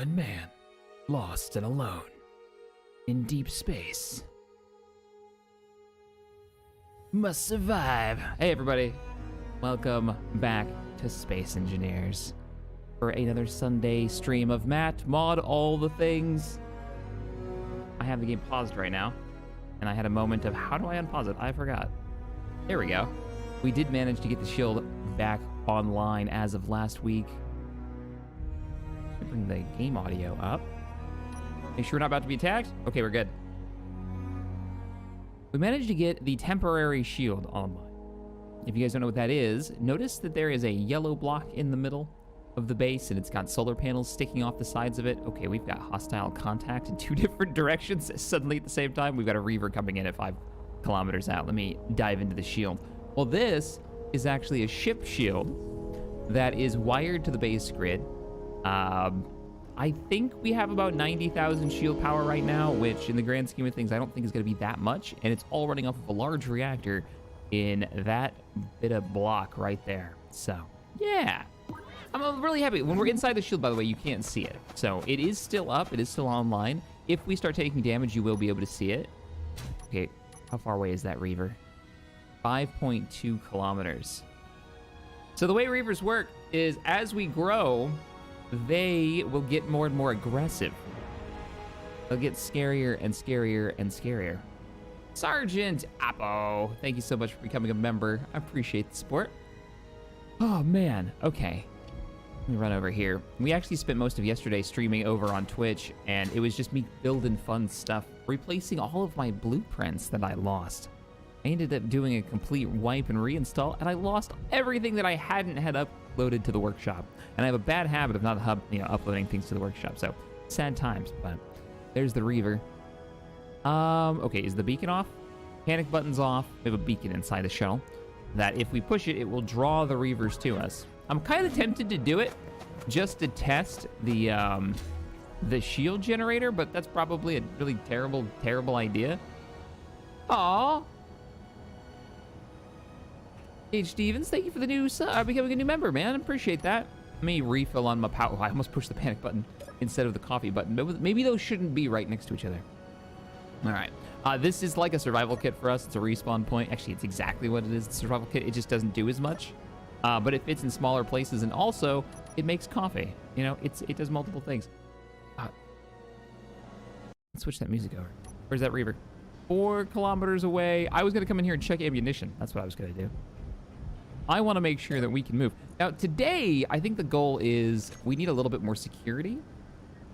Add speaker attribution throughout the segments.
Speaker 1: One man, lost and alone, in deep space, must survive. Hey everybody, welcome back to Space Engineers for another Sunday stream of Matt, Mod, all the things. I have the game paused right now, and I had a moment of how do I unpause it? I forgot. There we go. We did manage to get the shield back online as of last week. Bring the game audio up. Make sure we're not about to be attacked. Okay, we're good. We managed to get the temporary shield online. If you guys don't know what that is, notice that there is a yellow block in the middle of the base, and it's got solar panels sticking off the sides of it. Okay, we've got hostile contact in 2 different directions suddenly at the same time. We've got a Reaver coming in at 5 kilometers out. Let me dive into the shield. Well, this is actually a ship shield that is wired to the base grid. I think we have about 90,000 shield power right now, which in the grand scheme of things, I don't think is going to be that much. And it's all running off of a large reactor in that bit of block right there. So, yeah. I'm really happy. When we're inside the shield, by the way, you can't see it. So it is still up. It is still online. If we start taking damage, you will be able to see it. Okay, how far away is that Reaver? 5.2 kilometers. So the way Reavers work is as we grow, they will get more and more aggressive. They'll get scarier and scarier and scarier. Sergeant Appo, thank you so much for becoming a member. I appreciate the support. Oh man, okay. Let me run over here. We actually spent most of yesterday streaming over on Twitch, and it was just me building fun stuff, replacing all of my blueprints that I lost. I ended up doing a complete wipe and reinstall, and I lost everything that I hadn't had uploaded to the workshop. And I have a bad habit of not uploading things to the workshop, so sad times. But there's the Reaver. Okay, is the beacon off? Panic button's off. We have a beacon inside the shuttle that if we push it, it will draw the Reavers to us. I'm kind of tempted to do it just to test the shield generator, but that's probably a really terrible idea. Aww. H. Stevens, thank you for the new becoming a new member, man. Appreciate that. Let me refill on my power. I almost pushed the panic button instead of the coffee button. Maybe those shouldn't be right next to each other. All right. This is like a survival kit for us. It's a respawn point. Actually, it's exactly what it is. It's a survival kit. It just doesn't do as much. But it fits in smaller places, and also it makes coffee. You know, it does multiple things. Let's switch that music over. Where's that Reaver? 4 kilometers away. I was gonna come in here and check ammunition. That's what I was gonna do. I want to make sure that we can move. Now, today, I think the goal is we need a little bit more security.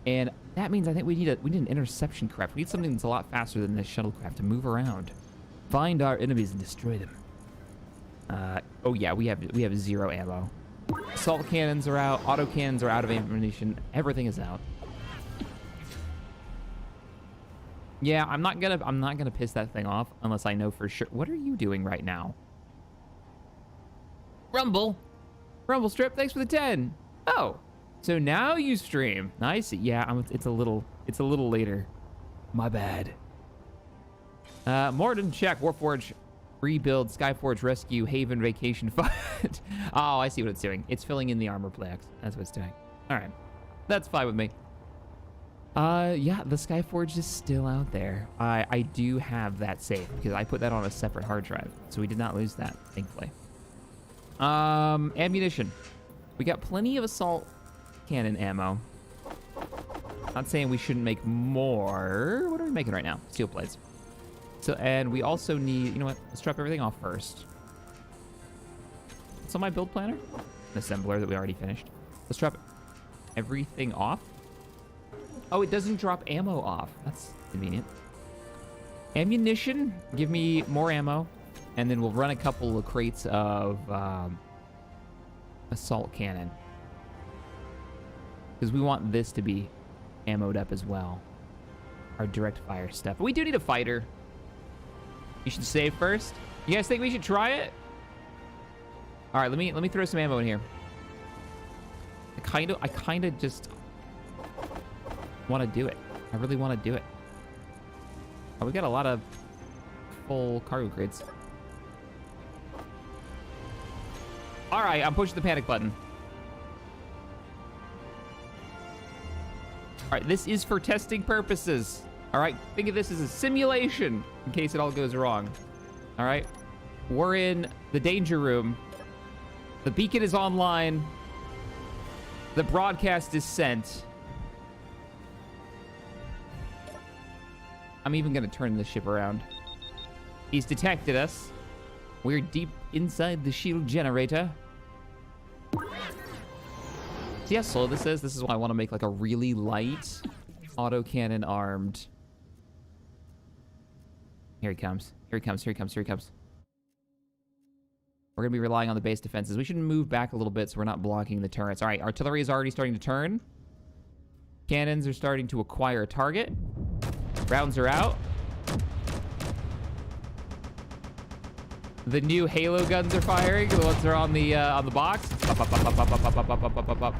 Speaker 1: And that means I think we need an interception craft. We need something that's a lot faster than this shuttlecraft to move around. Find our enemies and destroy them. Oh yeah, we have 0 ammo. Assault cannons are out, auto cannons are out of ammunition. Everything is out. Yeah, I'm not gonna piss that thing off unless I know for sure. What are you doing right now? Rumble Strip, thanks for the 10. Oh, so now you stream. Nice. Yeah, it's a little later. My bad. Morden, check. Warforge, rebuild, Skyforge, rescue, Haven, vacation fund. Oh, I see what it's doing. It's filling in the armor plaques. That's what it's doing. All right, that's fine with me. Yeah, the Skyforge is still out there. I do have that saved because I put that on a separate hard drive, so we did not lose that, thankfully. Ammunition. We got plenty of assault cannon ammo. Not saying we shouldn't make more. What are we making right now? Steel plates. So, and we also need, you know what? Let's drop everything off first. What's on my build planner? An assembler that we already finished. Let's drop everything off. Oh, it doesn't drop ammo off. That's convenient. Ammunition. Give me more ammo. And then we'll run a couple of crates of assault cannon. Because we want this to be ammoed up as well. Our direct fire stuff. But we do need a fighter. You should save first. You guys think we should try it? All right, let me throw some ammo in here. I kind of just want to do it. I really want to do it. Oh, we got a lot of full cargo crates. All right, I'm pushing the panic button. right, this is for testing purposes. All right, think of this as a simulation in case it all goes wrong. All right, we're in the danger room. The beacon is online. The broadcast is sent. I'm even gonna turn the ship around. He's detected us. We're deep inside the shield generator. See how slow this is? This is why I want to make like a really light autocannon armed. Here he comes. Here he comes. Here he comes. Here he comes. We're going to be relying on the base defenses. We should move back a little bit so we're not blocking the turrets. All right, artillery is already starting to turn. Cannons are starting to acquire a target. Rounds are out. The new Halo guns are firing. The ones that are on the box. Up, up, up, up, up, up, up, up, up, up, up, up.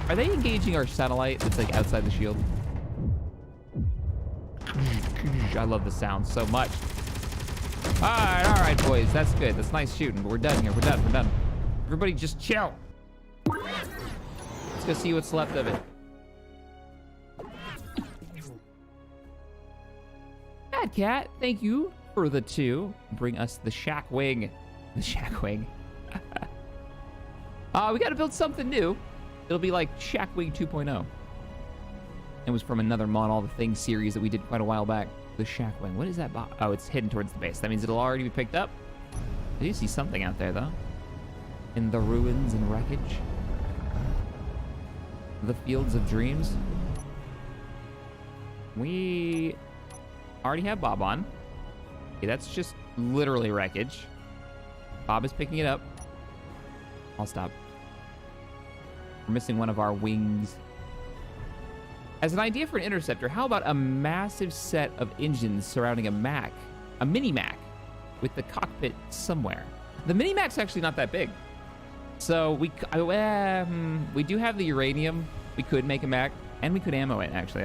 Speaker 1: Are they engaging our satellite that's like outside the shield? I love the sound so much. All right, boys. That's good. That's nice shooting, but we're done here. We're done. We're done. Everybody just chill. Let's go see what's left of it. Bad Cat, thank you for the 2. Bring us the Shack Wing. The Shack Wing. We gotta build something new. It'll be like Shack Wing 2.0. It was from another Mon All the Things series that we did quite a while back. The Shack Wing. What is that? Oh, it's hidden towards the base. That means it'll already be picked up. I do see something out there, though. In the ruins and wreckage. The Fields of Dreams. We already have Bob on. Okay, that's just literally wreckage. Bob is picking it up. I'll stop. We're missing one of our wings. As an idea for an interceptor, how about a massive set of engines surrounding a Mac, a mini Mac, with the cockpit somewhere? The mini Mac's actually not that big, so we do have the uranium. We could make a Mac, and we could ammo it. Actually,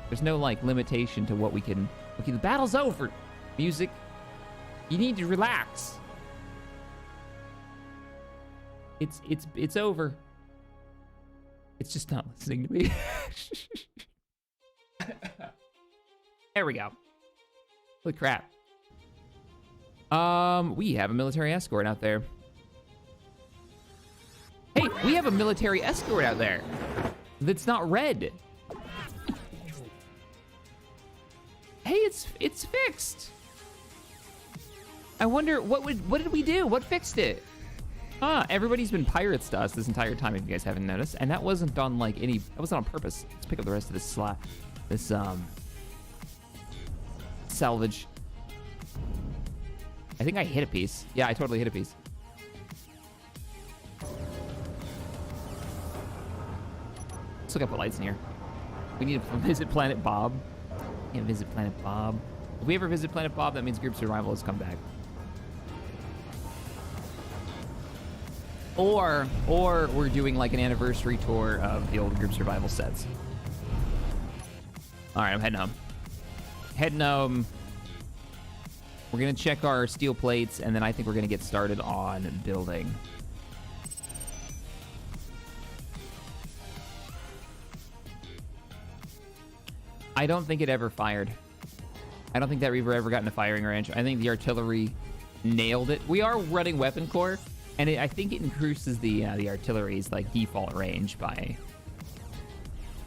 Speaker 1: there's no like limitation to what we can. Okay, the battle's over. Music, you need to relax. It's over. It's just not listening to me. There we go. Holy crap. We have a military escort out there. Hey, we have a military escort out there that's not red. Hey, it's fixed. I wonder what did we do? What fixed it? Everybody's been pirates to us this entire time, if you guys haven't noticed, and that wasn't on like that wasn't on purpose. Let's pick up the rest of this salvage. I think I hit a piece. Yeah, I totally hit a piece. Let's look up the lights in here. We need to visit Planet Bob. Yeah, visit Planet Bob. If we ever visit Planet Bob, that means Group Survival has come back. Or we're doing like an anniversary tour of the old Group Survival sets. All right, I'm heading home. Heading home. We're gonna check our steel plates, and then I think we're gonna get started on building. I don't think it ever fired. I don't think that Reaver ever got in a firing range. I think the artillery nailed it. We are running weapon core, and I think it increases the artillery's like default range by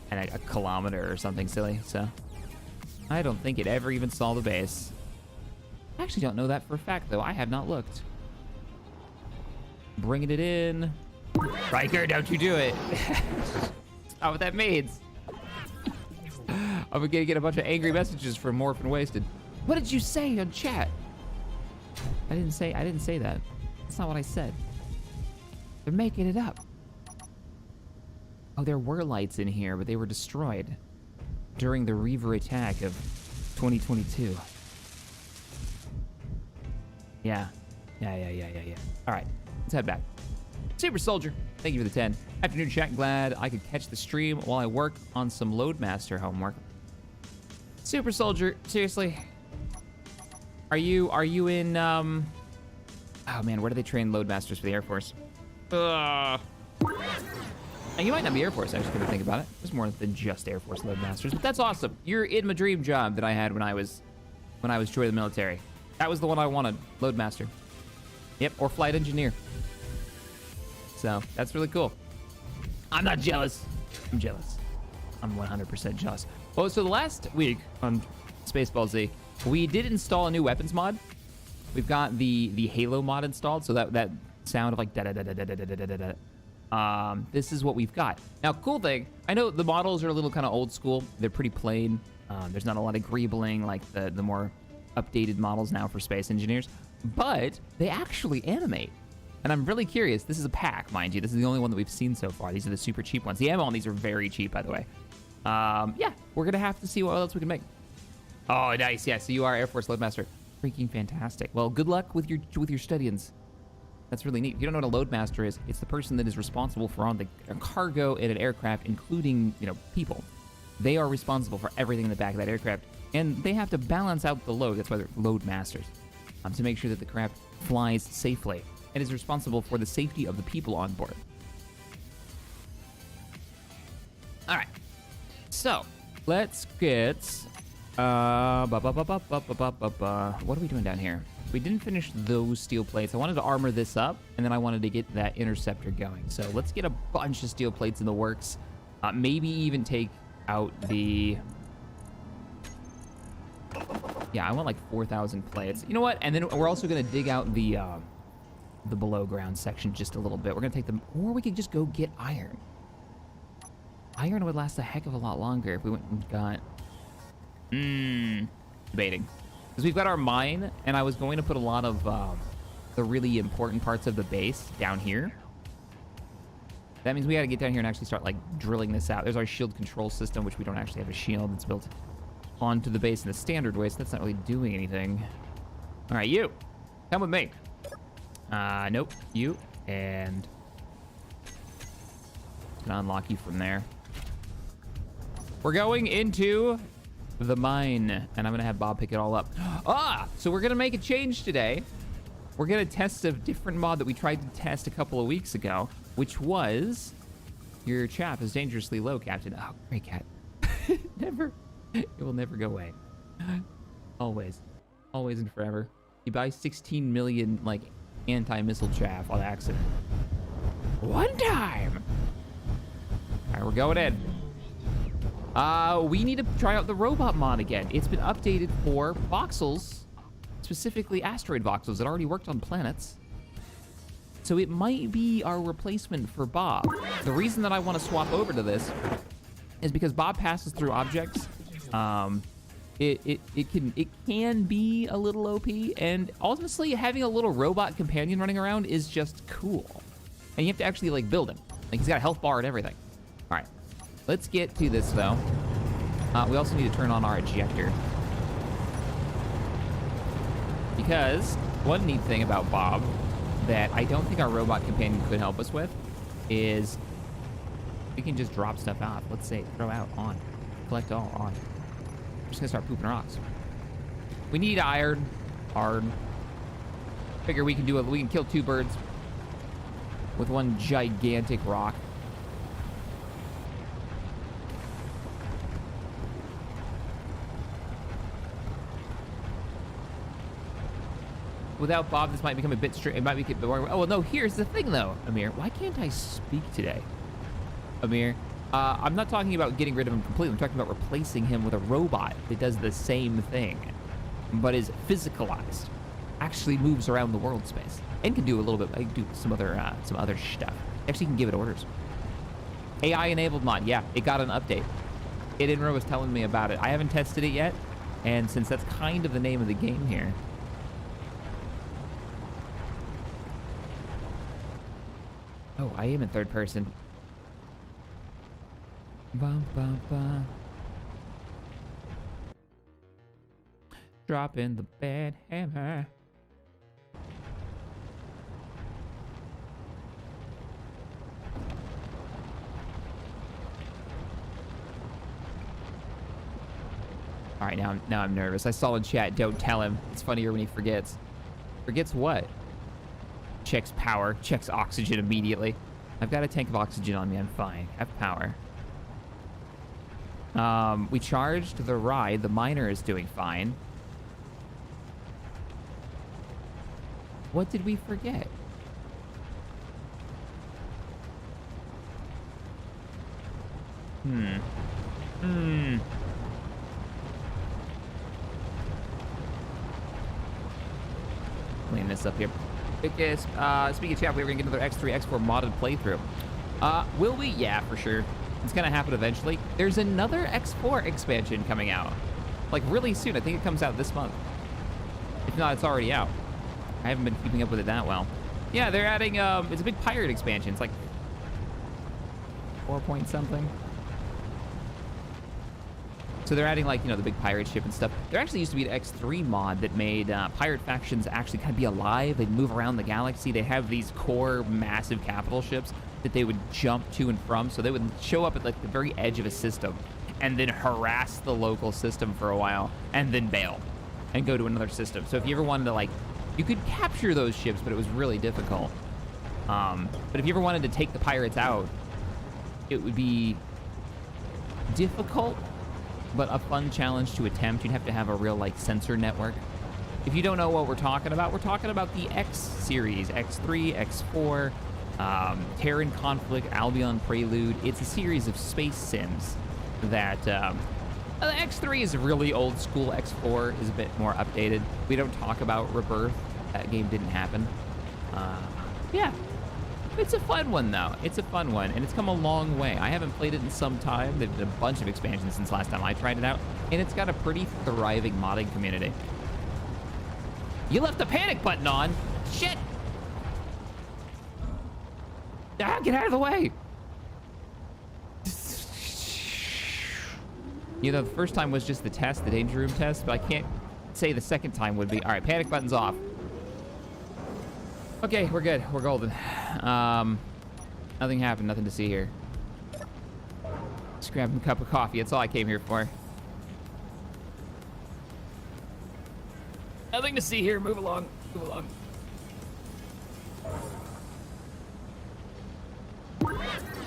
Speaker 1: a kilometer or something silly. So I don't think it ever even saw the base. I actually don't know that for a fact, though. I have not looked. Bringing it in. Riker, don't you do it. That's not what that means. I'm gonna get a bunch of angry messages from Morphin Wasted. What did you say on chat? I didn't say that. That's not what I said. They're making it up. Oh, there were lights in here, but they were destroyed during the Reaver attack of 2022. Yeah. All right, let's head back. Super Soldier, thank you for the 10. Afternoon chat, glad I could catch the stream while I work on some Loadmaster homework. Super Soldier, seriously, are you in oh man, where do they train Loadmasters for the Air Force? And you might not be Air Force, actually, come to think about it. There's more than just Air Force Loadmasters, but that's awesome. You're in my dream job that I had when I was joining the military. That was the one I wanted, Loadmaster. Yep, or Flight Engineer. So that's really cool. I'm not jealous. I'm jealous. I'm 100% jealous. Oh, so the last week on Spaceball Z, we did install a new weapons mod. We've got the Halo mod installed, so that sound of like da da da da da da da da da. This is what we've got. Now, cool thing, I know the models are a little kind of old school. They're pretty plain. There's not a lot of greebling like the more updated models now for space engineers, but they actually animate. And I'm really curious. This is a pack, mind you. This is the only one that we've seen so far. These are the super cheap ones. The ammo on these are very cheap, by the way. Yeah, we're gonna have to see what else we can make. Oh, nice. Yeah, so you are Air Force Loadmaster. Freaking fantastic. Well, good luck with your studies. That's really neat. If you don't know what a loadmaster is, it's the person that is responsible for on the cargo in an aircraft, including, people. They are responsible for everything in the back of that aircraft, and they have to balance out the load. That's why they're loadmasters, to make sure that the craft flies safely and is responsible for the safety of the people on board. All right, so let's get. What are we doing down here? We didn't finish those steel plates. I wanted to armor this up, and then I wanted to get that interceptor going. So let's get a bunch of steel plates in the works. Maybe even take out the... Yeah, I want like 4,000 plates. You know what? And then we're also going to dig out the below ground section just a little bit. We're going to take them... Or we could just go get iron. Iron would last a heck of a lot longer if we went and got... Debating. Because we've got our mine, and I was going to put a lot of the really important parts of the base down here. That means we got to get down here and actually start, like, drilling this out. There's our shield control system, which we don't actually have a shield that's built onto the base in the standard way, so that's not really doing anything. All right, you. Come with me. Nope. You. And... It's going to unlock you from there. We're going into... the mine, and I'm gonna have Bob pick it all up. So we're gonna make a change today. We're gonna test a different mod that we tried to test a couple of weeks ago, which was your chaff is dangerously low, Captain. Oh, great cat. It will never go away. Always and forever. You buy 16 million like anti-missile chaff on accident. One time. All right, we're going in. We need to try out the robot mod again. It's been updated for voxels, specifically asteroid voxels that already worked on planets. So it might be our replacement for Bob. The reason that I want to swap over to this is because Bob passes through objects. It can be a little OP, and honestly, having a little robot companion running around is just cool. And you have to actually like build him. Like he's got a health bar and everything. All right. Let's get to this, though. We also need to turn on our ejector. Because one neat thing about Bob that I don't think our robot companion could help us with is we can just drop stuff out. Let's say throw out, on, collect all, on. We're just gonna start pooping rocks. We need iron, hard. Figure we can kill two birds with one gigantic rock. Without Bob, this might become a bit strange. It might be boring. Oh, well, no, here's the thing, though, Amir. Why can't I speak today? Amir, I'm not talking about getting rid of him completely. I'm talking about replacing him with a robot that does the same thing, but is physicalized. Actually moves around the world space. And can do a little bit, I can do some other stuff. Actually can give it orders. AI-enabled mod, yeah, it got an update. Idinra was telling me about it. I haven't tested it yet, and since that's kind of the name of the game here, oh, I am in third person. Bum, bum, bum. Dropping the bad hammer. All right, now I'm nervous. I saw in chat, don't tell him. It's funnier when he forgets. Forgets what? Checks power, checks oxygen immediately. I've got a tank of oxygen on me. I'm fine. I have power. We charged the ride. The miner is doing fine. What did we forget? Clean this up here. Biggest, speaking of chat, we're gonna get another X3, X4 modded playthrough. Will we? Yeah, for sure. It's gonna happen eventually. There's another X4 expansion coming out. Like, really soon. I think it comes out this month. If not, it's already out. I haven't been keeping up with it that well. Yeah, they're adding, it's a big pirate expansion. It's like 4 point something. So they're adding, like, you know, the big pirate ship and stuff. There actually used to be an X3 mod that made pirate factions actually kind of be alive. They'd move around the galaxy. They have these core massive capital ships that they would jump to and from. So they would show up at, like, the very edge of a system and then harass the local system for a while and then bail and go to another system. So if you ever wanted to, like, you could capture those ships, but it was really difficult. But if you ever wanted to take the pirates out, it would be difficult, but a fun challenge to attempt. You'd have to have a real, like, sensor network. If you don't know what we're talking about the X series, X3, X4, Terran Conflict, Albion Prelude. It's a series of space sims that, the X3 is really old school. X4 is a bit more updated. We don't talk about Rebirth. That game didn't happen. Yeah. It's a fun one, though. It's a fun one, and it's come a long way. I haven't played it in some time. There's been a bunch of expansions since last time I tried it out, and it's got a pretty thriving modding community. You left the panic button on! Shit! Ah, get out of the way! You know, the first time was just the test, the danger room test, but I can't say the second time would be. All right, panic button's off. Okay, we're good. We're golden. Nothing happened. Nothing to see here. Just grabbing a cup of coffee. That's all I came here for. Nothing to see here. Move along. Move along.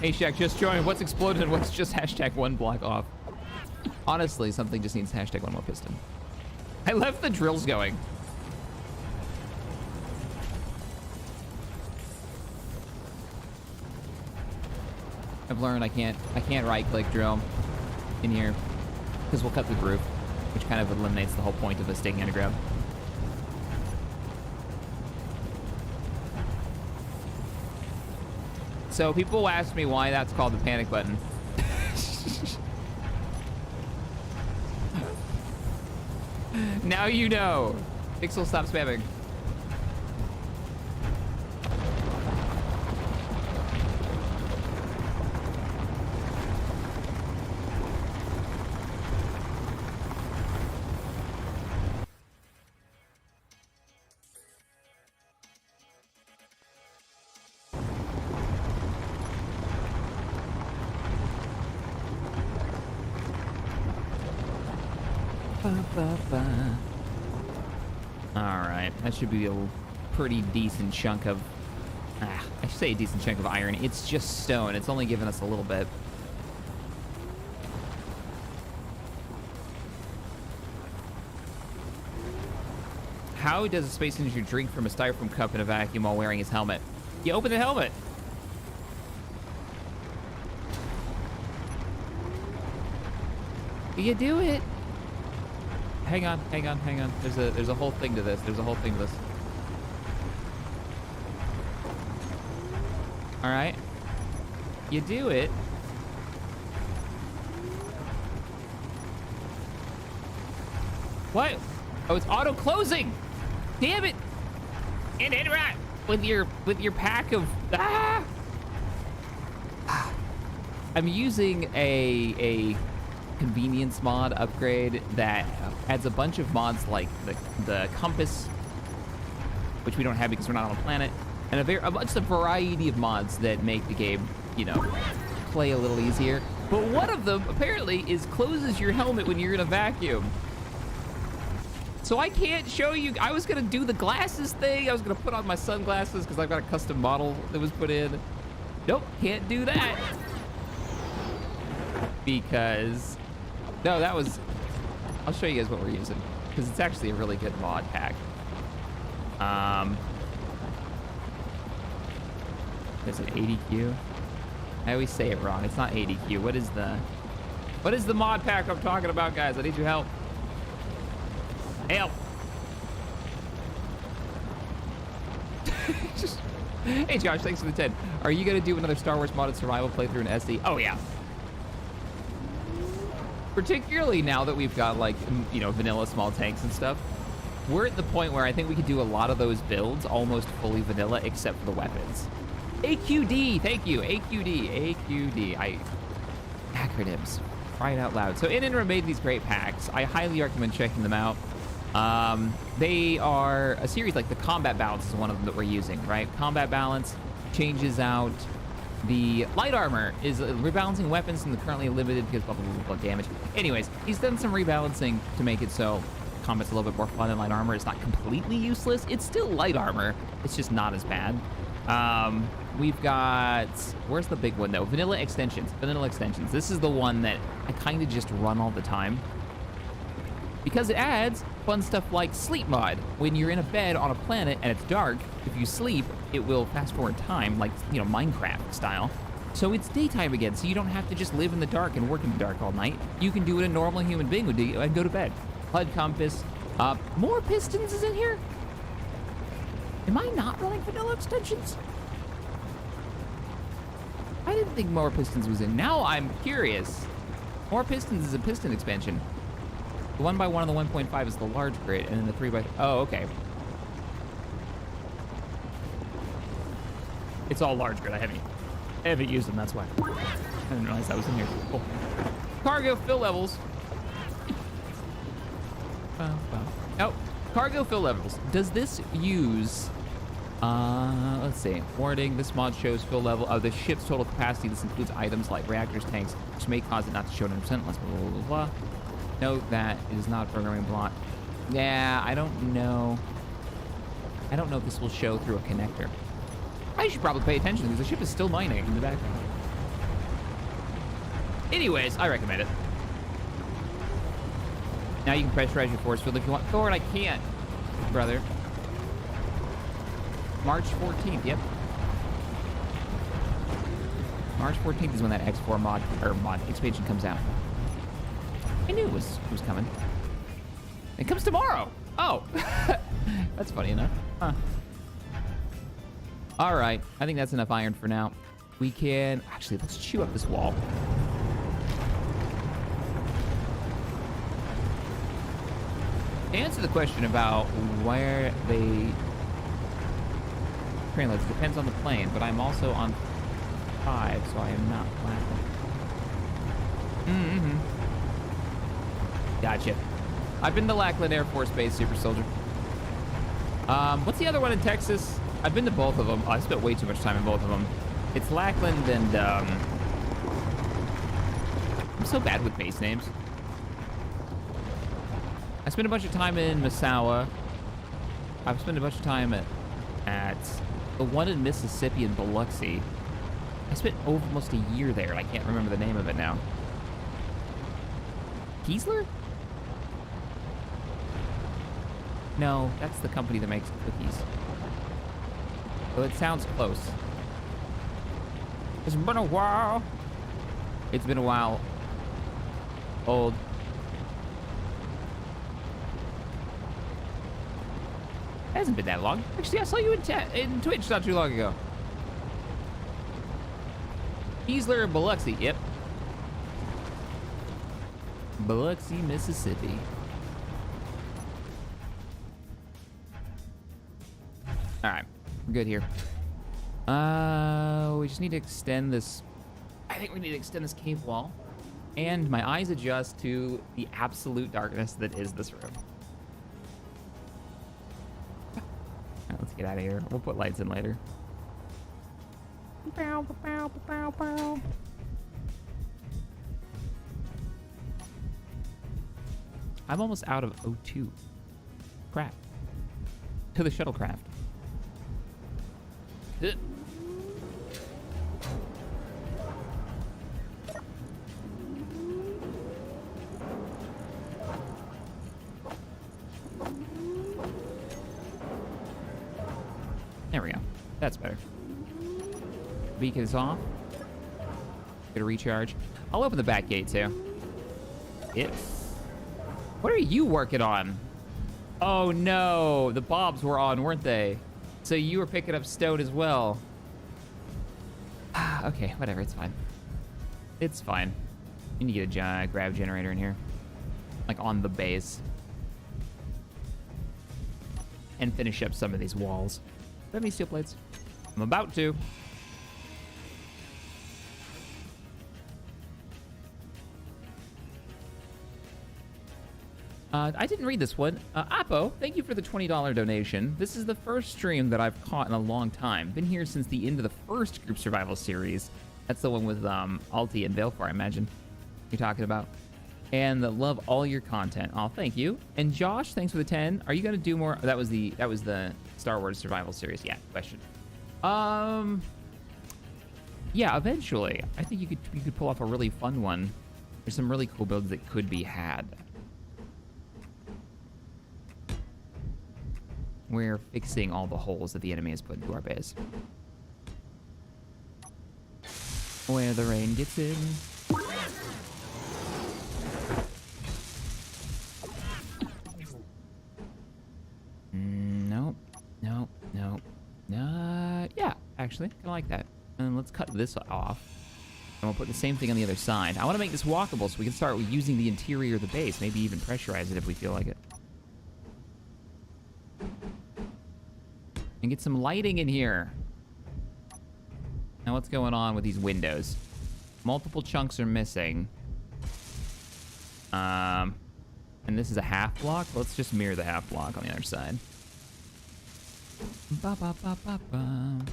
Speaker 1: Hey, Shaq, just joined. What's exploded and what's just hashtag one block off? Honestly, something just needs hashtag one more piston. I left the drills going. I've learned I can't right click drill in here because we'll cut through the roof, which kind of eliminates the whole point of us digging underground. So people ask me why that's called the panic button. Now you know. Pixel, stop spamming. Alright, that should be a pretty decent chunk of... I should say a decent chunk of iron. It's just stone. It's only given us a little bit. How does a space ninja drink from a styrofoam cup in a vacuum while wearing his helmet? You open the helmet. You do it. Hang on. There's a whole thing to this. All right. You do it. What? Oh, it's auto closing. Damn it. And interact with your pack of I'm using a convenience mod upgrade that adds a bunch of mods like the compass, which we don't have because we're not on a planet, and a bunch of variety of mods that make the game, you know, play a little easier. But one of them apparently is closes your helmet when you're in a vacuum. So I can't show you. I was gonna do the glasses thing. I was gonna put on my sunglasses because I've got a custom model that was put in. Nope, can't do that. Because, no, that was, I'll show you guys what we're using. Because it's actually a really good mod pack. Is it 80Q? I always say it wrong. It's not 80Q. What is the mod pack I'm talking about, guys? I need your help. Help. Hey, Josh, thanks for the 10. Are you going to do another Star Wars modded survival playthrough in SD? Oh, yeah. Particularly now that we've got, like, you know, vanilla small tanks and stuff. We're at the point where I think we could do a lot of those builds almost fully vanilla, except for the weapons. AQD, thank you. AQD. Acronyms. Right out loud. So Inenra made these great packs. I highly recommend checking them out. They are a series, like the combat balance is one of them that we're using, right? Combat balance changes out the light armor, is rebalancing weapons from the currently limited because blah, blah, blah, blah, damage. Anyways, he's done some rebalancing to make it so combat's a little bit more fun and light armor is not completely useless. It's still light armor. It's just not as bad. We've got, where's the big one though? Vanilla extensions. This is the one that I kind of just run all the time. Because it adds fun stuff like sleep mod. When you're in a bed on a planet and it's dark, if you sleep, it will fast forward time, like, you know, Minecraft style. So it's daytime again, so you don't have to just live in the dark and work in the dark all night. You can do what a normal human being would do and go to bed. HUD compass. More pistons is in here? Am I not running vanilla extensions? I didn't think more pistons was in. Now I'm curious. More pistons is a piston expansion. The 1x1 and the 1.5 is the large grid, and then the 3x... Oh, okay. It's all large grid. I haven't used them, that's why. I didn't realize that was in here. Cool. Cargo fill levels. Oh, cargo fill levels. Does this use... let's see. Warning, this mod shows fill level of the ship's total capacity. This includes items like reactors, tanks, which may cause it not to show 100%, unless blah, blah, blah, blah. Note that it is not a programming block. Yeah, I don't know. I don't know if this will show through a connector. I should probably pay attention because the ship is still mining in the background. Anyways, I recommend it. Now you can pressurize your force field if you want. Thor, I can't, brother. March 14th, yep. March 14th is when that X4 mod expansion comes out. I knew it was coming. It comes tomorrow. Oh, that's funny enough. Huh. All right, I think that's enough iron for now. We can, actually, let's chew up this wall. To answer the question about where they translate, it depends on the plane, but I'm also on 5, so I am not laughing. Gotcha. I've been to Lackland Air Force Base, Super Soldier. What's the other one in Texas? I've been to both of them. Oh, I spent way too much time in both of them. It's Lackland and, I'm so bad with base names. I spent a bunch of time in Massawa. I've spent a bunch of time at the one in Mississippi in Biloxi. I spent almost a year there. I can't remember the name of it now. Kiesler? No, that's the company that makes cookies. Well, it sounds close. It's been a while. It's been a while. Old. It hasn't been that long. Actually, I saw you in Twitch not too long ago. Kiesler, Biloxi. Yep. Biloxi, Mississippi. All right, we're good here. We just need to extend this. I think we need to extend this cave wall, and my eyes adjust to the absolute darkness that is this room. All right, let's get out of here. We'll put lights in later. Bow, bow, bow, bow. I'm almost out of O2. Crap. To the shuttlecraft. There we go. That's better. Beacon is off. Get a recharge. I'll open the back gate too. What are you working on? Oh no, the bobs were on, weren't they? So you were picking up stone as well. Okay, whatever, it's fine. It's fine. You need to get a grab generator in here. Like on the base. And finish up some of these walls. Do I have any steel plates? I'm about to. I didn't read this one. Apo, thank you for the $20 donation. This is the first stream that I've caught in a long time. Been here since the end of the first group survival series. That's the one with Alti and Balefar, I imagine you're talking about. And love all your content. Oh, thank you. And Josh, thanks for the 10. Are you gonna do more? That was the Star Wars survival series. Yeah, question. Yeah, eventually. I think you could pull off a really fun one. There's some really cool builds that could be had. We're fixing all the holes that the enemy has put into our base. Where the rain gets in. Nope. Nope. Nope. Yeah, actually, kind of like that. And let's cut this off. And we'll put the same thing on the other side. I want to make this walkable so we can start using the interior of the base. Maybe even pressurize it if we feel like it. And get some lighting in here. Now what's going on with these windows? Multiple chunks are missing. And this is a half block. Let's just mirror the half block on the other side. Ba, ba, ba, ba, ba.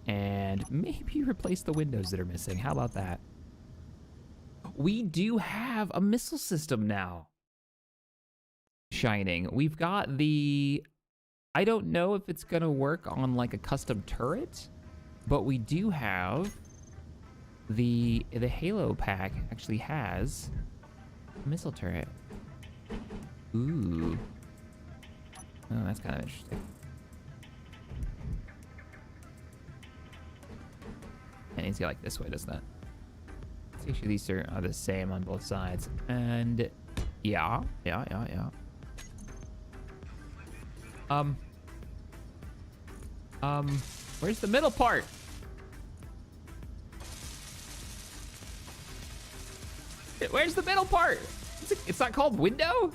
Speaker 1: And maybe replace the windows that are missing. How about that? We do have a missile system now. Shining. We've got the... I don't know if it's gonna work on like a custom turret, but we do have the Halo pack actually has a missile turret. Ooh. Oh, that's kind of interesting. And it's like this way, doesn't it? Let's make sure these are the same on both sides. And yeah. Where's the middle part? Where's the middle part? It's not called window?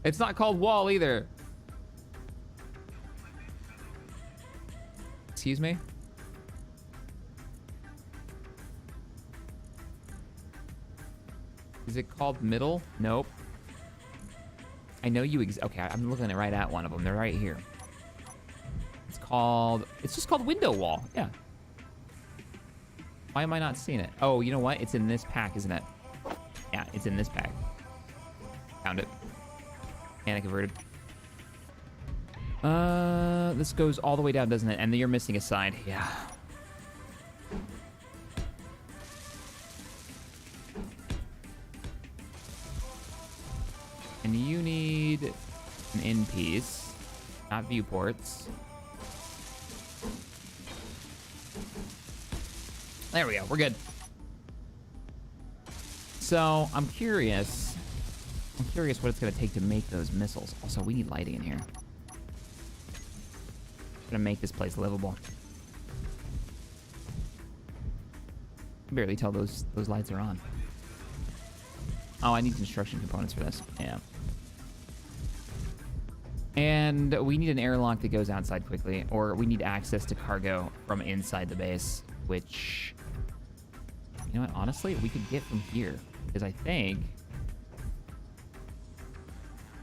Speaker 1: It's not called wall either. Excuse me? Is it called middle? Nope. I know you okay, I'm looking right at one of them. They're right here. It's just called window wall. Yeah. Why am I not seeing it? Oh, you know what? It's in this pack, isn't it? Yeah, it's in this pack. Found it. And I converted. This goes all the way down, doesn't it? And then you're missing a side. Yeah. And you need an in piece, not viewports. There we go, we're good. So I'm curious what it's gonna take to make those missiles. Also, we need lighting in here. Gonna make this place livable. I can barely tell those lights are on. Oh, I need construction components for this. Yeah. And we need an airlock that goes outside quickly, or we need access to cargo from inside the base, which, you know what, honestly, we could get from here, because I think,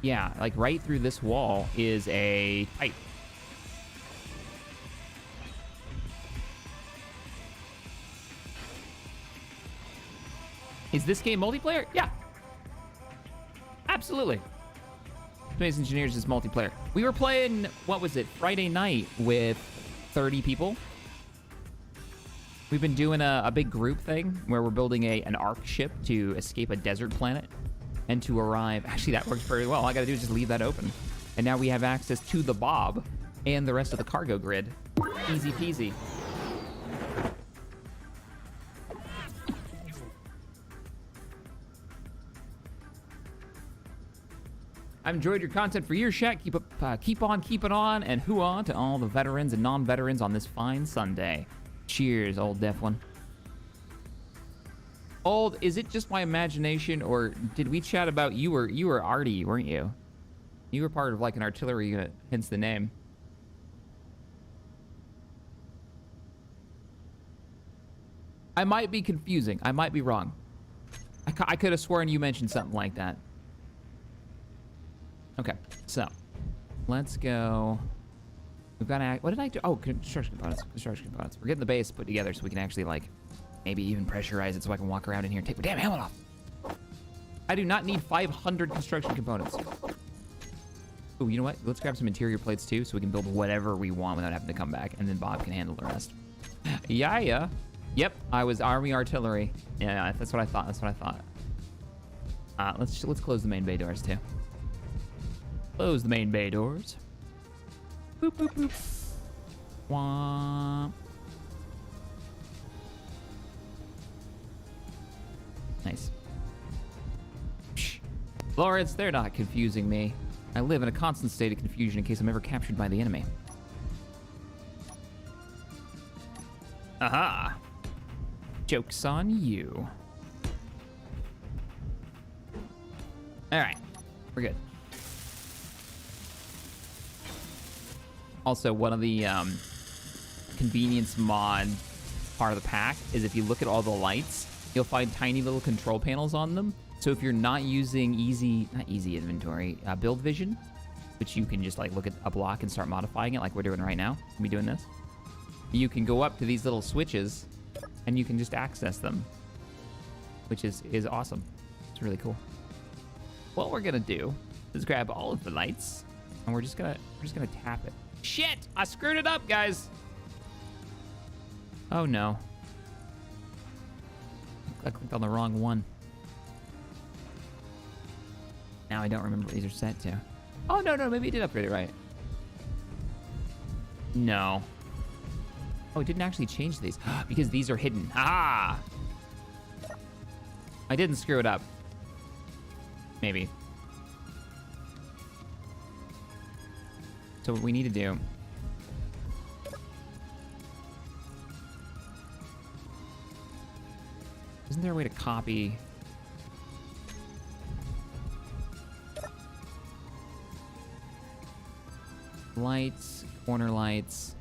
Speaker 1: yeah, like right through this wall is a pipe. Is this game multiplayer? Yeah. Absolutely. Space Engineers is multiplayer. We were playing, what was it, Friday night with 30 people. We've been doing a big group thing where we're building an Ark ship to escape a desert planet. and to arrive. Actually, that works very well. All I gotta do is just leave that open. And now we have access to the Bob and the rest of the cargo grid. Easy peasy. I've enjoyed your content for years, Shaq. Keep on keeping on, and hoo-ah to all the veterans and non-veterans on this fine Sunday. Cheers, old deaf one. Old, is it just my imagination, or did we chat about you were arty, weren't you? You were part of like an artillery unit, hence the name. I might be confusing. I might be wrong. I could have sworn you mentioned something like that. Okay, so let's go. We've got to, what did I do? Oh, construction components. Construction components. We're getting the base put together so we can actually like maybe even pressurize it so I can walk around in here and take my damn helmet off. I do not need 500 construction components. Oh, you know what? Let's grab some interior plates too so we can build whatever we want without having to come back, and then Bob can handle the rest. Yeah. Yep, I was Army artillery. Yeah, that's what I thought. That's what I thought. Let's close the main bay doors too. Close the main bay doors. Boop, boop, boop. Womp. Nice. Psh. Lawrence, they're not confusing me. I live in a constant state of confusion in case I'm ever captured by the enemy. Aha! Joke's on you. Alright, we're good. Also, one of the convenience mod part of the pack is if you look at all the lights, you'll find tiny little control panels on them. So if you're not using not easy inventory, build vision, which you can just like look at a block and start modifying it like we're doing right now. We'll be doing this. You can go up to these little switches and you can just access them, which is awesome. It's really cool. What we're gonna do is grab all of the lights and we're just gonna tap it. Shit! I screwed it up, guys! Oh no. I clicked on the wrong one. Now I don't remember what these are set to. Oh, no, maybe it did upgrade it right. No. Oh, it didn't actually change these because these are hidden. Ah! I didn't screw it up. Maybe. So what we need to do isn't there a way to copy lights, corner lights?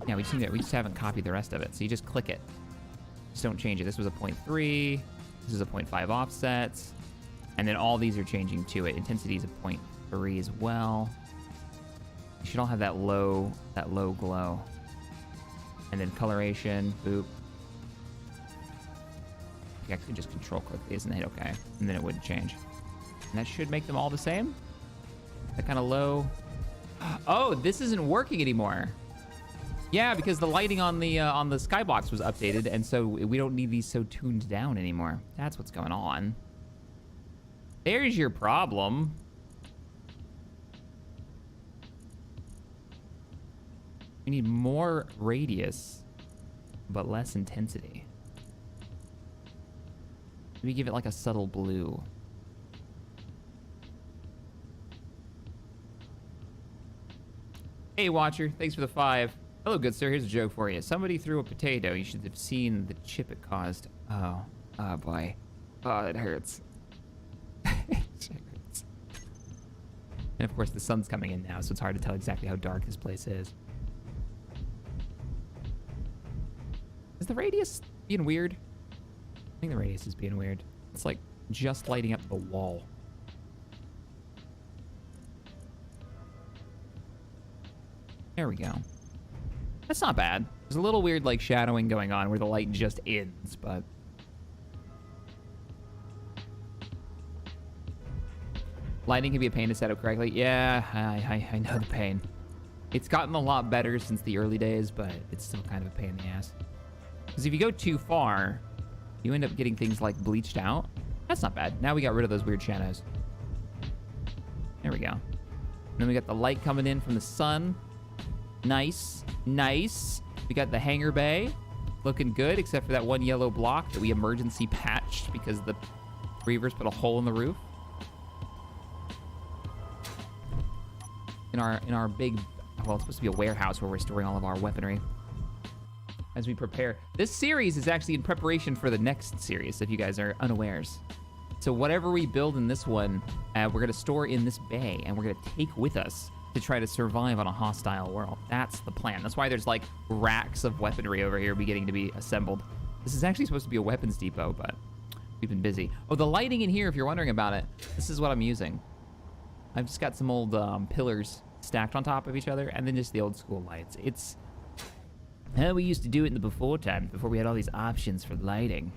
Speaker 1: Yeah, we just haven't copied the rest of it. So you just click it. Just don't change it. This was a 0.3. This is a 0.5 offsets. And then all these are changing to it. Intensity is a 0.3 as well. You should all have that low glow. And then coloration, boop. I could just control click these and hit OK. And then it wouldn't change. And that should make them all the same. That kind of low. Oh, this isn't working anymore. Yeah, because the lighting on the Skybox was updated, and so we don't need these so tuned down anymore. That's what's going on. There's your problem. We need more radius, but less intensity. Maybe give it like a subtle blue. Hey, Watcher. Thanks for the 5. Hello, good sir. Here's a joke for you. Somebody threw a potato. You should have seen the chip it caused. Oh boy. Oh, it hurts. And of course the sun's coming in now, so it's hard to tell exactly how dark this place is. Is the radius being weird? I think the radius is being weird. It's like just lighting up the wall. There we go. That's not bad. There's a little weird like shadowing going on where the light just ends, but lighting can be a pain to set up correctly. Yeah, I know the pain. It's gotten a lot better since the early days, but it's still kind of a pain in the ass. Because if you go too far, You end up getting things like bleached out. That's not bad. Now we got rid of those weird shadows. There we go. And then we got the light coming in from the sun. Nice. Nice. We got the hangar bay. Looking good, except for that one yellow block that we emergency patched because the Reavers put a hole in the roof. In our big, well, it's supposed to be a warehouse where we're storing all of our weaponry. As we prepare. This series is actually in preparation for the next series, if you guys are unawares. So whatever we build in this one, we're going to store in this bay, and we're going to take with us to try to survive on a hostile world. That's the plan. That's why there's like racks of weaponry over here beginning to be assembled. This is actually supposed to be a weapons depot, but we've been busy. Oh, the lighting in here, if you're wondering about it, this is what I'm using. I've just got some old pillars stacked on top of each other, and then just the old school lights. It's how we used to do it in the before times, before we had all these options for lighting.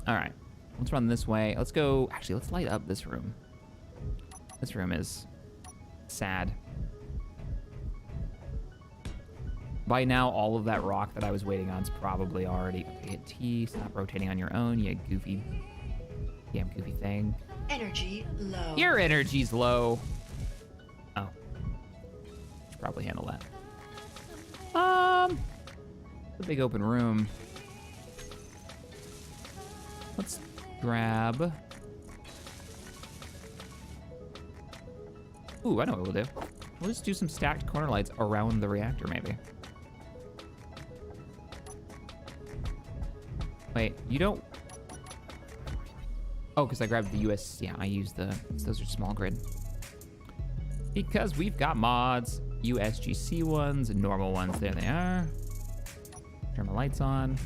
Speaker 1: All right, let's run this way. Let's go, actually, let's light up this room. This room is sad. By now, all of that rock that I was waiting on is probably already... Okay, hit T, stop rotating on your own, you goofy... Damn goofy thing.
Speaker 2: Energy low.
Speaker 1: Your energy's low. Oh. Should probably handle that. It's a big open room. Let's grab... Ooh, I know what we'll do. We'll just do some stacked corner lights around the reactor, maybe. Wait, you don't... Oh, because I grabbed the US... Yeah, I used the... Those are small grid. Because we've got mods. USGC ones and normal ones. There they are. Turn the lights on.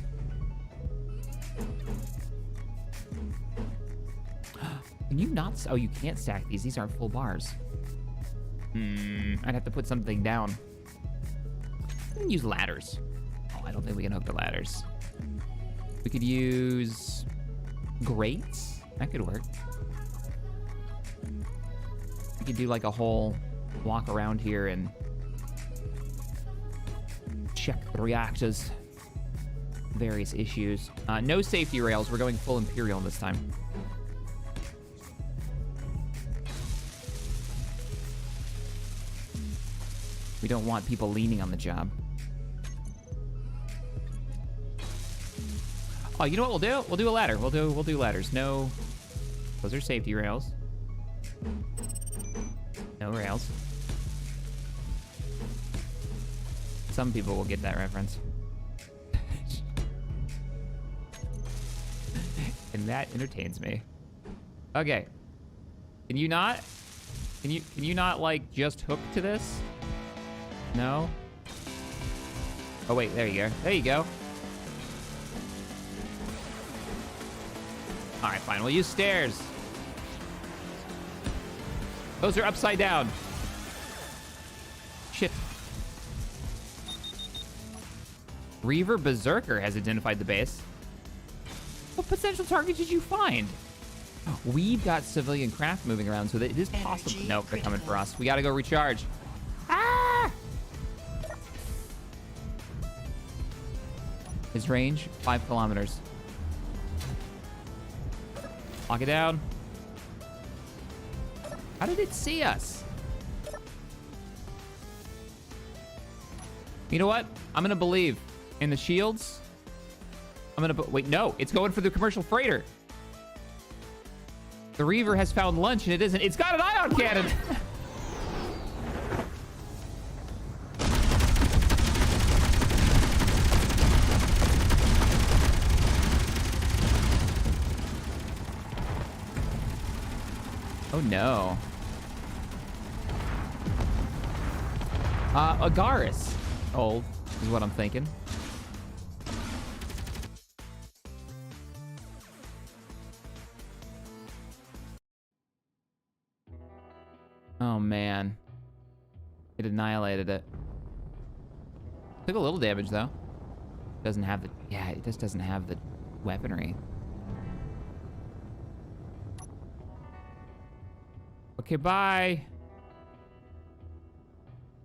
Speaker 1: Can you not... Oh, you can't stack these. These aren't full bars. I'd have to put something down. We can use ladders. Oh, I don't think we can hook the ladders. We could use grates. That could work. We could do like a whole walk around here and check the reactors. Various issues. No safety rails. We're going full Imperial this time. We don't want people leaning on the job. Oh, you know what we'll do? We'll do a ladder. We'll do ladders. No, those are safety rails. No rails. Some people will get that reference. And that entertains me. Okay. Can you not like just hook to this? No? Oh wait, there you go. There you go. All right, fine. We'll use stairs. Those are upside down. Shit. Reaver Berserker has identified the base. What potential target did you find? We've got civilian craft moving around, so that it is possible. Nope, they're coming for us. We gotta go recharge. Ah! His range, 5 kilometers. Lock it down. How did it see us? You know what? I'm gonna believe in the shields. Wait, no, it's going for the commercial freighter. The Reaver has found lunch and it isn't. It's got an ion cannon. Oh no. Agaris. Old is what I'm thinking. Oh man. It annihilated it. Took a little damage though. Doesn't have the, yeah, it just doesn't have the weaponry. Okay, bye.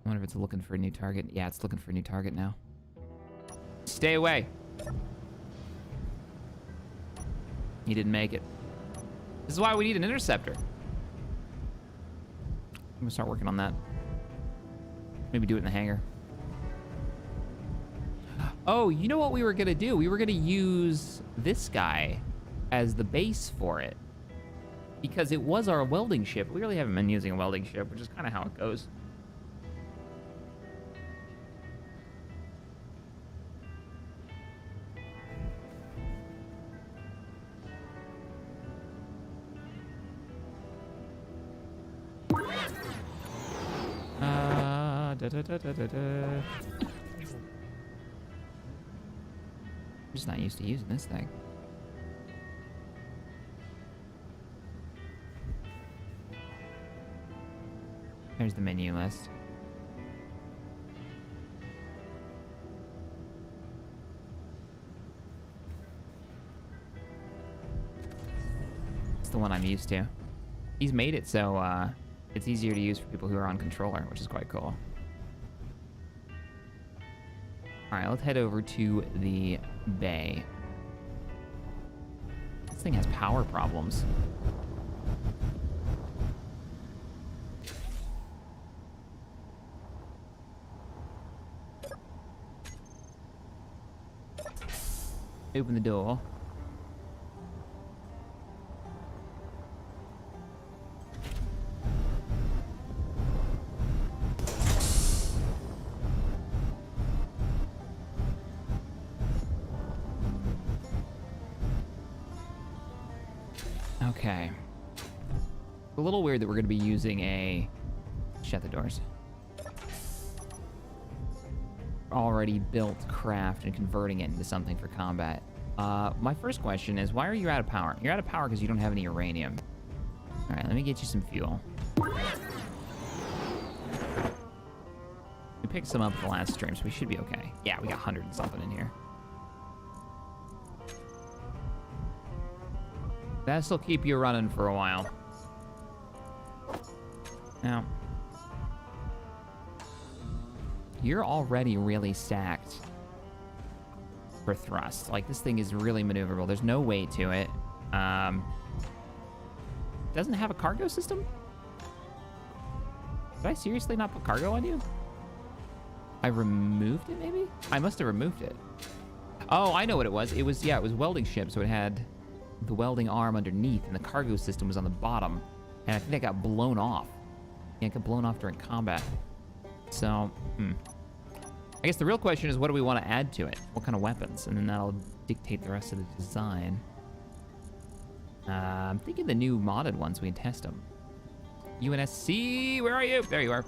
Speaker 1: I wonder if it's looking for a new target. Yeah, it's looking for a new target now. Stay away. He didn't make it. This is why we need an interceptor. I'm gonna start working on that. Maybe do it in the hangar. Oh, you know what we were gonna do? We were gonna use this guy as the base for it. Because it was our welding ship. We really haven't been using a welding ship, which is kind of how it goes. I'm just not used to using this thing. There's the menu list. It's the one I'm used to. He's made it so it's easier to use for people who are on controller, which is quite cool. All right, let's head over to the bay. This thing has power problems. Open the door. Okay. It's a little weird that we're going to be using a... Shut the doors. Already built craft and converting it into something for combat. My first question is, why are you out of power? You're out of power because you don't have any uranium. All right, let me get you some fuel. We picked some up the last stream, so we should be okay. Yeah, we got 100 and something in here. That'll keep you running for a while. Now, you're already really stacked for thrust. Like, this thing is really maneuverable. There's no weight to it. Doesn't have a cargo system? Did I seriously not put cargo on you? I removed it, maybe? I must have removed it. Oh, I know what it was. It was, yeah, it was welding ship, so it had the welding arm underneath, and the cargo system was on the bottom. And I think that got blown off. Yeah, it got blown off during combat. So, I guess the real question is, what do we want to add to it? What kind of weapons? And then that'll dictate the rest of the design. I'm thinking the new modded ones, we can test them. UNSC, where are you? There you are.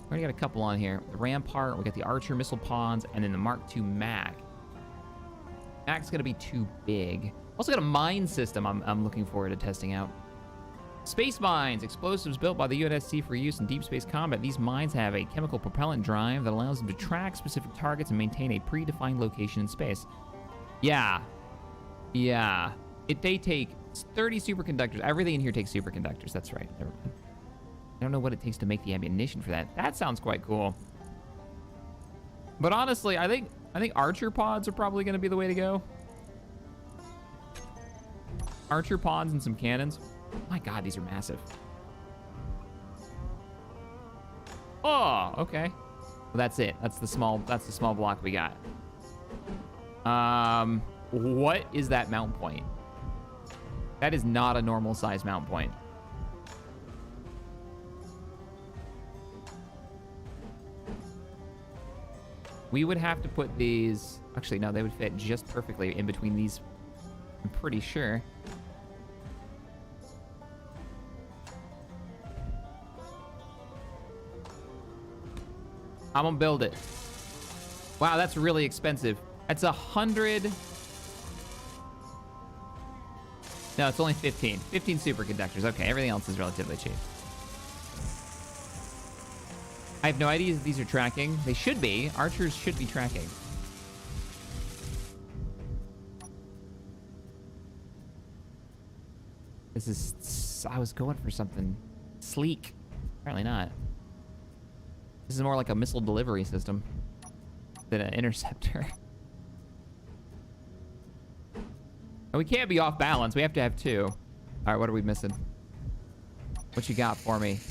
Speaker 1: We already got a couple on here. The Rampart, we got the Archer missile pods, and then the Mark II Mac. Mac's gonna be too big. Also got a mine system I'm looking forward to testing out. Space mines, explosives built by the UNSC for use in deep space combat. These mines have a chemical propellant drive that allows them to track specific targets and maintain a predefined location in space. Yeah. Yeah. They take 30 superconductors. Everything in here takes superconductors. That's right. Never mind. I don't know what it takes to make the ammunition for that. That sounds quite cool. But honestly, I think Archer pods are probably going to be the way to go. Archer pods and some cannons. My God, these are massive. Oh, okay. Well, that's it. That's the small block we got. What is that mount point? That is not a normal size mount point. We would have to put these... Actually, no, they would fit just perfectly in between these. I'm pretty sure. I'm gonna build it. Wow, that's really expensive. That's 100... No, it's only 15. 15 superconductors. Okay, everything else is relatively cheap. I have no idea if these are tracking. They should be. Archers should be tracking. This is... I was going for something sleek. Apparently not. This is more like a missile delivery system than an interceptor. And we can't be off balance. We have to have 2. All right, what are we missing? What you got for me?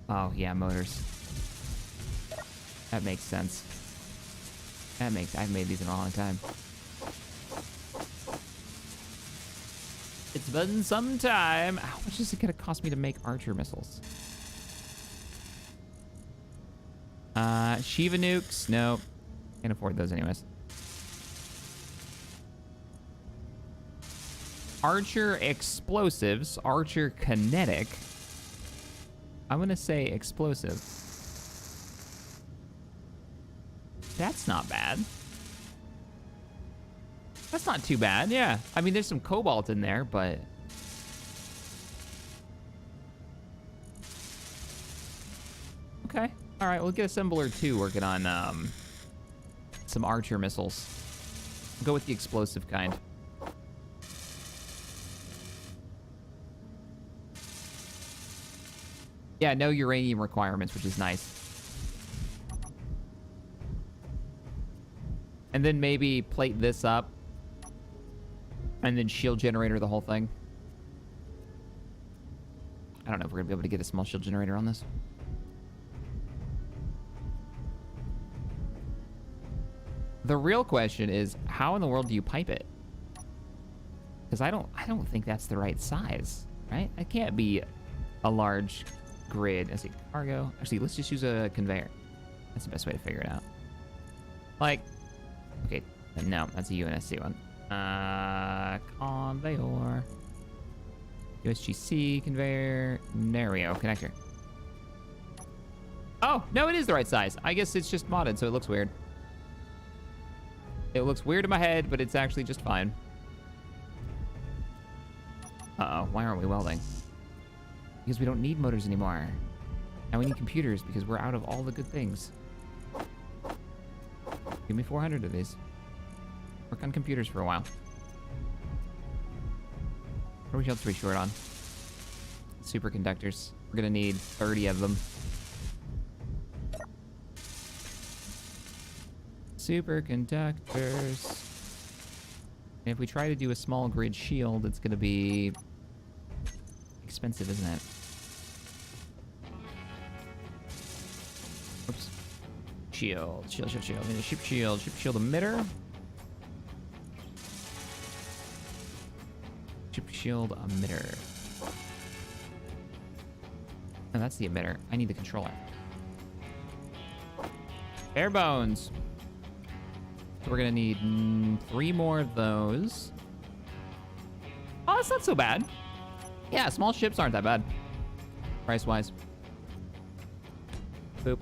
Speaker 1: Oh, yeah, motors. That makes sense. I've made these in a long time. It's been some time. How much is it gonna cost me to make Archer missiles? Shiva nukes? No. Can't afford those anyways. Archer explosives. Archer kinetic. I'm gonna say explosive. That's not bad. That's not too bad, yeah. I mean, there's some cobalt in there, but... Okay. All right, we'll get Assembler 2 working on some Archer missiles. We'll go with the explosive kind. Yeah, no uranium requirements, which is nice. And then maybe plate this up. And then shield generator the whole thing. I don't know if we're gonna be able to get a small shield generator on this. The real question is, how in the world do you pipe it? Because I don't think that's the right size, right? It can't be a large grid. I see cargo. Actually, let's just use a conveyor. That's the best way to figure it out. Like, okay, no, that's a UNSC one. Conveyor. USGC conveyor. Nario connector. Oh, no, it is the right size. I guess it's just modded, so it looks weird. It looks weird in my head, but it's actually just fine. Uh-oh, why aren't we welding? Because we don't need motors anymore. Now we need computers because we're out of all the good things. Give me 400 of these. Work on computers for a while. What are we else are we short on? Superconductors. We're gonna need 30 of them. Superconductors. And if we try to do a small grid shield, it's gonna be expensive, isn't it? Oops. Shield. I need a ship shield. Ship shield emitter. Ship shield emitter. No, that's the emitter. I need the controller. Bare bones. So we're gonna need 3 more of those. Oh, that's not so bad. Yeah, small ships aren't that bad. Price-wise. Boop.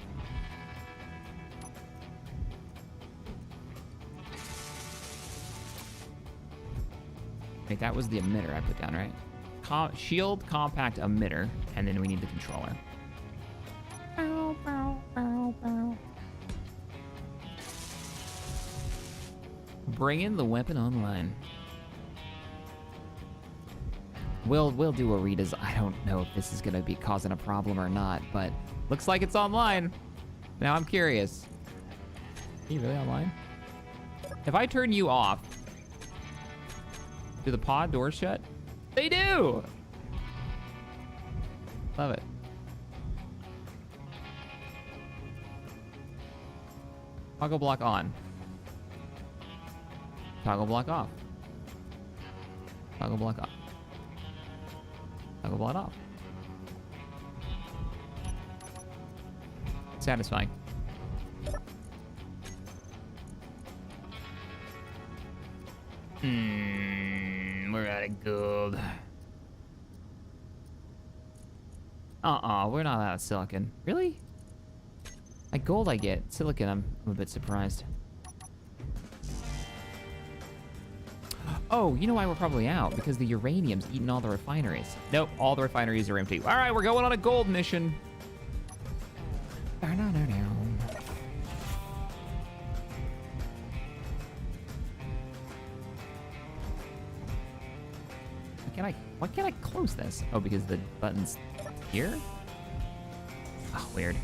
Speaker 1: Wait, that was the emitter I put down, right? Shield compact emitter, and then we need the controller. Bow, bow, bow, bow. Bring in the weapon online. We'll do a redesign. I don't know if this is gonna be causing a problem or not, but looks like it's online. Now I'm curious. Are you really online? If I turn you off, do the pod doors shut? They do! Love it. Toggle block on. Toggle block off. Toggle block off. Toggle block off. Satisfying. We're out of gold. We're not out of silicon. Really? Like gold I get. Silicon, I'm a bit surprised. Oh, you know why we're probably out? Because the uranium's eating all the refineries. Nope, all the refineries are empty. All right, we're going on a gold mission. Why can't I close this? Oh, because the button's here? Oh, weird.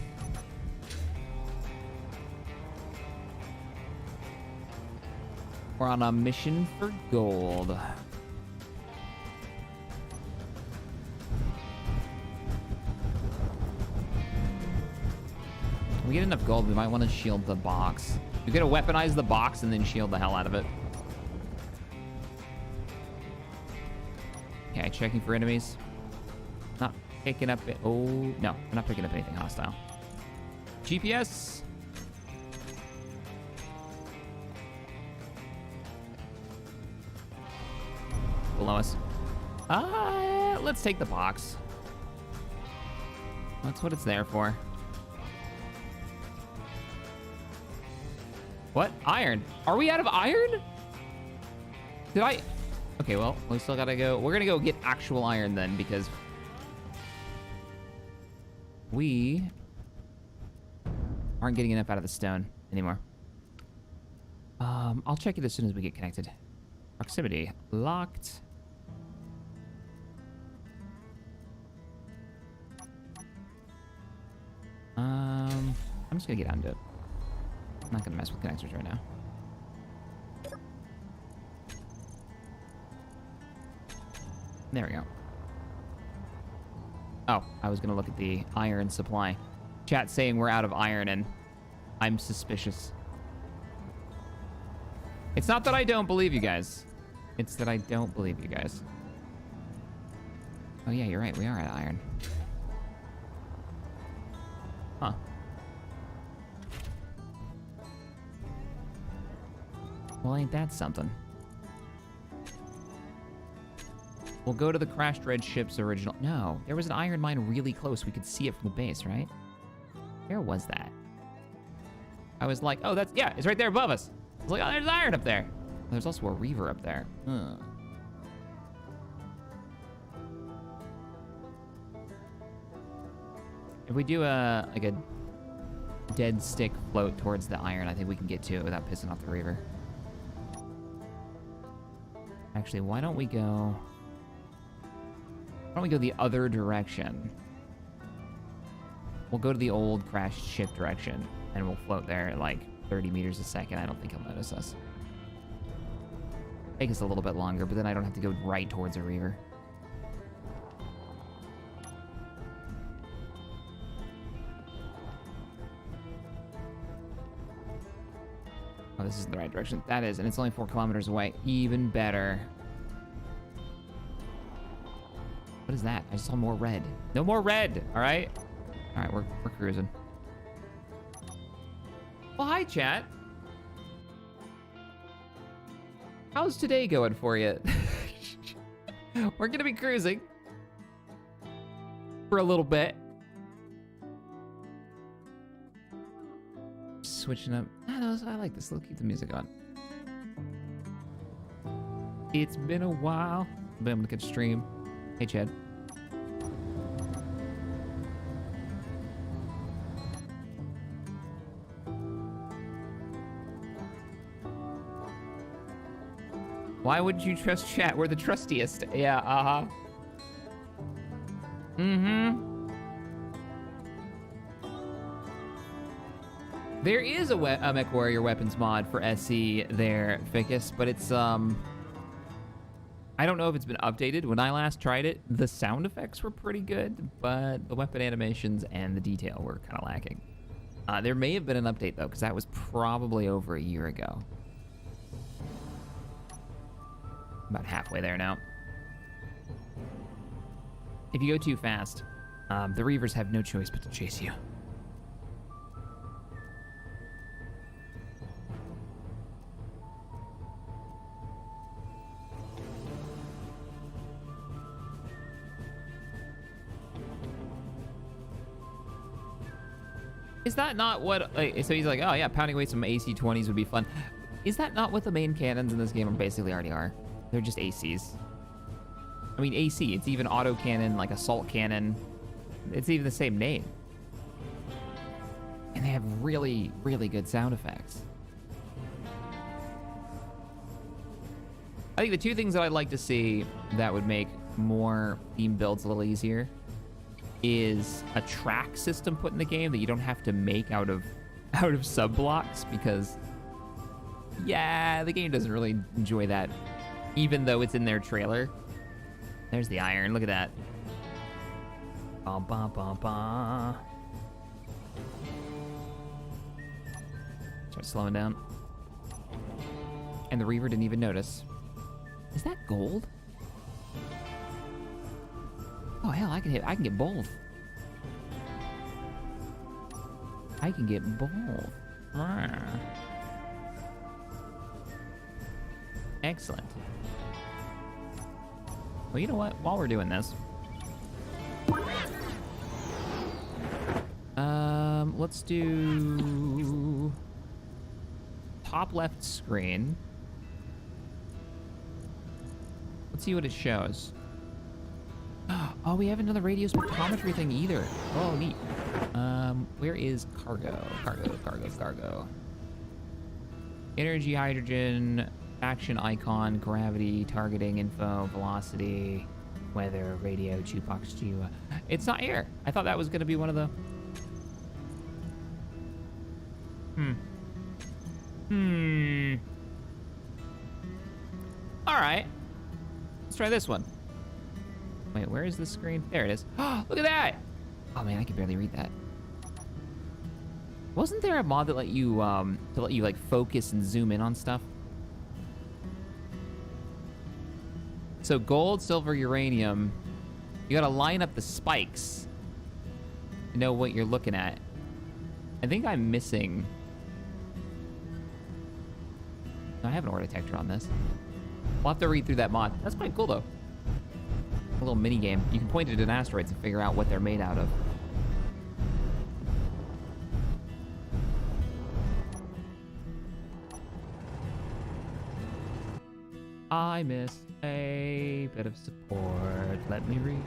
Speaker 1: We're on a mission for gold. If we get enough gold, we might want to shield the box. We gotta weaponize the box and then shield the hell out of it. Okay, checking for enemies. Not picking up it. Oh, no, we're not picking up anything hostile. GPS. Below us. Let's take the box. That's what it's there for. What? Iron. Are we out of iron? Did I? Okay, well, we still gotta go. We're gonna go get actual iron then, because we aren't getting enough out of the stone anymore. I'll check it as soon as we get connected. Proximity locked. I'm just gonna get onto it. I'm not gonna mess with connectors right now. There we go. Oh, I was gonna look at the iron supply. Chat saying we're out of iron, and I'm suspicious. It's not that I don't believe you guys. It's that I don't believe you guys. Oh yeah, you're right. We are at iron. Huh. Well, ain't that something? We'll go to the crashed red ship's original... No, there was an iron mine really close. We could see it from the base, right? Where was that? I was like, oh, that's... Yeah, it's right there above us. I was like, oh, there's iron up there. There's also a reaver up there. Huh. If we do a dead stick float towards the iron, I think we can get to it without pissing off the reaver. Actually, why don't we go the other direction? We'll go to the old crashed ship direction, and we'll float there at like 30 meters a second. I don't think he'll notice us. Take us a little bit longer, but then I don't have to go right towards a reaver. Oh, this isn't the right direction. That is, and it's only 4 kilometers away. Even better. What is that? I saw more red. No more red, all right? All right, we're cruising. Well, hi, chat. How's today going for you? We're gonna be cruising for a little bit. Switching up. I like this. Let's keep the music on. It's been a while. Boom, look at stream. Hey, Chad. Why would you trust chat? We're the trustiest. Yeah, uh-huh. Mm-hmm. There is a Mech Warrior weapons mod for SE there, Ficus, but it's, I don't know if it's been updated. When I last tried it, the sound effects were pretty good, but the weapon animations and the detail were kind of lacking. There may have been an update, though, because that was probably over a year ago. About halfway there now. If you go too fast, the Reavers have no choice but to chase you. Is that not what, like, so he's like, oh yeah, pounding away some AC-20s would be fun. Is that not what the main cannons in this game basically already are? They're just ACs. I mean, AC, it's even auto cannon, like assault cannon. It's even the same name. And they have really, really good sound effects. I think the two things that I'd like to see that would make more theme builds a little easier is a track system put in the game that you don't have to make out of sub blocks, because Yeah, the game doesn't really enjoy that, even though it's in their trailer. There's the iron. Look at that. Ba ba ba ba. Start slowing down. And the Reaver didn't even notice. Is that gold? Oh hell, I can get both. I can get both. Excellent. Well, you know what? While we're doing this, let's do top left screen. Let's see what it shows. Oh, we have another radio spectrometry thing either. Oh, neat. Where is cargo? Cargo. Energy, hydrogen, action icon, gravity, targeting info, velocity, weather, radio, jukebox, Geo. It's not here. I thought that was going to be one of the... All right. Let's try this one. Wait, where is the screen? There it is. Oh, look at that! Oh man, I can barely read that. Wasn't there a mod that let you like focus and zoom in on stuff? So gold, silver, uranium. You gotta line up the spikes to know what you're looking at. I think I'm missing. I have an ore detector on this. We'll have to read through that mod. That's quite cool though. A little mini game. You can point it at asteroids and figure out what they're made out of. I miss a bit of support. Let me read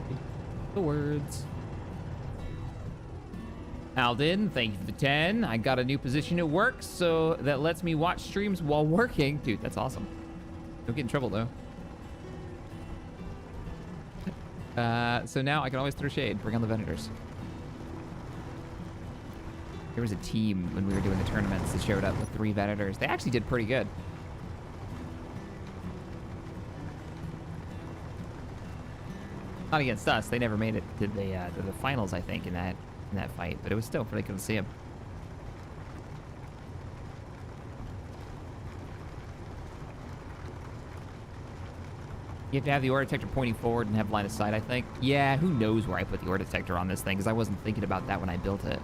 Speaker 1: the words. Alden, thank you for the 10. I got a new position at work, so that lets me watch streams while working. Dude, that's awesome. Don't get in trouble though. So now I can always throw shade. Bring on the Venators. There was a team when we were doing the tournaments that showed up with 3 Venators. They actually did pretty good. Not against us. They never made it to the finals, I think, in that fight. But it was still pretty cool to see them. You have to have the ore detector pointing forward and have line of sight, I think. Yeah, who knows where I put the ore detector on this thing, because I wasn't thinking about that when I built it.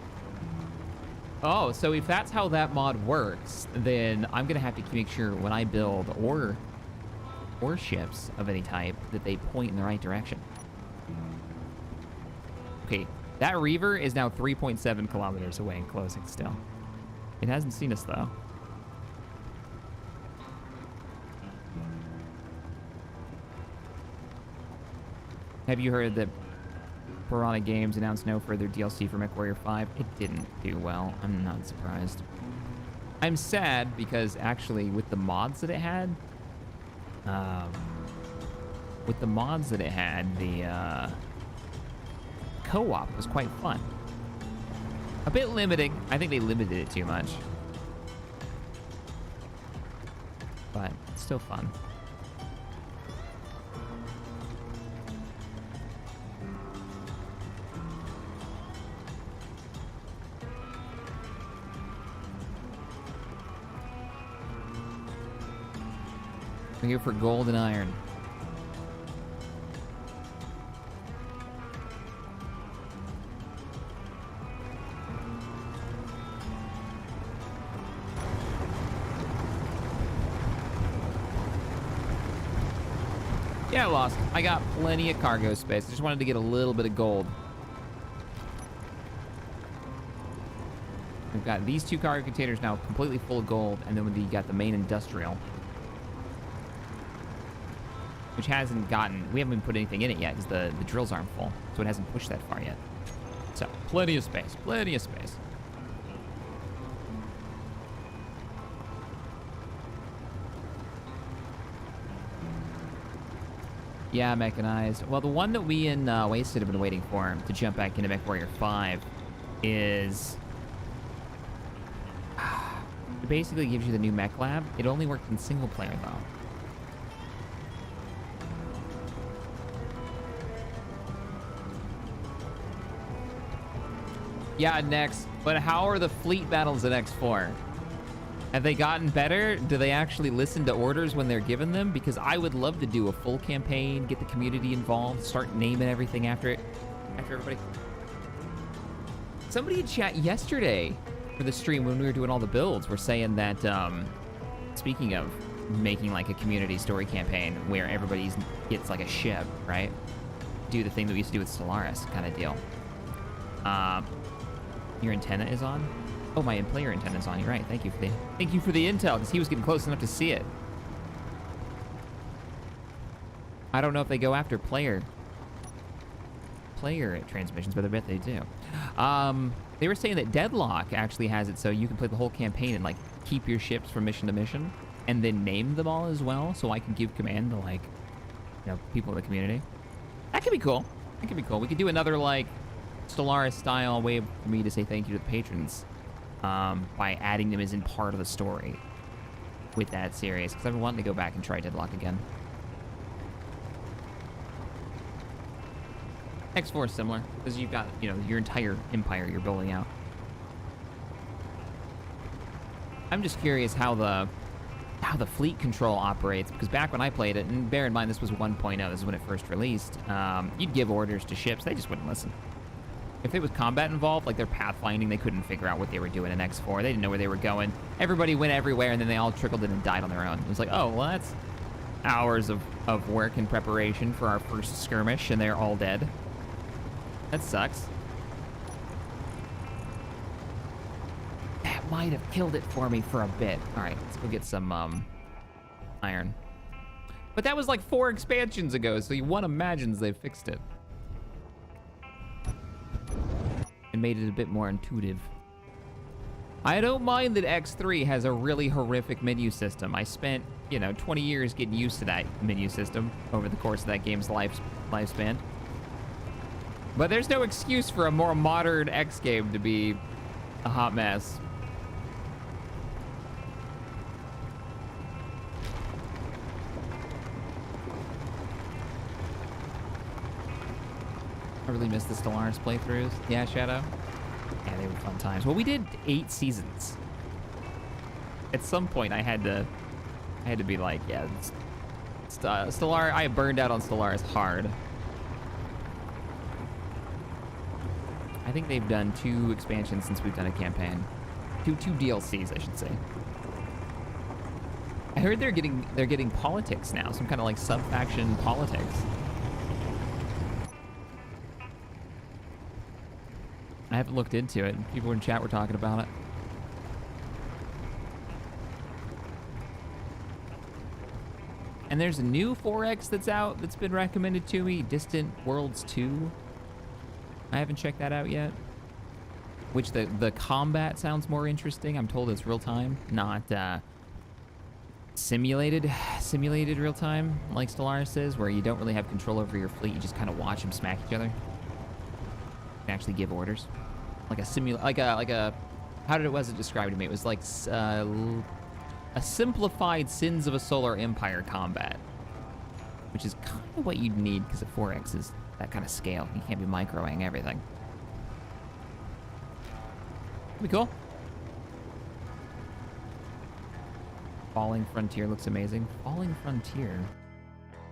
Speaker 1: Oh, so if that's how that mod works, then I'm going to have to make sure when I build ore ships of any type that they point in the right direction. Okay, that Reaver is now 3.7 kilometers away and closing still. It hasn't seen us, though. Have you heard that Piranha Games announced no further DLC for MechWarrior 5? It didn't do well. I'm not surprised. I'm sad because actually with the mods that it had, the co-op was quite fun. A bit limiting. I think they limited it too much. But it's still fun. We're here for gold and iron. Yeah, Lost. I got plenty of cargo space. I just wanted to get a little bit of gold. We've got these 2 cargo containers now completely full of gold, and then we got the main industrial, which hasn't gotten... We haven't even put anything in it yet because the drills aren't full, so it hasn't pushed that far yet. So, plenty of space. Plenty of space. Yeah, mechanized. Well, the one that we in Wasted have been waiting for to jump back into MechWarrior 5 is... It basically gives you the new mech lab. It only works in single player, though. Yeah, next. But how are the fleet battles in X4? Have they gotten better? Do they actually listen to orders when they're given them? Because I would love to do a full campaign, get the community involved, start naming everything after everybody. Somebody in chat yesterday for the stream when we were doing all the builds were saying that, speaking of making like a community story campaign where everybody gets like a ship, right? Do the thing that we used to do with Stellaris kind of deal. Your antenna is on? Oh, my player antenna's on. You're right. Thank you for the intel, because he was getting close enough to see it. I don't know if they go after player transmissions, but I bet they do. They were saying that Deadlock actually has it so you can play the whole campaign and like keep your ships from mission to mission, and then name them all as well, so I can give command to like, you know, people in the community. That could be cool. That could be cool. We could do another like Stellaris style way for me to say thank you to the patrons. By adding them as in part of the story with that series, because I've been wanting to go back and try Deadlock again. X4 is similar, because you've got, you know, your entire empire you're building out. I'm just curious how the fleet control operates, because back when I played it, and bear in mind this was 1.0, this is when it first released, you'd give orders to ships, they just wouldn't listen. If there was combat involved, like their pathfinding, they couldn't figure out what they were doing in X4. They didn't know where they were going. Everybody went everywhere, and then they all trickled in and died on their own. It was like, oh, well, that's hours of work and preparation for our first skirmish, and they're all dead. That sucks. That might have killed it for me for a bit. All right, let's go get some iron. But that was like 4 expansions ago, so one imagines they fixed it. And made it a bit more intuitive. I don't mind that X3 has a really horrific menu system. I spent, you know, 20 years getting used to that menu system over the course of that game's lifespan. But there's no excuse for a more modern X game to be a hot mess. I really miss the Stellaris playthroughs. Yeah, Shadow? Yeah, they were fun times. Well, we did 8 seasons. At some point, I had to be like, yeah, Stellaris, I burned out on Stellaris hard. I think they've done 2 expansions since we've done a campaign. Two DLCs, I should say. I heard they're getting politics now, some kind of like sub-faction politics. I haven't looked into it. People in chat were talking about it. And there's a new 4X that's out that's been recommended to me, Distant Worlds 2. I haven't checked that out yet. Which the combat sounds more interesting. I'm told it's real time, not simulated real time, like Stellaris is, where you don't really have control over your fleet. You just kind of watch them smack each other. Actually give orders, like a how was it described to me? It was like a simplified Sins of a Solar Empire combat, which is kind of what you'd need because of 4X is that kind of scale. You can't be microing everything. That'd be cool. Falling Frontier looks amazing. Falling Frontier.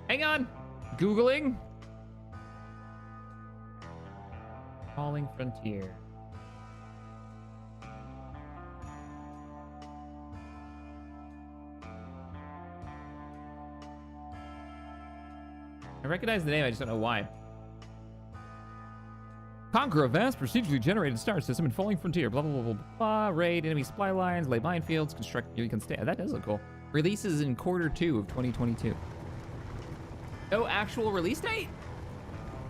Speaker 1: Hang on, Googling. Falling Frontier. I recognize the name, I just don't know why. Conquer a vast procedurally generated star system in Falling Frontier. Blah, blah, blah, blah, blah. Raid enemy supply lines, lay minefields, construct... You can stay... That does look cool. Releases in Q2 of 2022. No actual release date?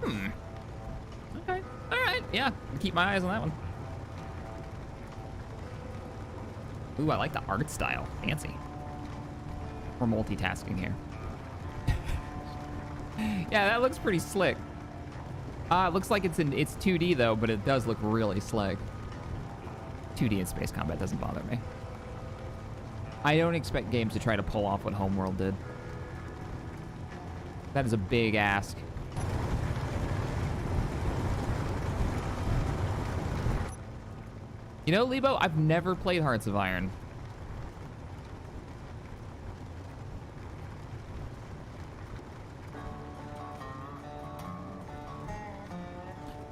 Speaker 1: Okay. All right. Yeah. Keep my eyes on that one. Ooh, I like the art style. Fancy. We're multitasking here. Yeah, that looks pretty slick. It looks like it's 2D though, but it does look really slick. 2D in space combat doesn't bother me. I don't expect games to try to pull off what Homeworld did. That is a big ask. You know, Lebo, I've never played Hearts of Iron.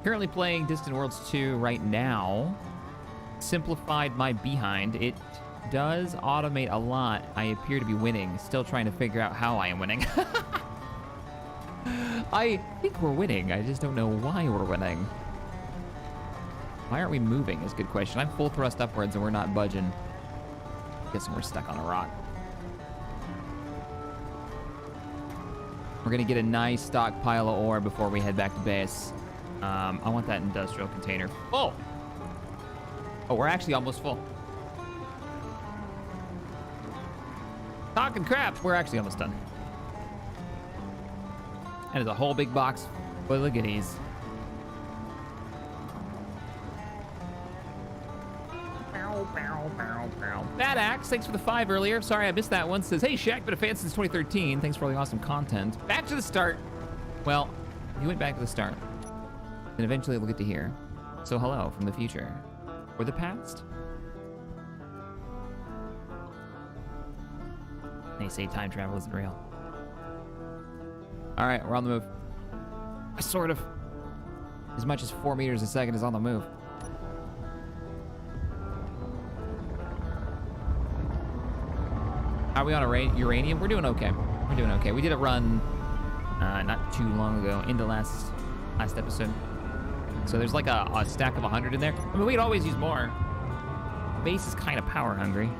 Speaker 1: Currently playing Distant Worlds 2 right now. Simplified my behind. It does automate a lot. I appear to be winning. Still trying to figure out how I am winning. I think we're winning. I just don't know why we're winning. Why aren't we moving is a good question. I'm full thrust upwards and we're not budging. Guessing we're stuck on a rock. We're gonna get a nice stockpile of ore before we head back to base. I want that industrial container full. Oh, we're actually almost full. Talking crap, we're actually almost done. And there's a whole big box full of goodies. Bad Axe, thanks for the 5 earlier. Sorry I missed that one. Says, hey Shaq, been a fan since 2013. Thanks for all the awesome content. Back to the start. Well, you went back to the start. And eventually we'll get to here. So hello from the future. Or the past. They say time travel isn't real. All right, we're on the move. Sort of. As much as 4 meters a second is on the move. Are we on a uranium? We're doing okay. We're doing okay. We did a run not too long ago into last episode. So there's like a stack of 100 in there. I mean, we could always use more. Base is kind of power hungry.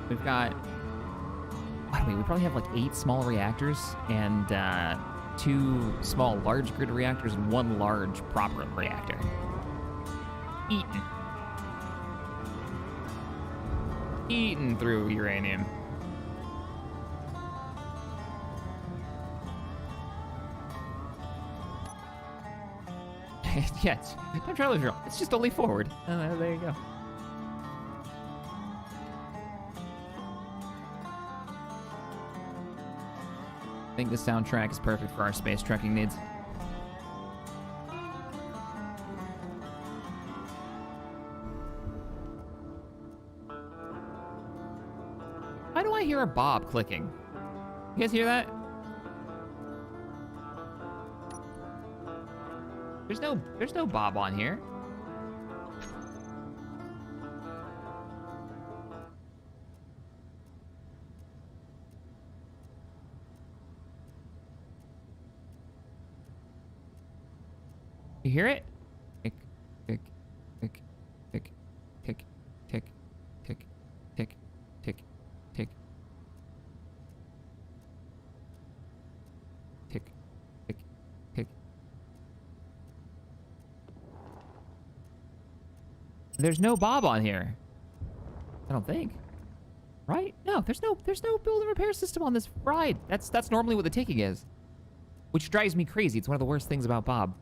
Speaker 1: We've got, what do we probably have like 8 small reactors and 2 small large grid reactors and 1 large proper reactor. Eaten through uranium. Yeah, time travel is real. It's just only forward. There you go. I think the soundtrack is perfect for our space trekking needs. Why do I hear a bob clicking? You guys hear that? There's no bob on here. You hear it? Tick, tick, tick, tick, tick, tick, tick, tick, tick, tick. Tick, tick, tick. There's no bob on here. I don't think. Right? No, there's no build and repair system on this ride. That's normally what the ticking is. Which drives me crazy. It's one of the worst things about Bob.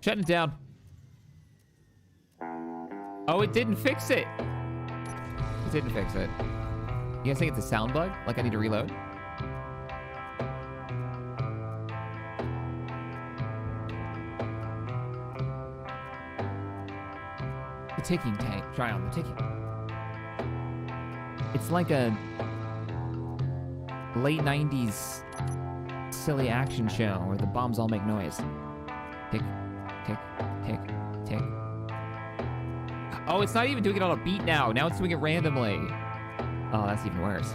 Speaker 1: Shutting it down. Oh, it didn't fix it. It didn't fix it. You guys think it's a sound bug? Like I need to reload? The ticking tank. Try on the ticking. It's like a late 90s silly action show where the bombs all make noise. Tick, tick, tick, tick. Oh, it's not even doing it on a beat now. Now it's doing it randomly. Oh, that's even worse.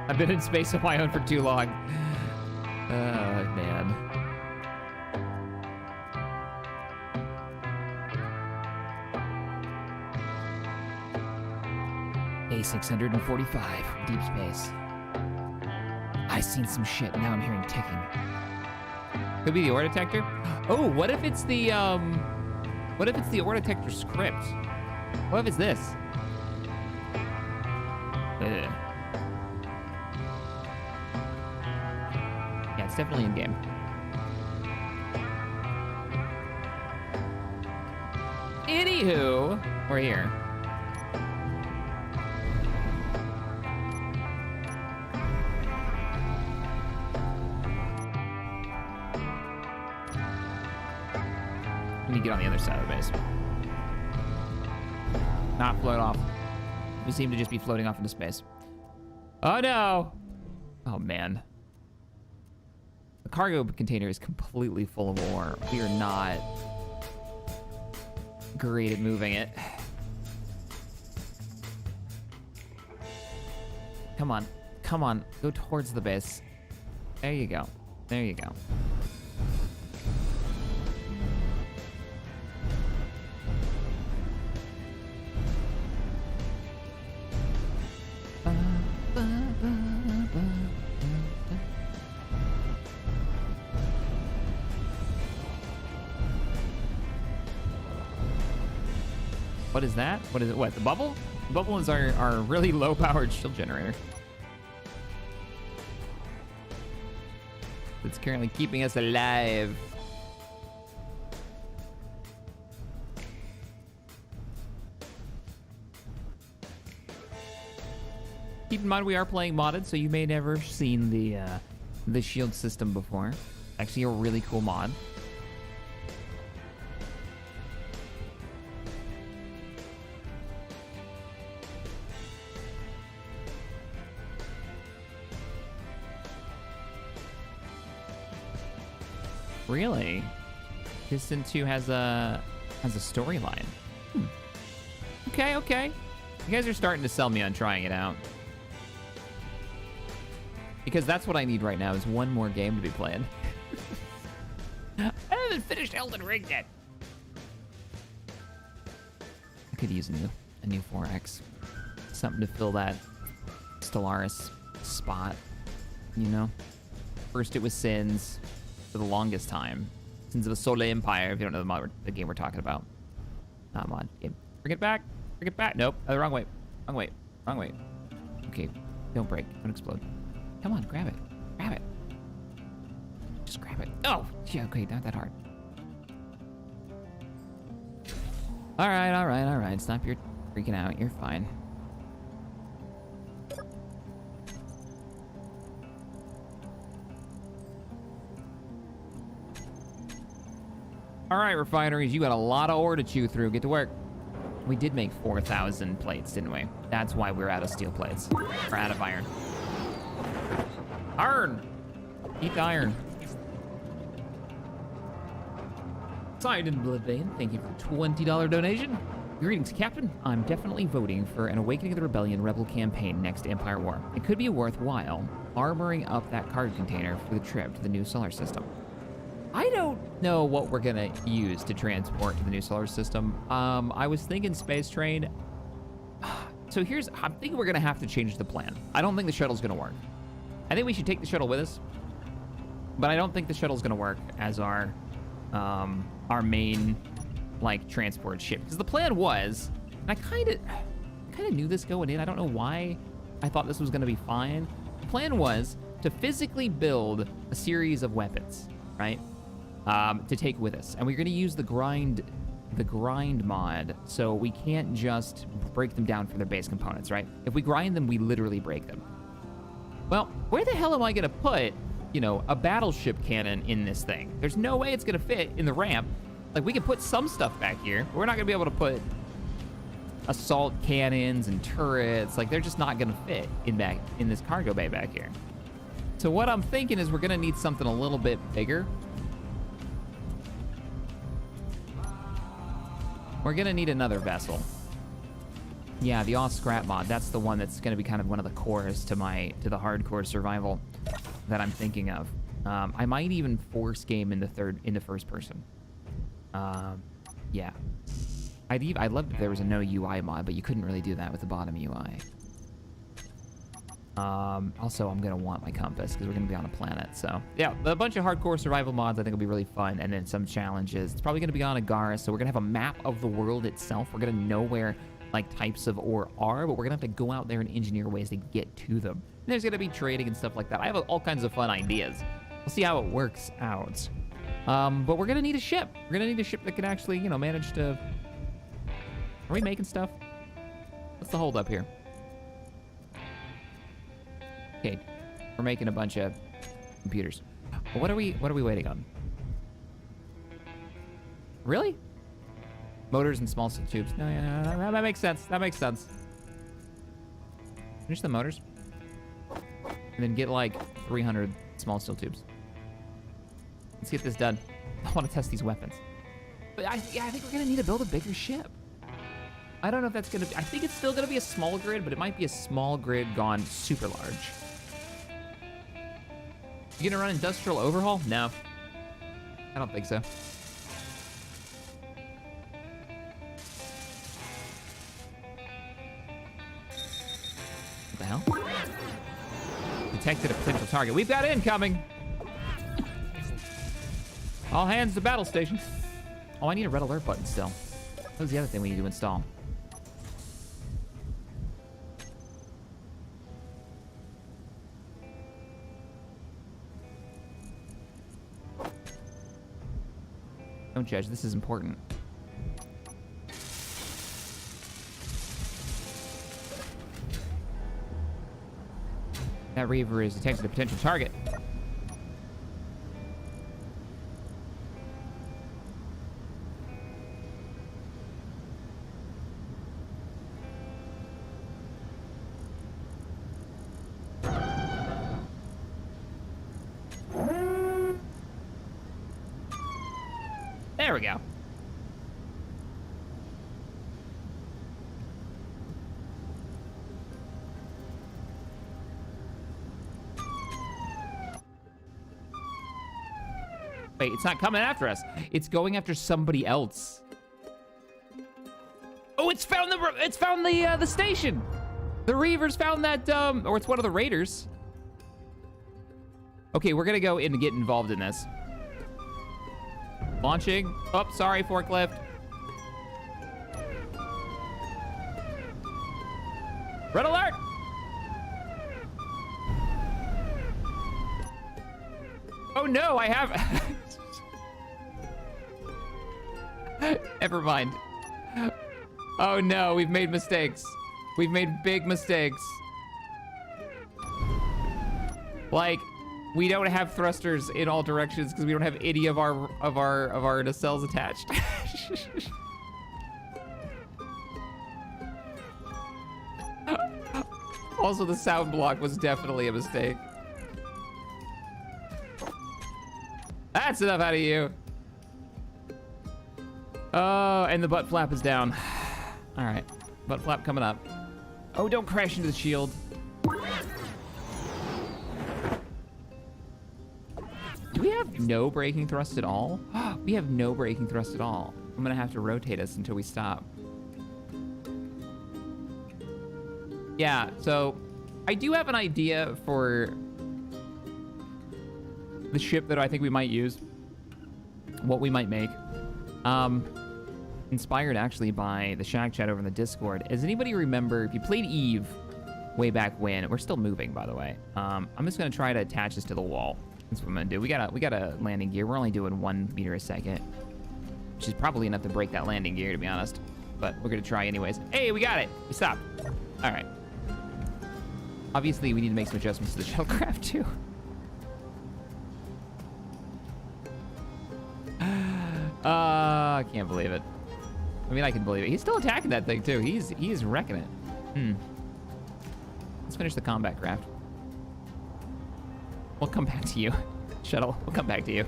Speaker 1: I've been in space on my own for too long. Oh, man. A645, deep space. I seen some shit, now I'm hearing ticking. Could be the ore detector? Oh, what if it's the ore detector script? What if it's this? Ugh. Yeah, it's definitely in game. Anywho, we're here. Let me get on the other side of the base. Not float off. We seem to just be floating off into space. Oh no! Oh man. The cargo container is completely full of ore. We are not great at moving it. Come on. Come on. Go towards the base. There you go. There you go. What is that? What is it? What, the bubble? The bubble is our really low-powered shield generator. It's currently keeping us alive. Keep in mind we are playing modded, so you may never have seen the shield system before. Actually, a really cool mod. Really? Piston 2 has a storyline. Okay, okay. You guys are starting to sell me on trying it out. Because that's what I need right now is one more game to be playing. I haven't finished Elden Ring yet. I could use a new 4X. Something to fill that Stellaris spot, you know? First it was Sins. For the longest time. Sins of the Solar Empire, if you don't know the game we're talking about. Not mod game. Bring it back. Bring it back. Nope. Oh, the wrong way. Wrong way. Wrong way. Okay. Don't break. Don't explode. Come on, grab it. Grab it. Just grab it. Oh! Yeah, okay, not that hard. Alright, alright, alright. Stop your freaking out. You're fine. All right, refineries, you got a lot of ore to chew through. Get to work. We did make 4,000 plates, didn't we? That's why we're out of steel plates. We're out of iron. Iron! Eat the iron. Sidon Bloodbane, thank you for the $20 donation. Greetings, Captain. I'm definitely voting for an Awakening of the Rebellion rebel campaign next Empire War. It could be worthwhile armoring up that cargo container for the trip to the new solar system. I don't know what we're gonna use to transport to the new solar system. I was thinking space train. So I'm thinking we're gonna have to change the plan. I don't think the shuttle's gonna work. I think we should take the shuttle with us, but I don't think the shuttle's gonna work as our main like transport ship. Because the plan was, and I kind of knew this going in. I don't know why I thought this was gonna be fine. The plan was to physically build a series of weapons, right? To take with us, and we're going to use the grind mod, so we can't just break them down for their base components, right? If we grind them, we literally break them. Well, where the hell am I going to put, you know, a battleship cannon in this thing? There's no way it's going to fit in the ramp. Like, we can put some stuff back here, but we're not going to be able to put assault cannons and turrets. Like, they're just not going to fit in this cargo bay back here. So what I'm thinking is we're going to need something a little bit bigger. We're gonna need another vessel. Yeah, the off scrap mod. That's the one that's gonna be kind of one of the cores to the hardcore survival that I'm thinking of. I might even force game in the first person. Yeah. I'd love if there was a no UI mod, but you couldn't really do that with the bottom UI. Also, I'm gonna want my compass because we're gonna be on a planet. So yeah, a bunch of hardcore survival mods I think will be really fun, and then some challenges. It's probably gonna be on Agaris, so we're gonna have a map of the world itself. We're gonna know where like types of ore are, but we're gonna have to go out there and engineer ways to get to them. And there's gonna be trading and stuff like that. I have all kinds of fun ideas. We'll see how it works out. But we're gonna need a ship. We're gonna need a ship that can actually, you know, manage to Are we making stuff? What's the hold up here? Okay, we're making a bunch of computers. What are we waiting on? Really? Motors and small steel tubes. No, yeah, that makes sense. That makes sense. Finish the motors. And then get like 300 small steel tubes. Let's get this done. I want to test these weapons. But I think we're gonna need to build a bigger ship. I don't know if that's gonna be, I think it's still gonna be a small grid, but it might be a small grid gone super large. You gonna run industrial overhaul? No. I don't think so. What the hell? Detected a potential target. We've got incoming! All hands to battle station. Oh, I need a red alert button still. That was the other thing we need to install. Don't judge, this is important. That Reaver is detected a potential target. There we go. Wait, it's not coming after us. It's going after somebody else. Oh, it's found the station. The Reavers found that or it's one of the raiders. Okay, we're gonna go in and get involved in this. Launching. Oh, sorry, forklift. Red alert! Oh no, I have... Never mind. Oh no, we've made mistakes. We've made big mistakes. Like, we don't have thrusters in all directions because we don't have any of our nacelles attached. Also, the sound block was definitely a mistake. That's enough out of you. Oh, and the butt flap is down. All right, butt flap coming up. Oh, don't crash into the shield. Do we have no braking thrust at all? We have no braking thrust at all. I'm gonna have to rotate us until we stop. Yeah, so I do have an idea for the ship that I think we might use, what we might make. Inspired actually by the Shack Chat over in the Discord. Does anybody remember, if you played Eve way back when, we're still moving, by the way. I'm just gonna try to attach this to the wall. That's what I'm gonna do. We got a landing gear. We're only doing 1 meter a second, which is probably enough to break that landing gear, to be honest. But we're gonna try anyways. Hey, we got it. We stopped. All right. Obviously, we need to make some adjustments to the shuttlecraft too. I can't believe it. I mean, I can believe it. He's still attacking that thing too. He's wrecking it. Let's finish the combat craft. We'll come back to you, shuttle. We'll come back to you.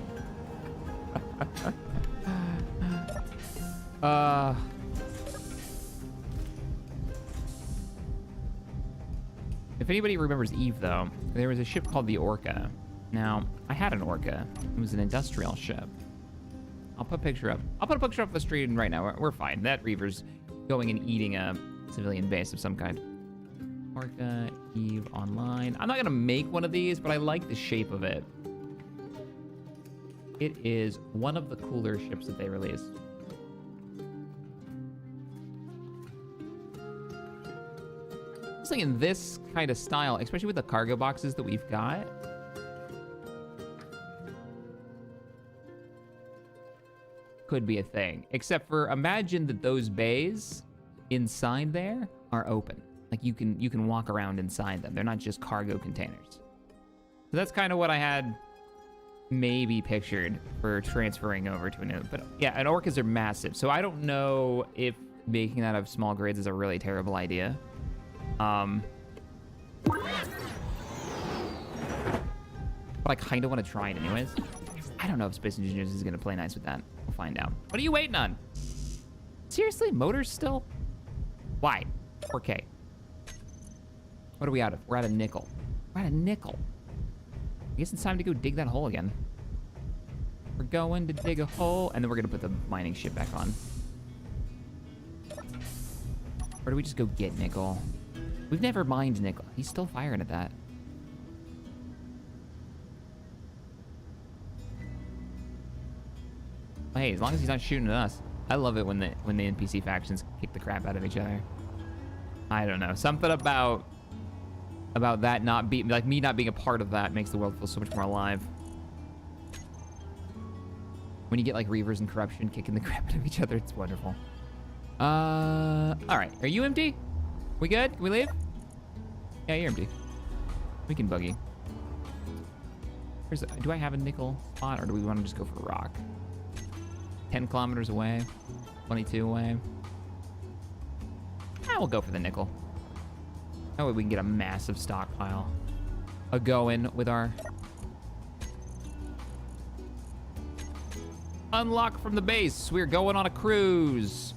Speaker 1: If anybody remembers Eve, though, there was a ship called the Orca. Now, I had an Orca. It was an industrial ship. I'll put a picture up. I'll put a picture up the stream right now. We're fine. That Reaver's going and eating a civilian base of some kind. Orca, Eve online. I'm not gonna make one of these, but I like the shape of it. It is one of the cooler ships that they released. Just like in this kind of style, especially with the cargo boxes that we've got. Could be a thing. Except for, imagine that those bays inside there are open. Like you can walk around inside them. They're not just cargo containers. So that's kind of what I had maybe pictured for transferring over to an. But yeah, and orcas are massive. So I don't know if making that of small grids is a really terrible idea. But I kind of want to try it anyways. I don't know if Space Engineers is going to play nice with that. We'll find out. What are you waiting on? Seriously? Motors still? Why? 4K. What are we out of? We're out of nickel. We're out of nickel. I guess it's time to go dig that hole again. We're going to dig a hole, and then we're going to put the mining ship back on. Or do we just go get nickel? We've never mined nickel. He's still firing at that. Hey, as long as he's not shooting at us. I love it when the NPC factions kick the crap out of each other. I don't know. Something about that not being, like me not being a part of that makes the world feel so much more alive. When you get like Reavers and Corruption kicking the crap out of each other, it's wonderful. All right. Are you empty? We good? Can we leave? Yeah, you're empty. We can buggy. Do I have a nickel spot, or do we want to just go for rock? 10 kilometers away, 22 away. We'll go for the nickel. That way we can get a massive stockpile a-going with our unlock from the base. We're going on a cruise.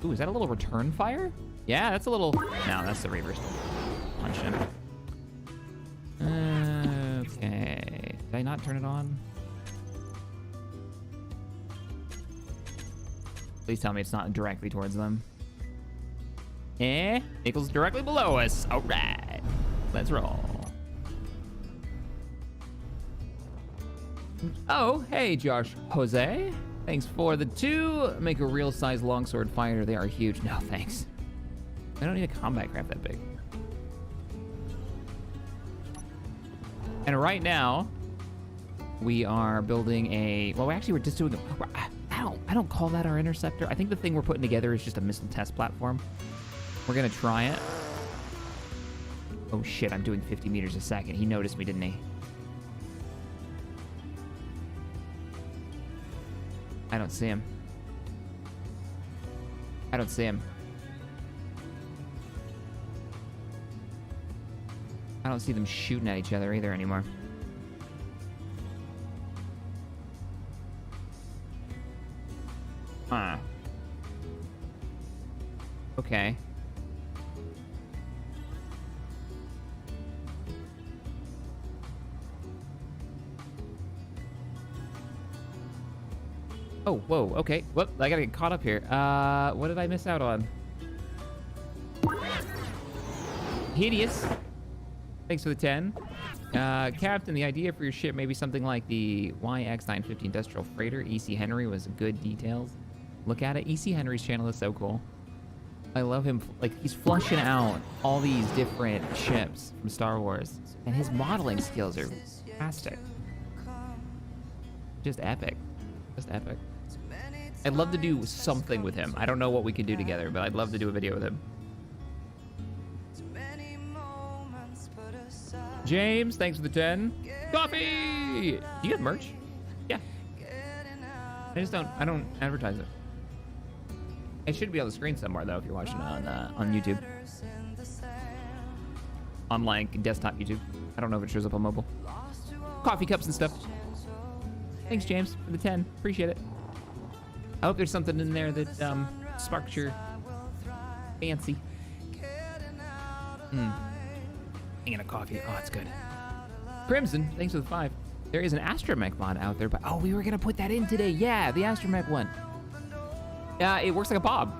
Speaker 1: Ooh, is that a little return fire? Yeah, that's a little... No, that's the Reavers. Punch him. Okay. Did I not turn it on? Please tell me it's not directly towards them. Nickel's directly below us. All right. Let's roll. Oh, hey, Josh Jose. Thanks for the 2. Make a real size longsword fighter. They are huge. No, thanks. I don't need a combat craft that big. And right now, we are building a... Well, actually, we're just doing... I don't call that our interceptor. I think the thing we're putting together is just a missile test platform. We're gonna try it. Oh shit, I'm doing 50 meters a second. He noticed me, didn't he? I don't see him. I don't see him. I don't see them shooting at each other either anymore. Huh. Okay. Oh, whoa, okay. Whoop, I gotta get caught up here. What did I miss out on? Hideous. Thanks for the 10. Captain, the idea for your ship may be something like the YX950 Industrial Freighter. E.C. Henry was good details. Look at it. E.C. Henry's channel is so cool. I love him. Like, he's flushing out all these different ships from Star Wars. And his modeling skills are fantastic. Just epic. Just epic. I'd love to do something with him. I don't know what we could do together, but I'd love to do a video with him. James, thanks for the 10. Coffee! Do you have merch? Yeah. I don't advertise it. It should be on the screen somewhere though if you're watching on YouTube. On like desktop YouTube. I don't know if it shows up on mobile. Coffee cups and stuff. Thanks, James, for the 10. Appreciate it. I hope there's something in there that sparks your fancy. Hanging a coffee. Oh, it's good. Crimson, thanks for the 5. There is an astromech mod out there, but oh, we were gonna put that in today. Yeah, the astromech one. It works like a bob.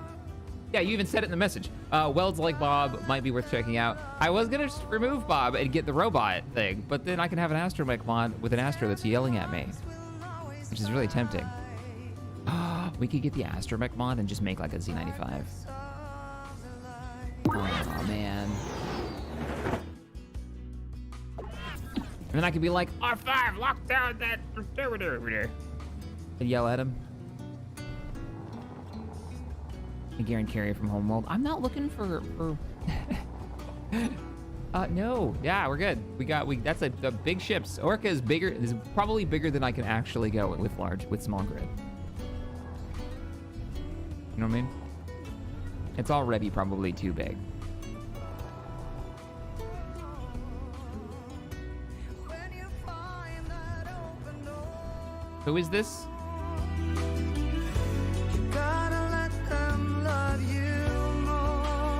Speaker 1: Yeah, you even said it in the message. Welds like Bob might be worth checking out. I was gonna just remove Bob and get the robot thing, but then I can have an astromech mod with an astro that's yelling at me, which is really tempting. We could get the astromech mod and just make like a Z95. Oh man. And then I could be like, R5, lock down that distributor over there. And yell at him. A Garen carrier from Homeworld. I'm not looking for no. Yeah, we're good. That's a big ships. Orca is bigger, is probably bigger than I can actually go with small grid. You know what I mean? It's already probably too big. Who is this?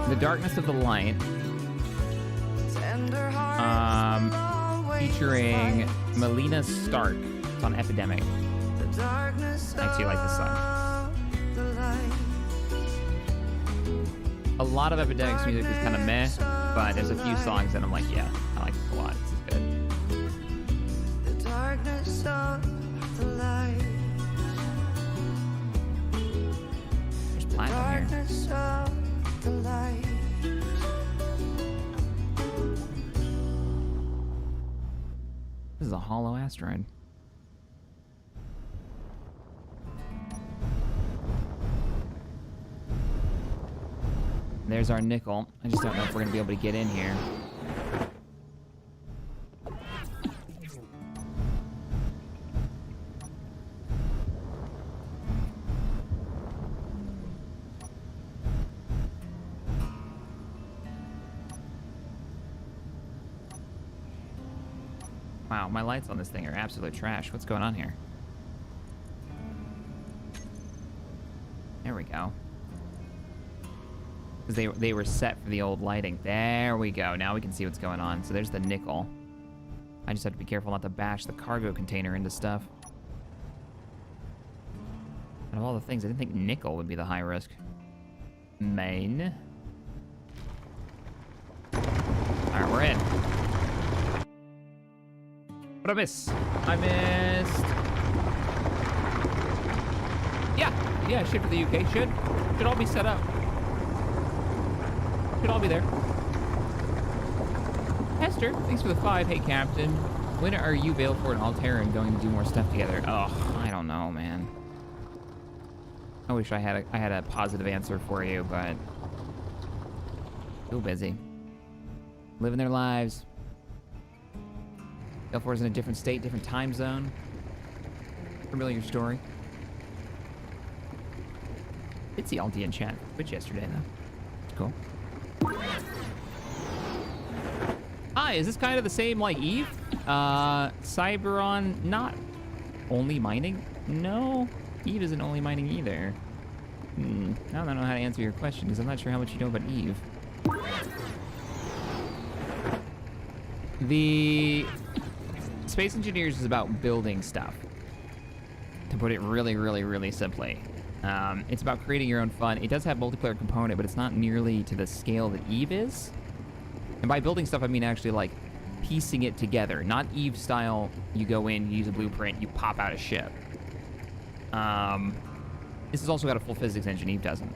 Speaker 1: The Darkness of the Light. Featuring Melina Stark. It's on Epidemic. I actually like this song. A lot of Epidemic's music is kind of meh, but there's a few songs that I'm like, yeah, I like this a lot. This is good. The darkness of the light. There's platinum here. The light. This is a hollow asteroid. There's our nickel. I just don't know if we're gonna be able to get in here. Wow, my lights on this thing are absolute trash. What's going on here? There we go. Because they were set for the old lighting. There we go. Now we can see what's going on. So there's the nickel. I just have to be careful not to bash the cargo container into stuff. Out of all the things, I didn't think nickel would be the high risk. Main. Alright, we're in. What'd I miss? I missed... Yeah, ship to the UK. Should all be set up. Should all be there. Hester, thanks for the 5. Hey, Captain. When are you, Balefort and Altair and going to do more stuff together? Oh, I don't know, man. I wish I had a positive answer for you, but... Too busy. Living their lives. Balefort is in a different state, different time zone. Familiar story. Did see Aldi in chat Twitch yesterday, though. It's cool. Hi, is this kind of the same like Eve? Cyberon not only mining? No, Eve isn't only mining either. I don't know how to answer your question because I'm not sure how much you know about Eve. The Space Engineers is about building stuff. To put it really, really, really simply. It's about creating your own fun. It does have a multiplayer component, but it's not nearly to the scale that Eve is. And by building stuff, I mean actually like piecing it together. Not Eve style, you go in, you use a blueprint, you pop out a ship. This has also got a full physics engine. Eve doesn't.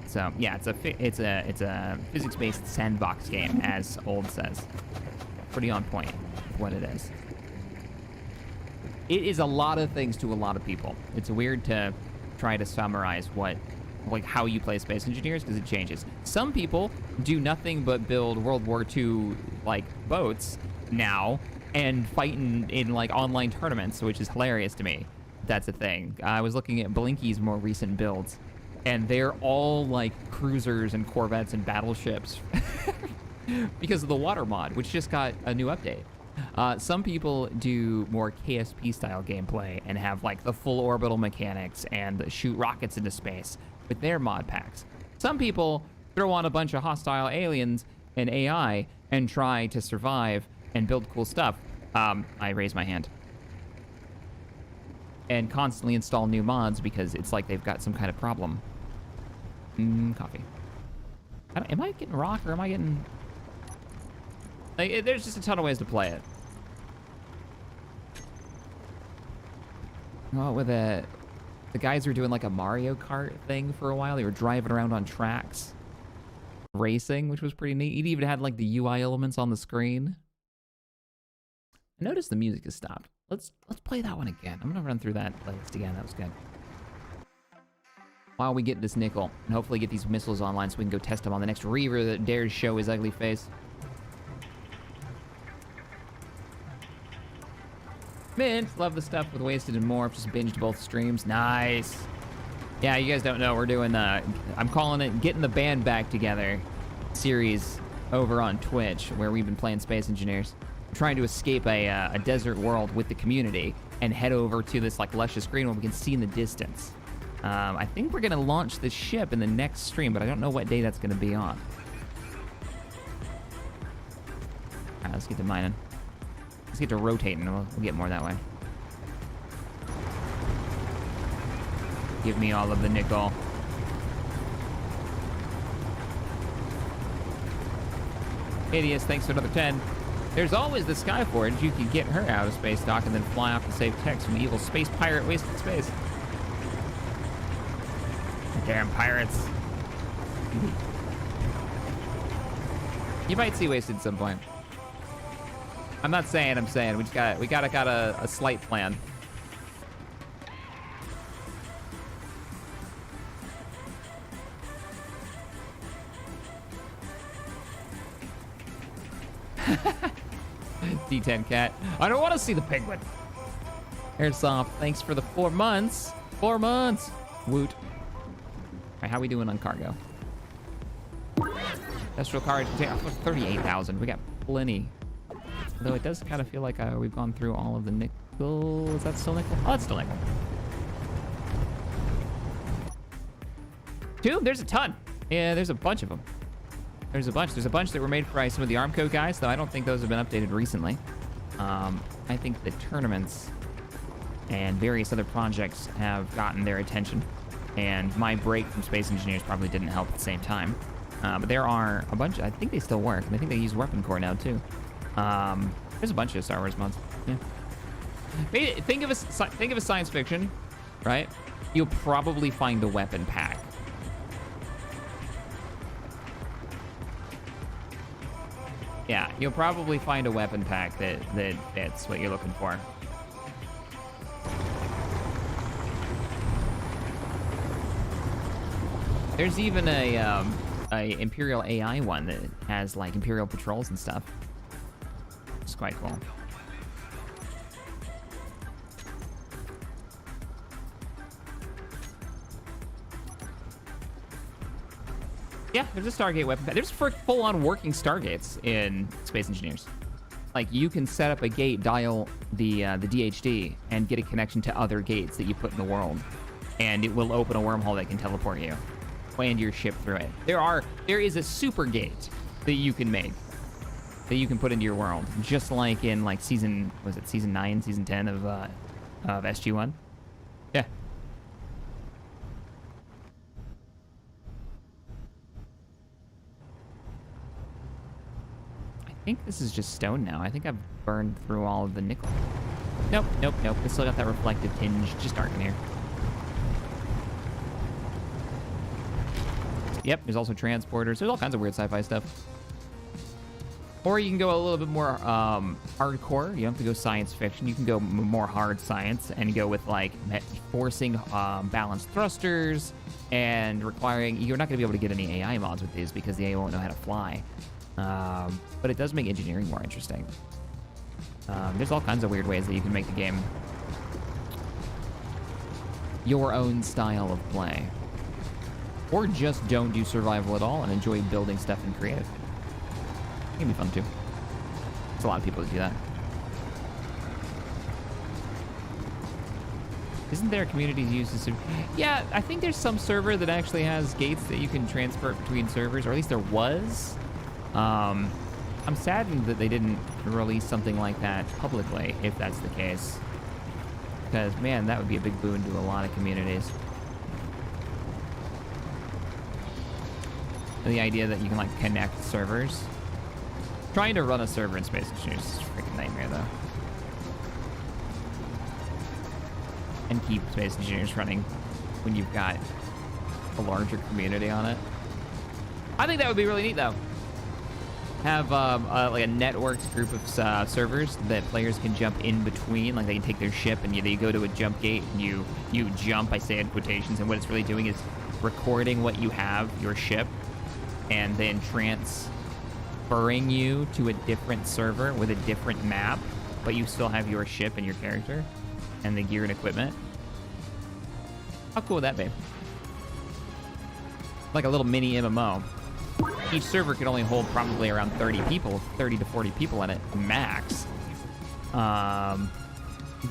Speaker 1: So yeah, it's a physics-based sandbox game, as Old says. Pretty on point with what it is. It is a lot of things to a lot of people. It's weird to try to summarize how you play Space Engineers because it changes. Some people do nothing but build World War II like boats now and fight in like online tournaments, which is hilarious to me. That's a thing. I was looking at Blinky's more recent builds, and they're all like cruisers and corvettes and battleships because of the water mod, which just got a new update. Some people do more KSP style gameplay and have like the full orbital mechanics and shoot rockets into space with their mod packs. Some people throw on a bunch of hostile aliens and AI and try to survive and build cool stuff. I raise my hand. And constantly install new mods because it's like they've got some kind of problem. Coffee. Am I getting rock or am I getting... Like, there's just a ton of ways to play it. Well, with the guys were doing like a Mario Kart thing for a while. They were driving around on tracks, racing, which was pretty neat. It even had like the UI elements on the screen. I noticed the music has stopped. Let's play that one again. I'm gonna run through that playlist again. That was good. while we get this nickel, and hopefully get these missiles online so we can go test them on the next Reaver that dares show his ugly face. Mint, love the stuff with Wasted and More. Just binged both streams. Nice. Yeah, you guys don't know, we're doing I'm calling it Getting the Band Back Together series over on Twitch, where we've been playing Space Engineers. We're trying to escape a desert world with the community and head over to this like luscious green one we can see in the distance. I think we're gonna launch this ship in the next stream, but I don't know what day that's gonna be on. All right, let's get to mining. Let's get to rotating, and we'll get more that way. Give me all of the nickel. Hideous, thanks for another 10. There's always the Skyforge. You can get her out of space dock and then fly off to save Tex from the evil space pirate wasted space. Damn pirates. You might see Wasted at some point. I'm not saying, I'm saying. We got a slight plan. D10 cat. I don't want to see the penguin. Airsoft, thanks for the 4 months. 4 months. Woot. All right, how we doing on cargo? Industrial cargo, 38,000. We got plenty. Though it does kind of feel like we've gone through all of the nickel. Is that still nickel? Oh, that's still nickel. 2? There's a ton. Yeah, there's a bunch of them. There's a bunch that were made by some of the Armco guys, though I don't think those have been updated recently. I think the tournaments and various other projects have gotten their attention, and my break from Space Engineers probably didn't help at the same time. But there are a bunch, I think they still work, and I think they use Weapon Core now too. There's a bunch of Star Wars mods. Yeah. Think of a science fiction, right? You'll probably find a weapon pack. Yeah, you'll probably find a weapon pack that fits what you're looking for. There's even a Imperial AI one that has like Imperial patrols and stuff. It's quite cool. Yeah, there's a Stargate weapon pack. There's full-on working Stargates in Space Engineers. Like, you can set up a gate, dial the DHD, and get a connection to other gates that you put in the world, and it will open a wormhole that can teleport you and your ship through it. There is a super gate that you can make, that you can put into your world, just like in like season 9, season 10 of SG-1. Yeah. I think this is just stone now. I think I've burned through all of the nickel. Nope. It's still got that reflective tinge. Just dark in here. Yep, there's also transporters. There's all kinds of weird sci-fi stuff. Or you can go a little bit more hardcore. You don't have to go science fiction. You can go more hard science and go with like forcing balanced thrusters and requiring... You're not going to be able to get any AI mods with these because the AI won't know how to fly. But it does make engineering more interesting. There's all kinds of weird ways that you can make the game your own style of play. Or just don't do survival at all and enjoy building stuff in creative. It can be fun too. There's a lot of people that do that. Isn't there a community used to... Yeah, I think there's some server that actually has gates that you can transfer between servers, or at least there was. I'm saddened that they didn't release something like that publicly, if that's the case. Because, man, that would be a big boon to a lot of communities. And the idea that you can, like, connect servers. Trying to run a server in Space Engineers is a freaking nightmare, though. And keep Space Engineers running when you've got a larger community on it. I think that would be really neat, though. Have like a networked group of servers that players can jump in between. Like, they can take their ship and you go to a jump gate and you jump, I say in quotations, and what it's really doing is recording what you have, your ship, and then transferring you to a different server with a different map, but you still have your ship and your character and the gear and equipment. How cool would that be? Like a little mini MMO. Each server could only hold probably around 30 people, 30 to 40 people in it, max.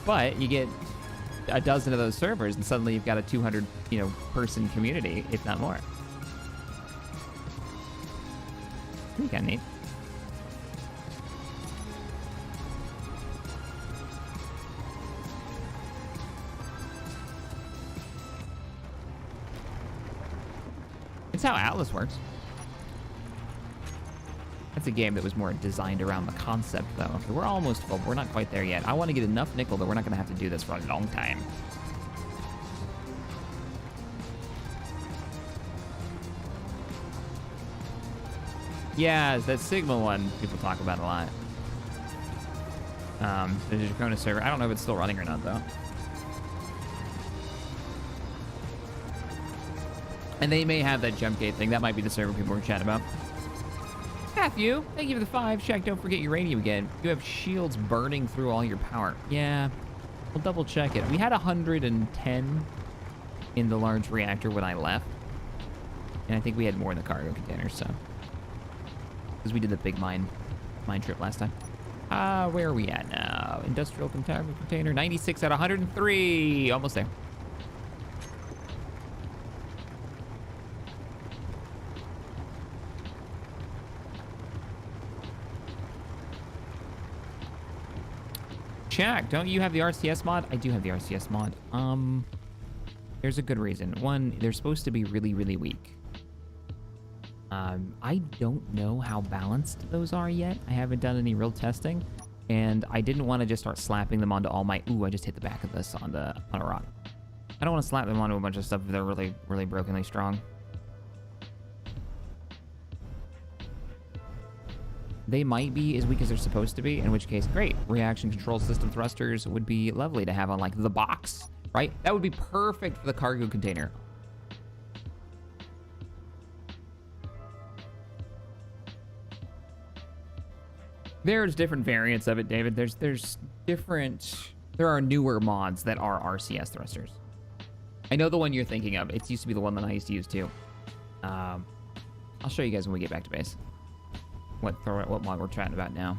Speaker 1: But you get a dozen of those servers, and suddenly you've got a 200, person community, if not more. Pretty kind of neat. It's how Atlas works. That's a game that was more designed around the concept, though. Okay, we're almost full. We're not quite there yet. I want to get enough nickel that we're not going to have to do this for a long time. Yeah, that Sigma one people talk about a lot. The Dracona server. I don't know if it's still running or not, though. And they may have that jump gate thing. That might be the server people were chatting about. Matthew, thank you for the 5. Check, don't forget uranium again. You have shields burning through all your power. Yeah, we'll double check it. We had 110 in the large reactor when I left. And I think we had more in the cargo container, so. Because we did the big mine trip last time. Where are we at now? Industrial container, 96 out of 103. Almost there. Jack, don't you have the RCS mod? I do have the RCS mod. There's a good reason. One, they're supposed to be really, really weak. I don't know how balanced those are yet. I haven't done any real testing, and I didn't want to just start slapping them onto all my... Ooh, I just hit the back of this on a rock. I don't want to slap them onto a bunch of stuff if they're really, really brokenly strong. They might be as weak as they're supposed to be, in which case, great. Reaction control system thrusters would be lovely to have on, like, the box, right? That would be perfect for the cargo container. There's different variants of it, David. There are newer mods that are RCS thrusters. I know the one you're thinking of. It used to be the one that I used to use, too. I'll show you guys when we get back to base. What mod we're chatting about now.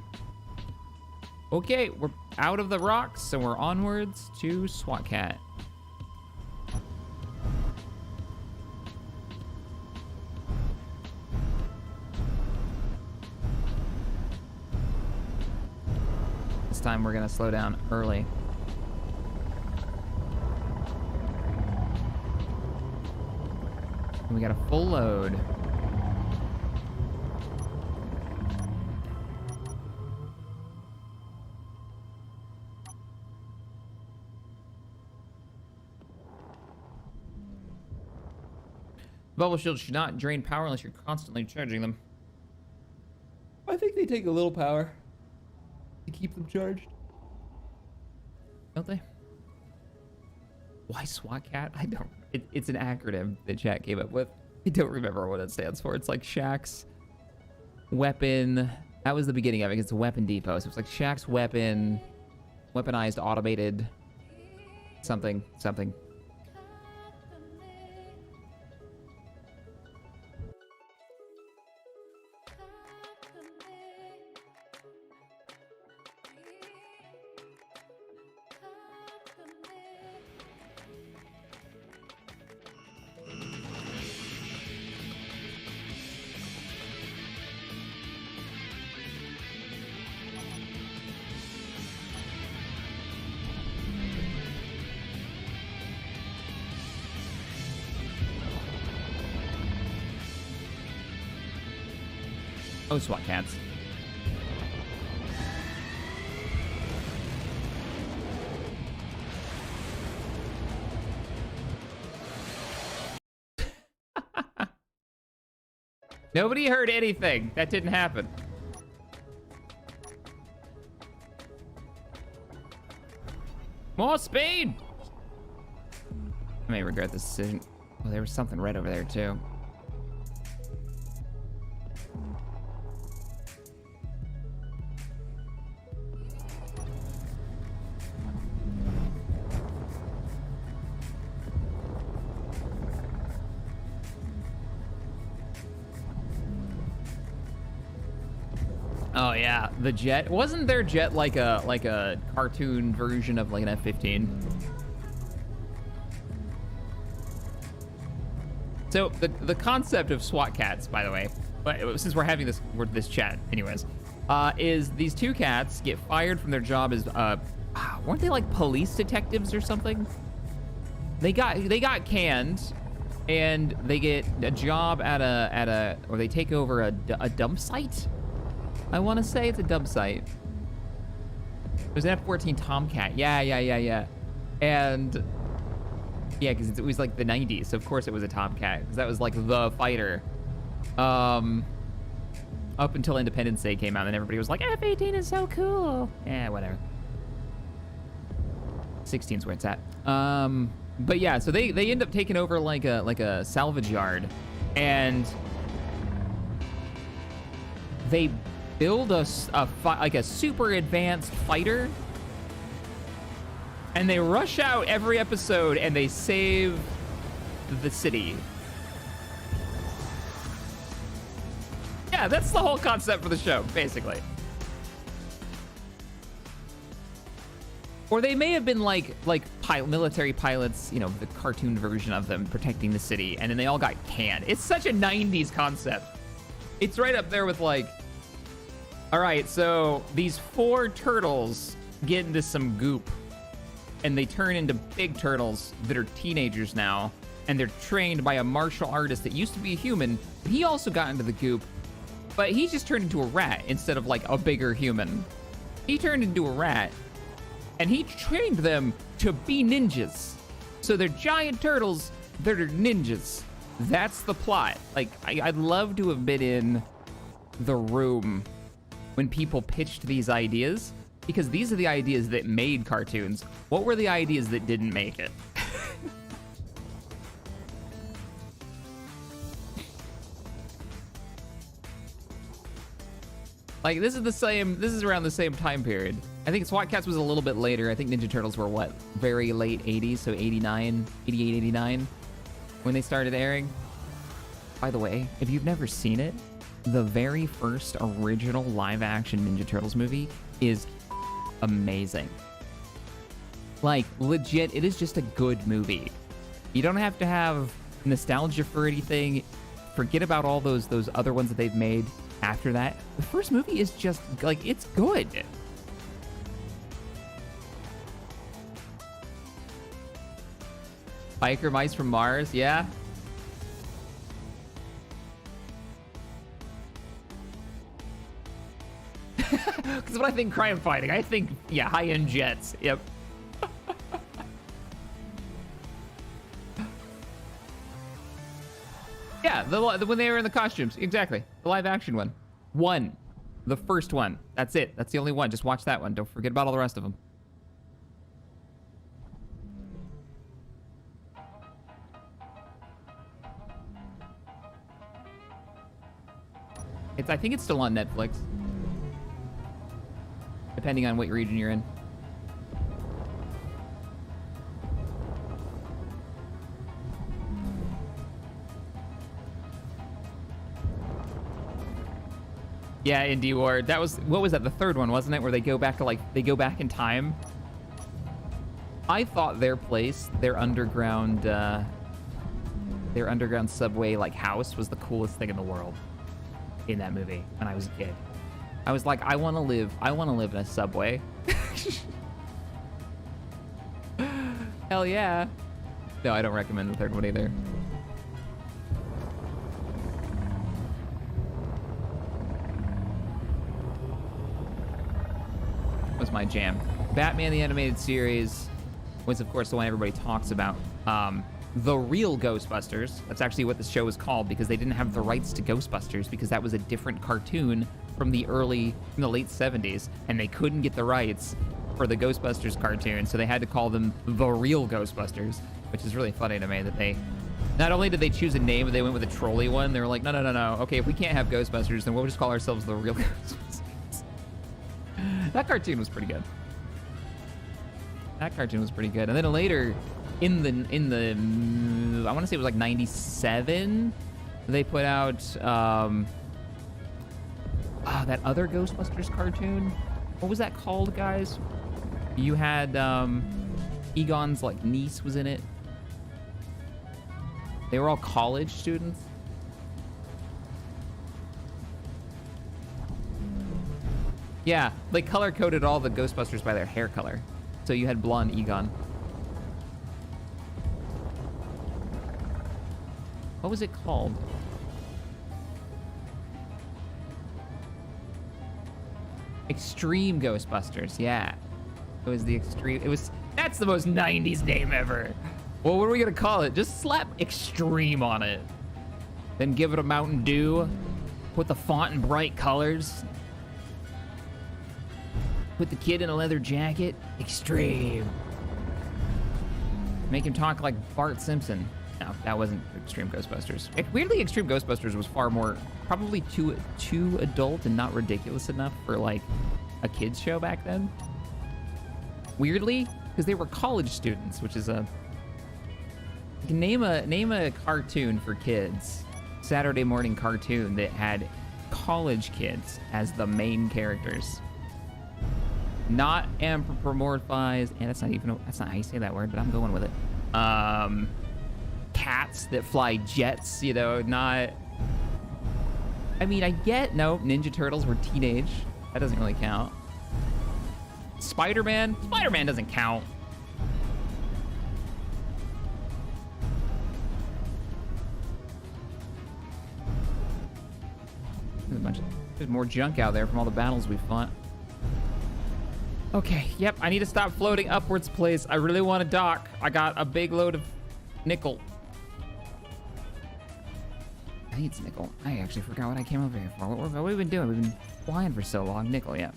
Speaker 1: Okay, we're out of the rocks, so we're onwards to SWAT Cat. This time we're gonna slow down early. And we got a full load. Bubble shields should not drain power unless you're constantly charging them. I think they take a little power to keep them charged. Don't they? Why SWAT Cat? I don't... It's an acronym that chat came up with. I don't remember what it stands for. It's like Shaq's weapon... That was the beginning of it. It's a weapon depot. So it's like Shaq's weapon... Weaponized, automated... Something. Oh, SWAT Cats. Nobody heard anything. That didn't happen. More speed! I may regret this decision. Oh, there was something red over there too. Oh yeah, the jet. Wasn't their jet like a cartoon version of like an F-15? So the concept of SWAT cats, by the way, but since we're having this chat, anyways, is these two cats get fired from their job as weren't they like police detectives or something? They got canned, and they get a job or they take over a dump site. I want to say it's a dump site. There's an F-14 Tomcat. Yeah. And yeah, because it was like the 90s, so of course it was a Tomcat, because that was like the fighter. Up until Independence Day came out, and everybody was like, F-18 is so cool. Yeah, whatever. 16's where it's at. But yeah, so they end up taking over like a salvage yard, and they build a super advanced fighter, and they rush out every episode and they save the city. Yeah, that's the whole concept for the show, basically. Or they may have been like military pilots, you know, the cartoon version of them protecting the city, and then they all got canned. It's such a 90s concept. It's right up there with like, all right, so these 4 turtles get into some goop, and they turn into big turtles that are teenagers now, and they're trained by a martial artist that used to be a human. He also got into the goop, but he just turned into a rat instead of like a bigger human. He turned into a rat, and he trained them to be ninjas. So they're giant turtles that are ninjas. That's the plot. Like, I'd love to have been in the room when people pitched these ideas, because these are the ideas that made cartoons. What were the ideas that didn't make it? Like, this is around the same time period. I think SWAT Cats was a little bit later. I think Ninja Turtles were what? Very late 80s, so 89, 88, 89, when they started airing. By the way, if you've never seen it, the very first original live-action Ninja Turtles movie is amazing. Like, legit, it is just a good movie. You don't have to have nostalgia for anything. Forget about all those other ones that they've made after that. The first movie is just, like, it's good. Biker Mice from Mars, yeah? Because when I think crime fighting, I think, yeah, high-end jets. Yep. Yeah, when they were in the costumes. Exactly. The live-action one. The first one. That's it. That's the only one. Just watch that one. Don't forget about all the rest of them. I think it's still on Netflix, depending on what region you're in. Yeah, Indie War. That was, what was that? The third one, wasn't it? Where they go back to they go back in time. I thought their underground subway house was the coolest thing in the world. In that movie when I was a kid, I was like, I want to live in a subway. Hell yeah. No, I don't recommend the third one either. Was my jam. Batman the Animated Series was, of course, the one everybody talks about. The real Ghostbusters. That's actually what the show was called, because they didn't have the rights to Ghostbusters, because that was a different cartoon from the late 70s, and they couldn't get the rights for the Ghostbusters cartoon, so they had to call them The Real Ghostbusters, which is really funny to me that they Not only did they choose a name, but they went with a trolley one. They were like, no, no, no, no. Okay, if we can't have Ghostbusters, then we'll just call ourselves the real Ghostbusters. That cartoon was pretty good. That cartoon was pretty good. And then later, in the I want to say it was like 97, they put out that other Ghostbusters cartoon. What was that called, guys? You had Egon's like niece was in it. They were all college students. Yeah, they color-coded all the Ghostbusters by their hair color. So you had blonde Egon. What was it called? Extreme Ghostbusters, yeah. It was the Extreme, that's the most 90s name ever. Well, what are we gonna call it? Just slap Extreme on it. Then give it a Mountain Dew. Put the font in bright colors. Put the kid in a leather jacket. Extreme. Make him talk like Bart Simpson. No, that wasn't Extreme Ghostbusters. Weirdly, Extreme Ghostbusters was far more, probably too adult and not ridiculous enough for like a kids show back then. Weirdly, because they were college students, which is a name a cartoon for kids, Saturday morning cartoon that had college kids as the main characters. Not anthropomorphized, and that's not how you say that word, but I'm going with it. Cats that fly jets, you know, not. I mean, I get Ninja Turtles were teenage. That doesn't really count. Spider-Man doesn't count. There's more junk out there from all the battles we fought. Okay, yep, I need to stop floating upwards, please. I really want to dock. I got a big load of nickel. I think it's nickel. I actually forgot what I came over here for. What have we been doing? We've been flying for so long. Nickel, yeah.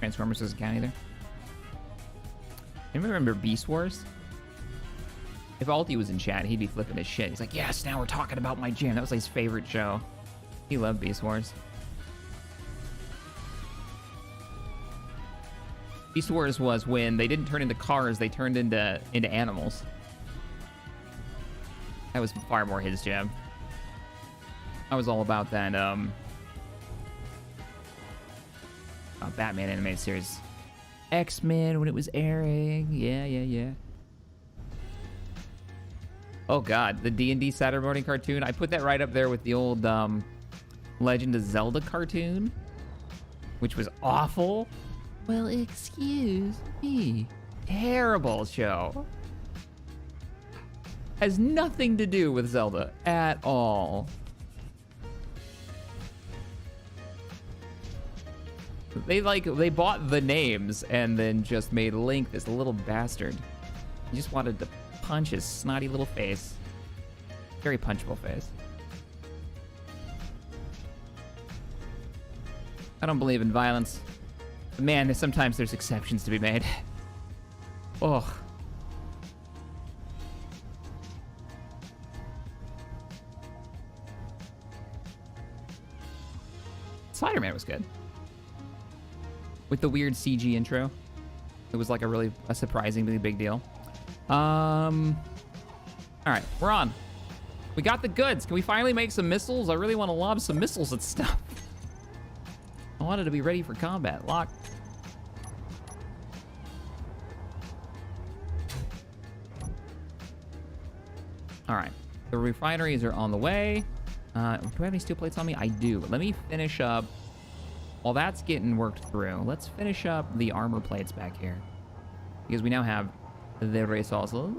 Speaker 1: Transformers doesn't count either. Anybody remember Beast Wars? If Alti was in chat, he'd be flipping his shit. He's like, yes, now we're talking about my jam. That was like his favorite show. He loved Beast Wars. Beast Wars was when they didn't turn into cars, they turned into animals. That was far more his jam. I was all about that, Batman animated series. X-Men when it was airing. Yeah. Oh god, the D&D Saturday morning cartoon. I put that right up there with the old Legend of Zelda cartoon, which was awful. Well, excuse me. Terrible show. Has nothing to do with Zelda at all. They bought the names and then just made Link this little bastard. He just wanted to punch his snotty little face. Very punchable face. I don't believe in violence. But man, sometimes there's exceptions to be made. Ugh. Spider-Man was good. With the weird CG intro. It was like a surprisingly big deal. All right, we're on. We got the goods. Can we finally make some missiles? I really want to lob some missiles at stuff. I wanted to be ready for combat. Lock. All right, the refineries are on the way. Do I have any steel plates on me? I do. Let me finish up. While that's getting worked through, let's finish up the armor plates back here. Because we now have the resources.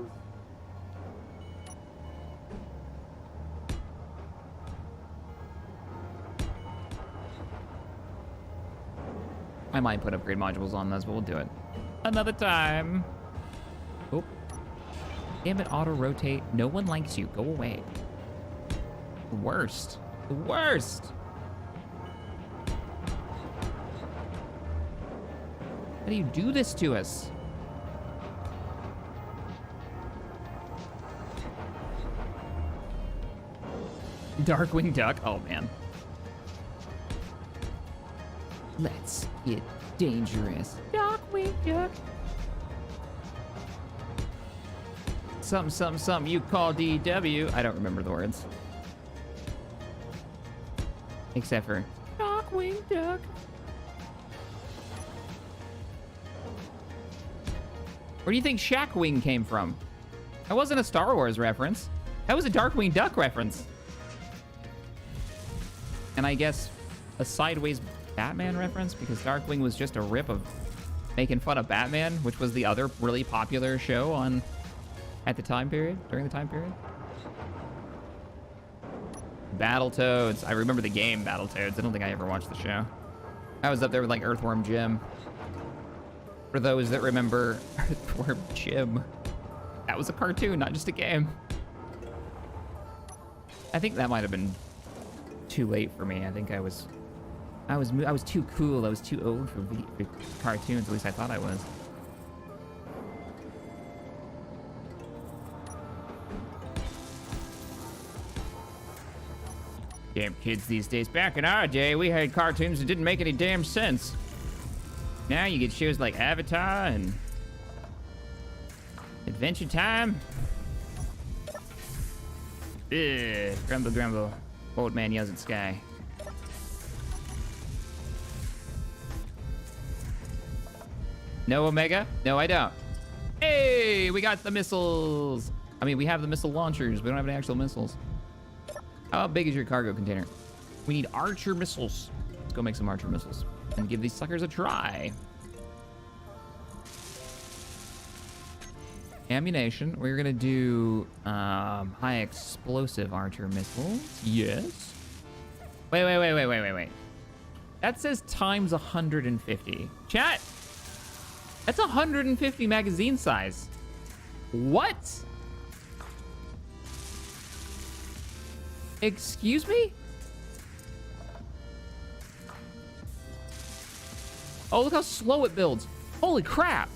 Speaker 1: I might put upgrade modules on those, but we'll do it another time. Oh. Damn it, auto rotate. No one likes you. Go away. The worst. The worst. How do you do this to us? Darkwing Duck. Oh, man. Let's get dangerous. Darkwing Duck. Something, something, something you call DW. I don't remember the words. Except for Darkwing Duck. Where do you think Shackwing came from? That wasn't a Star Wars reference. That was a Darkwing Duck reference. And I guess a sideways Batman reference, because Darkwing was just a rip of making fun of Batman, which was the other really popular show on at the time period, during the time period. Battletoads. I remember the game Battletoads. I don't think I ever watched the show. I was up there with like Earthworm Jim. For those that remember Earthworm Jim, that was a cartoon, not just a game. I think that might have been too late for me. I think I was too cool. I was too old for cartoons. At least I thought I was. Damn kids these days. Back in our day, we had cartoons that didn't make any damn sense. Now you get shows like Avatar and Adventure Time. Ugh, grumble, grumble. Old man yells at sky. No Omega? No, I don't. Hey, we got the missiles. I mean, we have the missile launchers. We don't have any actual missiles. How big is your cargo container? We need archer missiles. Let's go make some archer missiles and give these suckers a try. Ammunition. We're gonna do high explosive archer missiles. Yes. Wait. That says times 150. Chat. That's 150 magazine size. What? Excuse me? Oh, look how slow it builds. Holy crap.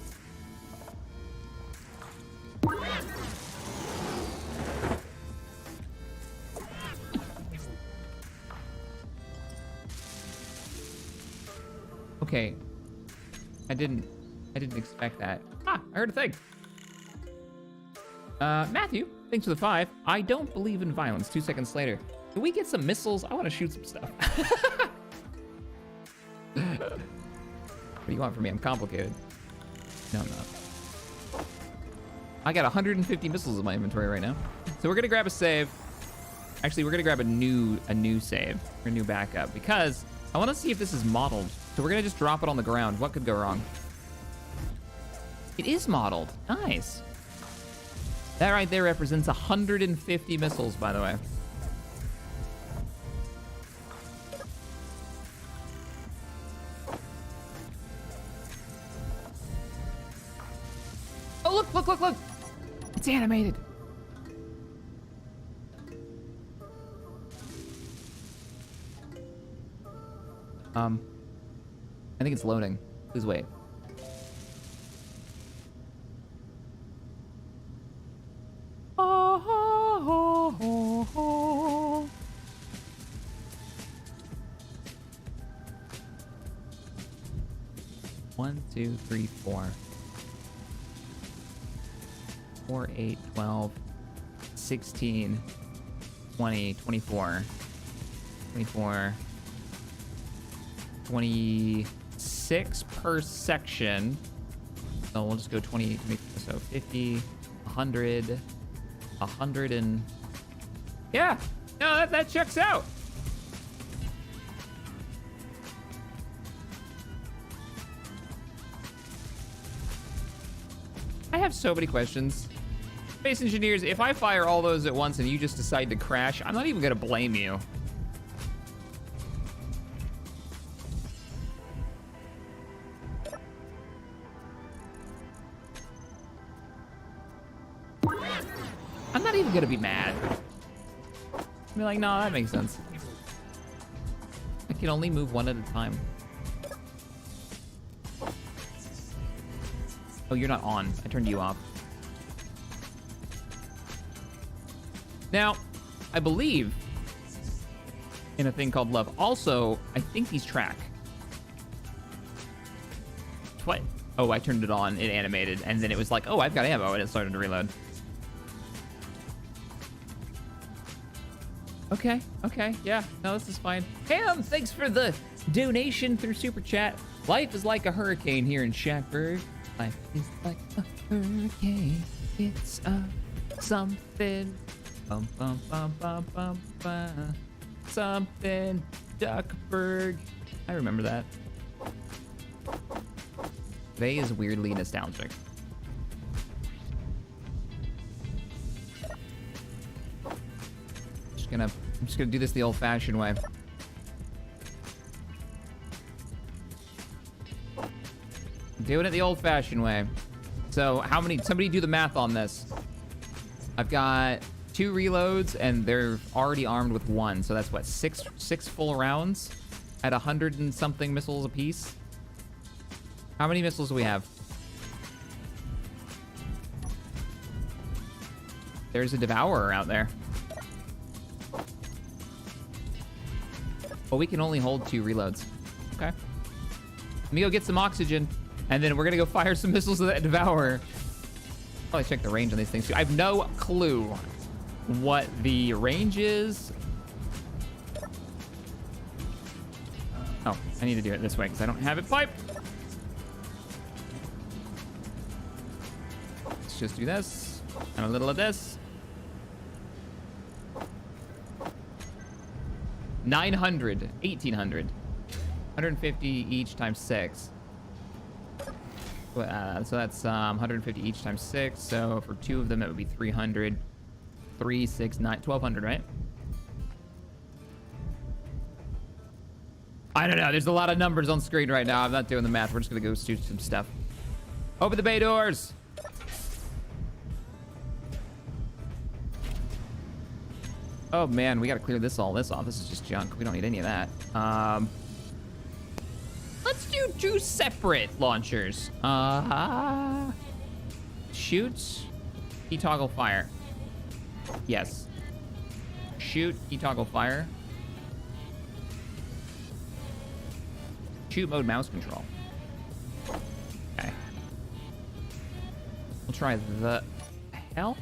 Speaker 1: Okay. I didn't expect that. Ah, I heard a thing. Matthew, thanks for the 5. I don't believe in violence. 2 seconds later. Can we get some missiles? I want to shoot some stuff. What do you want from me? I'm complicated. No, I'm not. I got 150 missiles in my inventory right now. So we're gonna grab a save. Actually, we're gonna grab a new save, or a new backup, because I want to see if this is modeled. So we're gonna just drop it on the ground. What could go wrong? It is modeled. Nice. That right there represents 150 missiles, by the way. Oh, look. It's animated. I think it's loading. Please wait. One, 2, 3, 4. 4, 8, 12, 16, 20, 24, 24, 26 per section. So we'll just go 20, so 50, 100, 100 and... Yeah, no, that checks out. I have so many questions. Space engineers, if I fire all those at once and you just decide to crash, I'm not even gonna blame you. I'm not even gonna be mad. I'll be like, no, that makes sense. I can only move one at a time. Oh, you're not on. I turned you off. Now, I believe in a thing called love. Also, I think these track. What? Oh, I turned it on. It animated, and then it was like, oh, I've got ammo, and it started to reload. Okay, yeah. No, this is fine. Cam, thanks for the donation through Super Chat. Life is like a hurricane here in Shackburg. Life is like a hurricane. It's something. Bum, bum, bum, bum, bum, bum. Something. Duckburg. I remember that. Today is weirdly nostalgic. I'm just gonna do this the old-fashioned way. Doing it the old-fashioned way. So how many? Somebody do the math on this. I've got 2 reloads, and they're already armed with 1. So that's what, six full rounds at 100 and something missiles apiece. How many missiles do we have? There's a devourer out there. But we can only hold 2 reloads. Okay. Let me go get some oxygen, and then we're gonna go fire some missiles at that devourer. Probably check the range on these things too. I have no clue what the range is. Oh, I need to do it this way because I don't have it piped. Let's just do this and a little of this. 900, 1800, 150 each times 6. So that's 150 each times 6. So for 2 of them, it would be 300. 3, 6, 9, 1200, right? I don't know. There's a lot of numbers on screen right now. I'm not doing the math. We're just gonna go do some stuff. Open the bay doors. Oh man, we gotta clear this all off. This is just junk. We don't need any of that. Let's do 2 separate launchers. Shoot. E-toggle fire. Yes. Shoot. E-toggle fire. Shoot mode mouse control. Okay. We'll try the hell.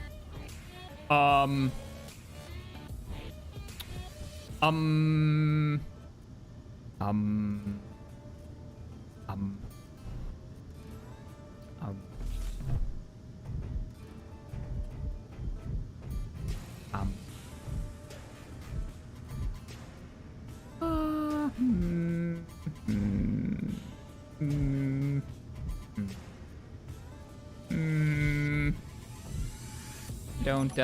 Speaker 1: Don't,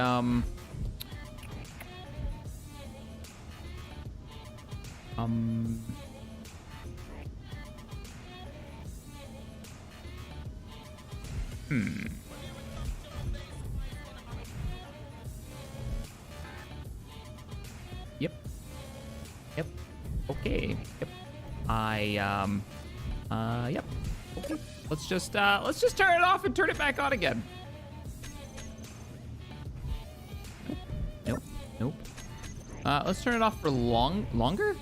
Speaker 1: Yep. Okay. Yep. Yep. Okay. Let's just turn it off and turn it back on again. Nope. Let's turn it off for longer?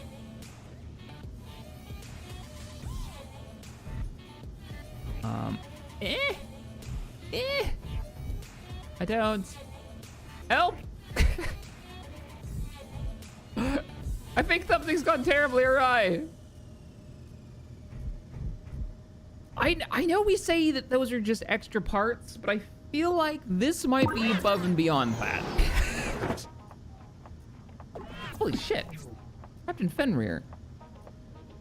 Speaker 1: I don't. Help! I think something's gone terribly awry. I know we say that those are just extra parts, but I feel like this might be above and beyond that. Holy shit. Captain Fenrir.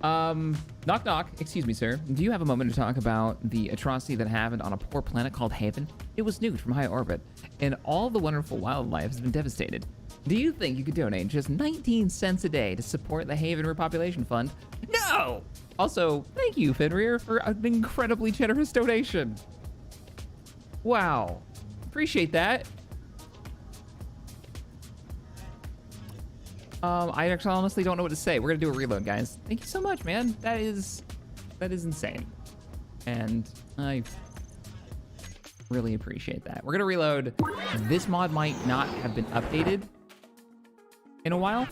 Speaker 1: Knock knock. Excuse me, sir. Do you have a moment to talk about the atrocity that happened on a poor planet called Haven? It was nuked from high orbit, and all the wonderful wildlife has been devastated. Do you think you could donate just 19 cents a day to support the Haven Repopulation Fund? No! Also, thank you, Fenrir, for an incredibly generous donation. Wow. Appreciate that. I actually honestly don't know what to say. We're gonna do a reload, guys. Thank you so much, man. That is insane. And Really appreciate that. We're gonna reload. This mod might not have been updated in a while,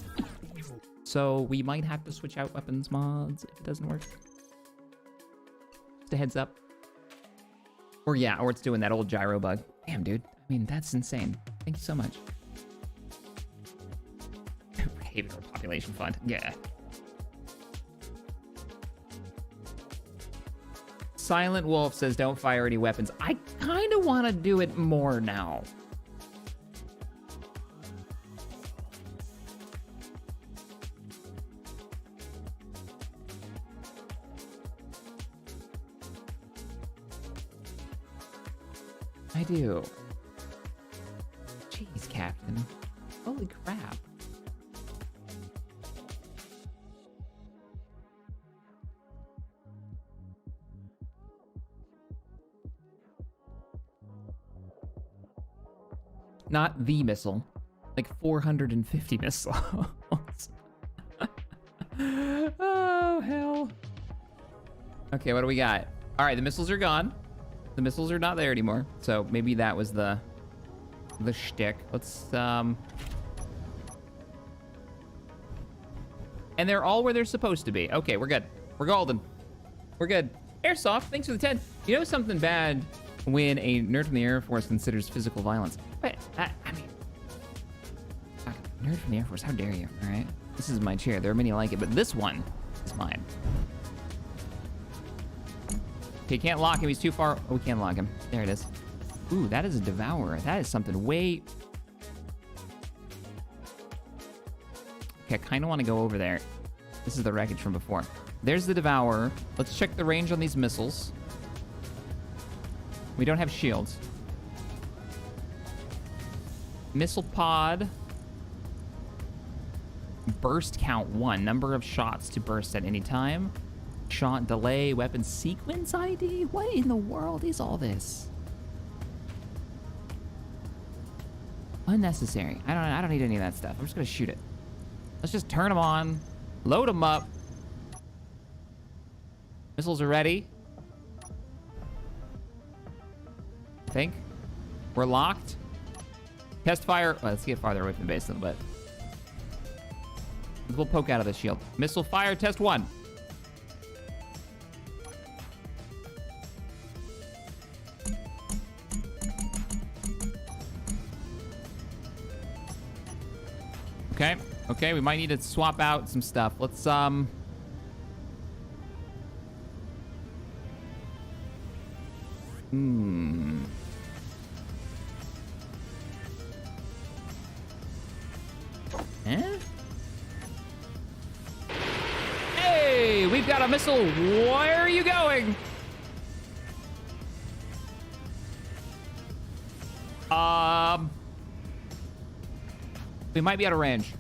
Speaker 1: so we might have to switch out weapons mods if it doesn't work. Just a heads up. Or yeah, or it's doing that old gyro bug. Damn, dude. I mean, that's insane. Thank you so much. Behavioral population fund. Yeah. Silent Wolf says, don't fire any weapons. I kind of want to do it more now. I do. Jeez, Captain. Holy crap. Not the missile, like 450 missiles. Oh, hell. Okay, what do we got? All right, the missiles are gone. The missiles are not there anymore. So maybe that was the shtick. Let's, and they're all where they're supposed to be. Okay, we're good. We're golden. We're good. Airsoft, thanks for the 10. You know something bad when a nerd from the Air Force considers physical violence? But, I mean, nerd from the Air Force, how dare you, all right? This is my chair. There are many like it, but this one is mine. Okay, can't lock him. He's too far. Oh, we can't lock him. There it is. Ooh, that is a Devourer. That is something way... Okay, I kind of want to go over there. This is the wreckage from before. There's the Devourer. Let's check the range on these missiles. We don't have shields. Missile pod. Burst count 1. Number of shots to burst at any time. Shot delay. Weapon sequence ID. What in the world is all this? Unnecessary. I don't need any of that stuff. I'm just gonna shoot it. Let's just turn them on. Load them up. Missiles are ready. I think. We're locked. Test fire. Well, let's get farther away from the base a little bit. We'll poke out of the shield. Missile fire, test 1. Okay. Okay, we might need to swap out some stuff. Let's, Eh? Hey, we've got a missile. Where are you going? We might be out of range.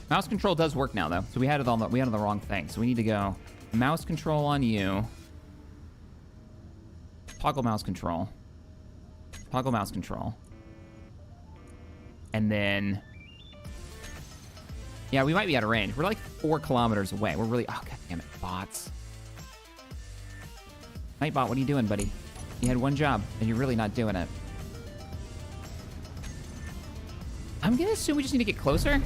Speaker 1: Mouse control does work now, though. So we had it on the wrong thing. So we need to go mouse control on you. Toggle mouse control. Toggle mouse control. And then... Yeah, we might be out of range. We're like 4 kilometers away. We're really... Oh, god damn it. Bots. Nightbot, what are you doing, buddy? You had one job, and you're really not doing it. I'm gonna assume we just need to get closer.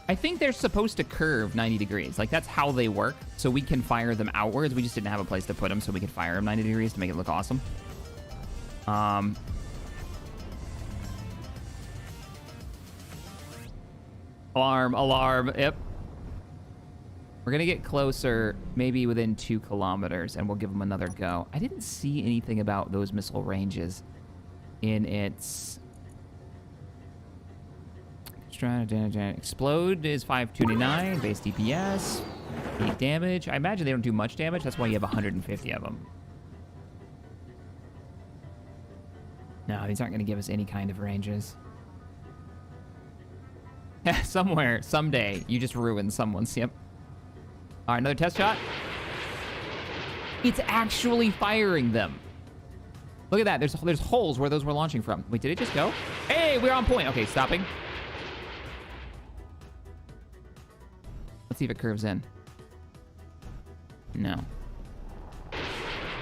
Speaker 1: I think they're supposed to curve 90 degrees. Like, that's how they work. So we can fire them outwards. We just didn't have a place to put them, so we could fire them 90 degrees to make it look awesome. Alarm, alarm, yep. We're gonna get closer, maybe within 2 kilometers, and we'll give them another go. I didn't see anything about those missile ranges in its... Explode is 529, base DPS, 8 damage. I imagine they don't do much damage, that's why you have 150 of them. No, these aren't gonna give us any kind of ranges. Somewhere, someday, you just ruin someone's, yep. All right, another test shot. It's actually firing them. Look at that, there's holes where those were launching from. Wait, did it just go? Hey, we're on point. Okay, stopping. Let's see if it curves in. No.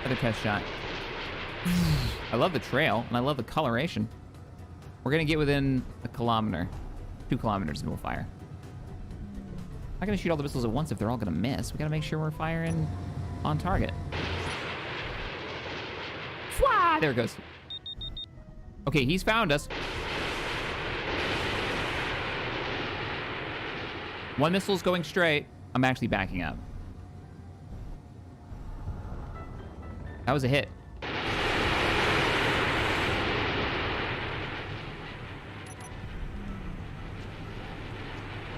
Speaker 1: Another test shot. I love the trail, and I love the coloration. We're gonna get within a kilometer. 2 kilometers, and we'll fire. I'm not gonna shoot all the missiles at once if they're all gonna miss. We gotta make sure we're firing on target. Fwah! There it goes. Okay, he's found us. 1 missile's going straight. I'm actually backing up. That was a hit.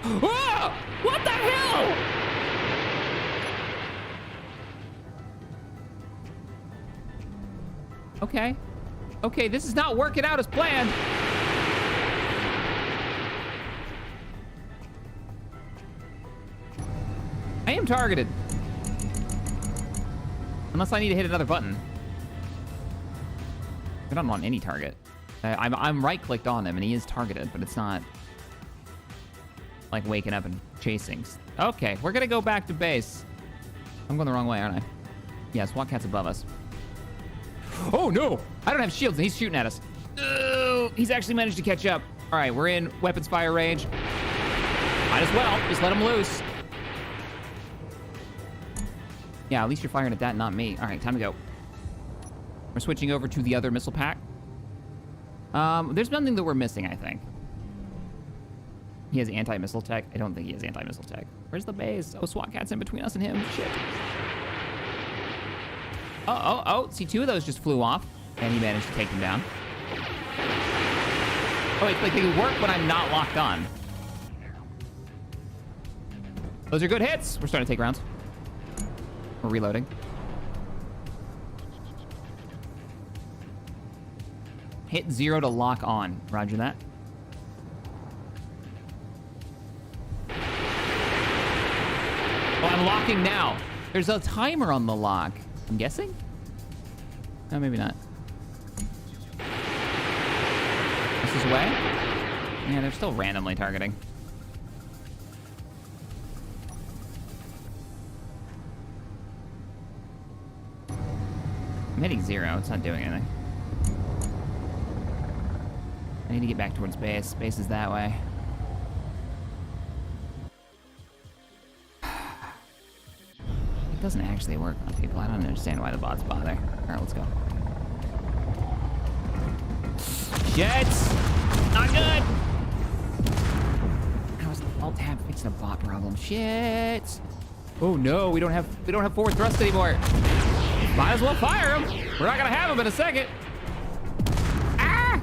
Speaker 1: Whoa! What the hell? Okay. Okay, this is not working out as planned. I am targeted. Unless I need to hit another button. I don't want any target. I'm right-clicked on him, and he is targeted, but it's not like waking up and chasing. Okay, we're gonna go back to base. I'm going the wrong way, aren't I? Yeah, SWAT cat's above us. Oh no! I don't have shields and he's shooting at us. Oh, he's actually managed to catch up. All right, we're in weapons fire range. Might as well, just let him loose. Yeah, at least you're firing at that, not me. All right, time to go. We're switching over to the other missile pack. There's nothing that we're missing, I think. He has anti-missile tech. I don't think he has anti-missile tech. Where's the base? Oh, SWAT cat's in between us and him. Shit. Oh. See, 2 of those just flew off, and he managed to take them down. Oh, it's like they work when I'm not locked on. Those are good hits. We're starting to take rounds. We're reloading. Hit 0 to lock on. Roger that. Oh, I'm locking now. There's a timer on the lock. I'm guessing? No, maybe not. This is away? Yeah, they're still randomly targeting. I'm hitting 0. It's not doing anything. I need to get back towards base. Base is that way. It doesn't actually work on people. I don't understand why the bots bother. All right, let's go. Jets! Not good! How is the alt-tab fixing a bot problem? Shit! Oh no, we don't have forward thrust anymore. Might as well fire him. We're not gonna have him in a second. Ah!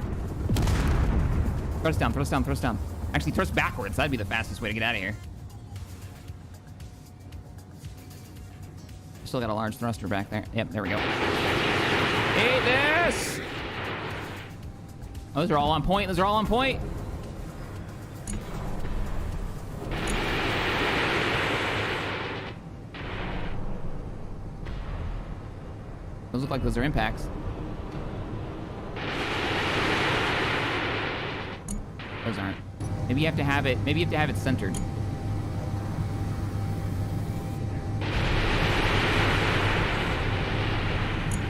Speaker 1: Thrust down, thrust down, thrust down. Actually, thrust backwards. That'd be the fastest way to get out of here. Still got a large thruster back there. Yep, there we go. Eat this! Those are all on point. Those are all on point. Those look like those are impacts. Those aren't. Maybe you have to have it. Maybe you have to have it centered.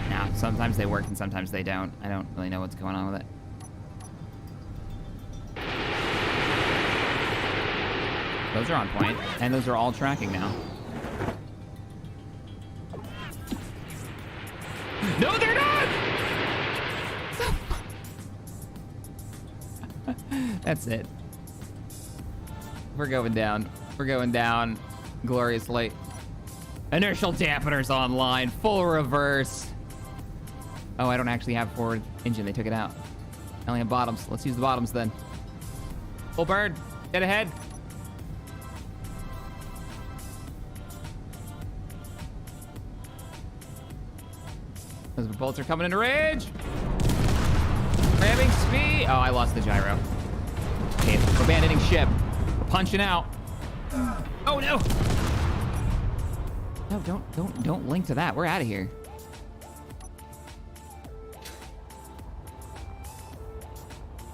Speaker 1: Now, sometimes they work and sometimes they don't. I don't really know what's going on with it. Those are on point, and those are all tracking now. No, they're not! That's it. We're going down. We're going down gloriously. Inertial dampeners online. Full reverse. Oh, I don't actually have forward engine. They took it out. I only have bottoms. Let's use the bottoms then. Full bird. Get ahead. Those bolts are coming into range. Ramming speed. Oh, I lost the gyro. Okay, we're abandoning ship. We're punching out. Oh no! No, don't link to that. We're out of here.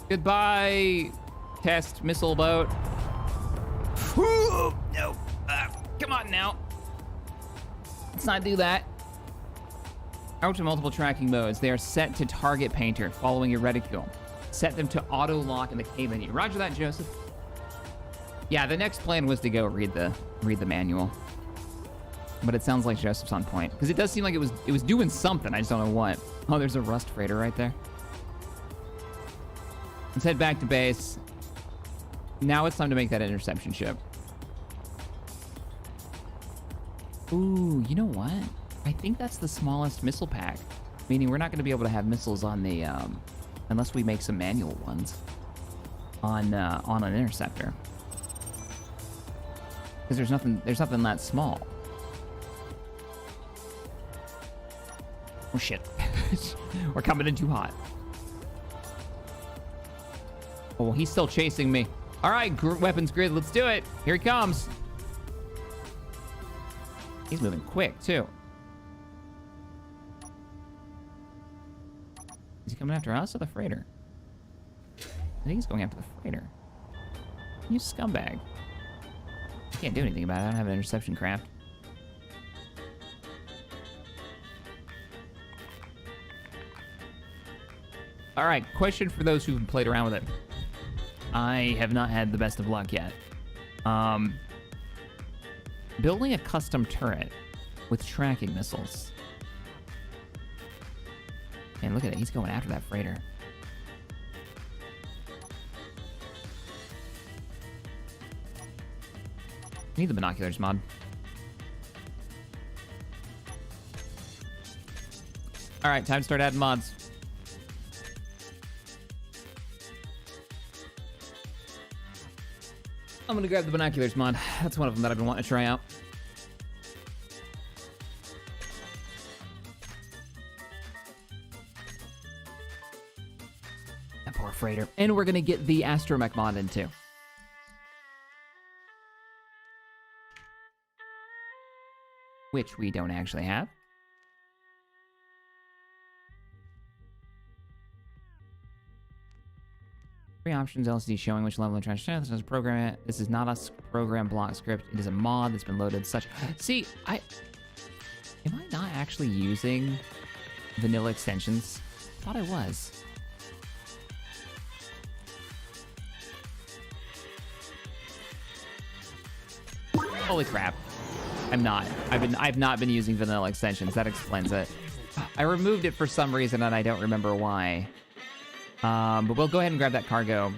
Speaker 1: Goodbye, test missile boat. Whew, no. Come on now. Let's not do that. Out to multiple tracking modes. They are set to target painter following your reticule. Set them to auto lock in the K menu. Roger that, Joseph. Yeah, the next plan was to go read the manual. But it sounds like Joseph's on point. Because it does seem like it was doing something. I just don't know what. Oh, there's a rust freighter right there. Let's head back to base. Now it's time to make that interception ship. Ooh, you know what? I think that's the smallest missile pack. Meaning we're not going to be able to have missiles on the, unless we make some manual ones on an interceptor. Because there's nothing that small. Oh shit. We're coming in too hot. Oh, well, he's still chasing me. All right, weapons grid, let's do it. Here he comes. He's moving quick, too. Is he coming after us or the freighter? I think he's going after the freighter. You scumbag. I can't do anything about it. I don't have an interception craft. All right, question for those who've played around with it. I have not had the best of luck yet. Building a custom turret with tracking missiles. And look at it, he's going after that freighter. I need the binoculars mod. All right, time to start adding mods. I'm gonna grab the binoculars mod. That's one of them that I've been wanting to try out. That poor freighter. And we're gonna get the astromech mod in too. Which we don't actually have. Three options, LCD showing which level of trash. This is program it. This is not a program block script. It is a mod that's been loaded. Such. See, am I not actually using vanilla extensions? I thought I was. Holy crap! I'm not. I've not been using vanilla extensions. That explains it. I removed it for some reason and I don't remember why. But we'll go ahead and grab that cargo.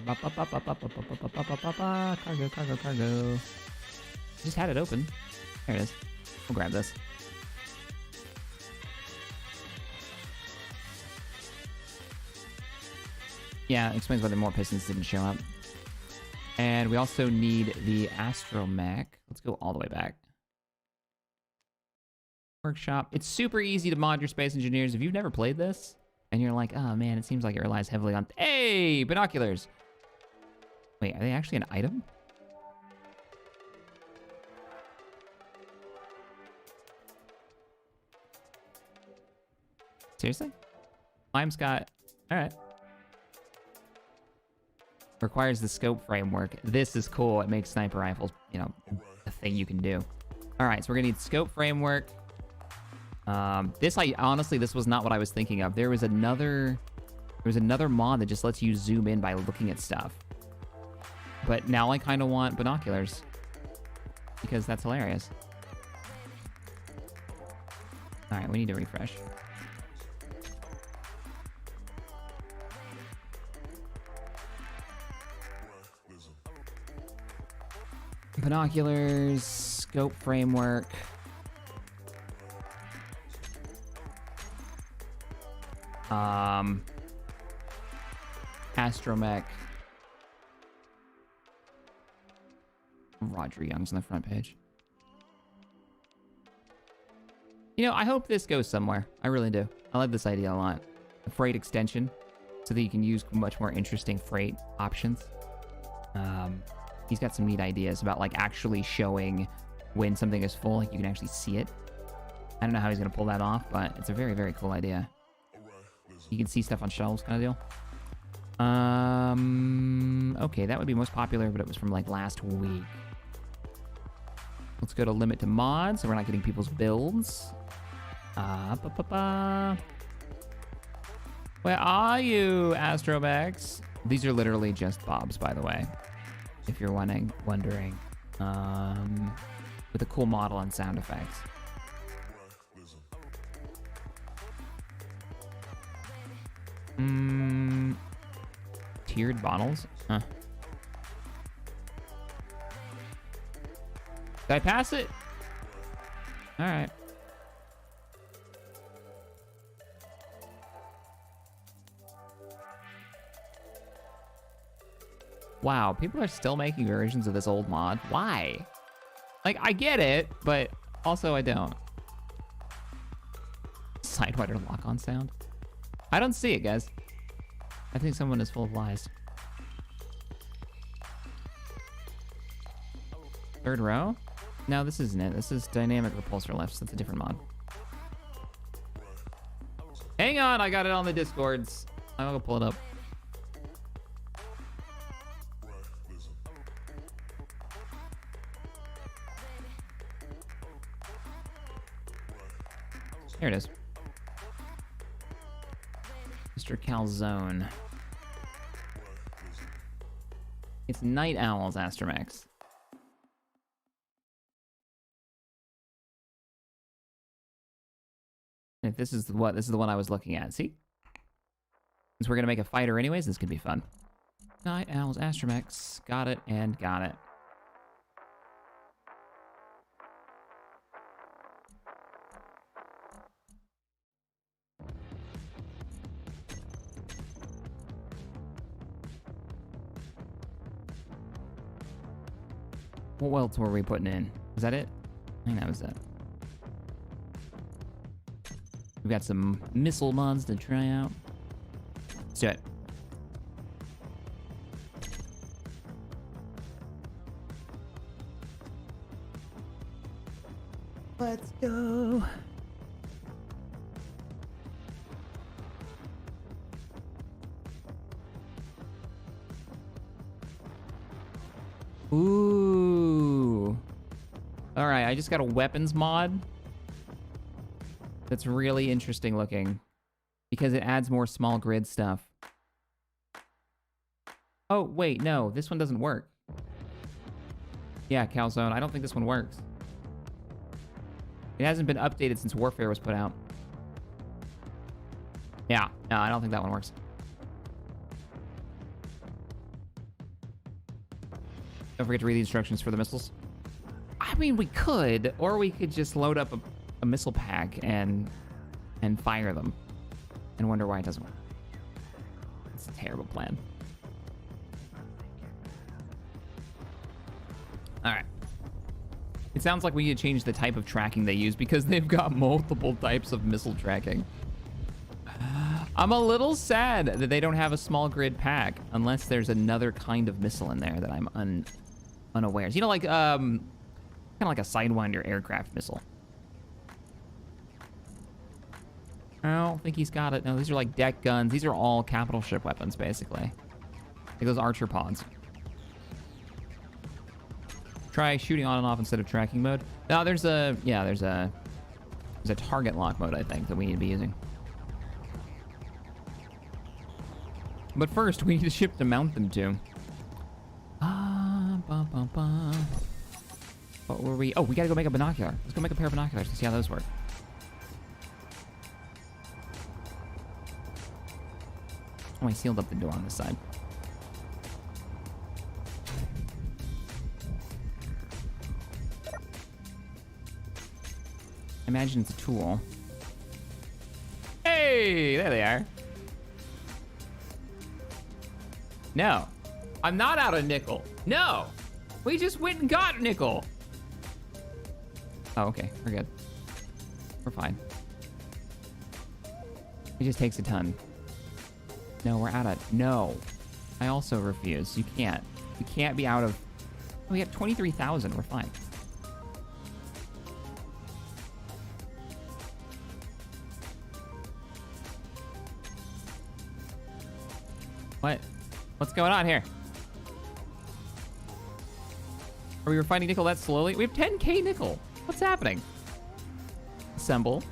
Speaker 1: Cargo. Just had it open. There it is. We'll grab this. Yeah, it explains why the more pistons didn't show up. And we also need the astromech. Let's go all the way back. Workshop. It's super easy to mod your Space Engineers. If you've never played this, and you're like, oh man, it seems like it relies heavily on... Hey, binoculars! Wait, are they actually an item? Seriously? Lime's got... Alright. Requires the scope framework. This is cool. It makes sniper rifles, you know, a thing you can do. Alright, so we're gonna need scope framework. Honestly, this was not what I was thinking of. There was another mod that just lets you zoom in by looking at stuff. But now I kind of want binoculars because that's hilarious. All right, we need to refresh. Binoculars, scope framework. Astromech. Roger Young's on the front page. You know, I hope this goes somewhere. I really do. I love this idea a lot. A freight extension, so that you can use much more interesting freight options. He's got some neat ideas about like actually showing when something is full, like you can actually see it. I don't know how he's gonna pull that off, but it's a very, very cool idea. You can see stuff on shelves kind of deal. Okay, that would be most popular, but it was from like last week. Let's go to limit to mods, so we're not getting people's builds. Where are you, Astrobex? These are literally just bobs, by the way, if you're wondering. With a cool model and sound effects. Tiered bottles? Huh. Did I pass it? All right. Wow, people are still making versions of this old mod. Why? Like, I get it, but also I don't. Sidewinder lock-on sound? I don't see it, guys. I think someone is full of lies. Third row? No, this isn't it. This is dynamic repulsor lifts. That's a different mod. Hang on, I got it on the Discords. I'm gonna pull it up. Here it is. Mr. Calzone. It's Night Owls, Astromax. If this is the one I was looking at. See? Since we're gonna make a fighter anyways, this could be fun. Night Owls, Astromax. Got it and got it. What else were we putting in? Is that it? I think that was it. We've got some missile mods to try out. Let's do it. Let's go. Ooh. All right, I just got a weapons mod. That's really interesting looking because it adds more small grid stuff. Oh, wait, no, this one doesn't work. Yeah, Calzone, I don't think this one works. It hasn't been updated since Warfare was put out. Yeah, no, I don't think that one works. Don't forget to read the instructions for the missiles. I mean, we could, or we could just load up a missile pack and fire them and wonder why it doesn't work. It's a terrible plan. All right. It sounds like we need to change the type of tracking they use because they've got multiple types of missile tracking. I'm a little sad that they don't have a small grid pack unless there's another kind of missile in there that I'm unaware. You know, like kind of like a Sidewinder aircraft missile. I don't think he's got it. No, these are like deck guns. These are all capital ship weapons, basically. Like those archer pods. Try shooting on and off instead of tracking mode. No, there's a target lock mode, I think, that we need to be using. But first, we need a ship to mount them to. What were we? Oh, we gotta go make a binocular. Let's go make a pair of binoculars and see how those work. Oh, I sealed up the door on this side. I imagine it's a tool. Hey, there they are. No, I'm not out of nickel. No, we just went and got nickel. Oh, okay, we're good. We're fine. It just takes a ton. No, we're out of, no. I also refuse, you can't. You can't be out of, we have 23,000, we're fine. What? What's going on here? Are we refining nickel that slowly? We have 10K nickel. What's happening? Assemble.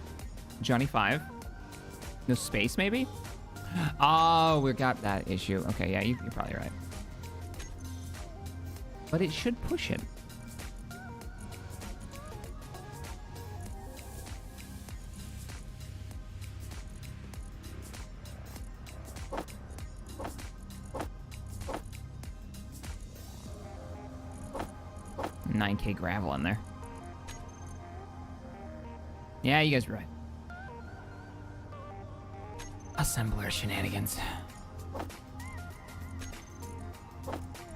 Speaker 1: Johnny 5. No space, maybe? Oh, we got that issue. Okay, yeah, you're probably right. But it should push it. $9K gravel in there. Yeah, you guys are right. Assembler shenanigans.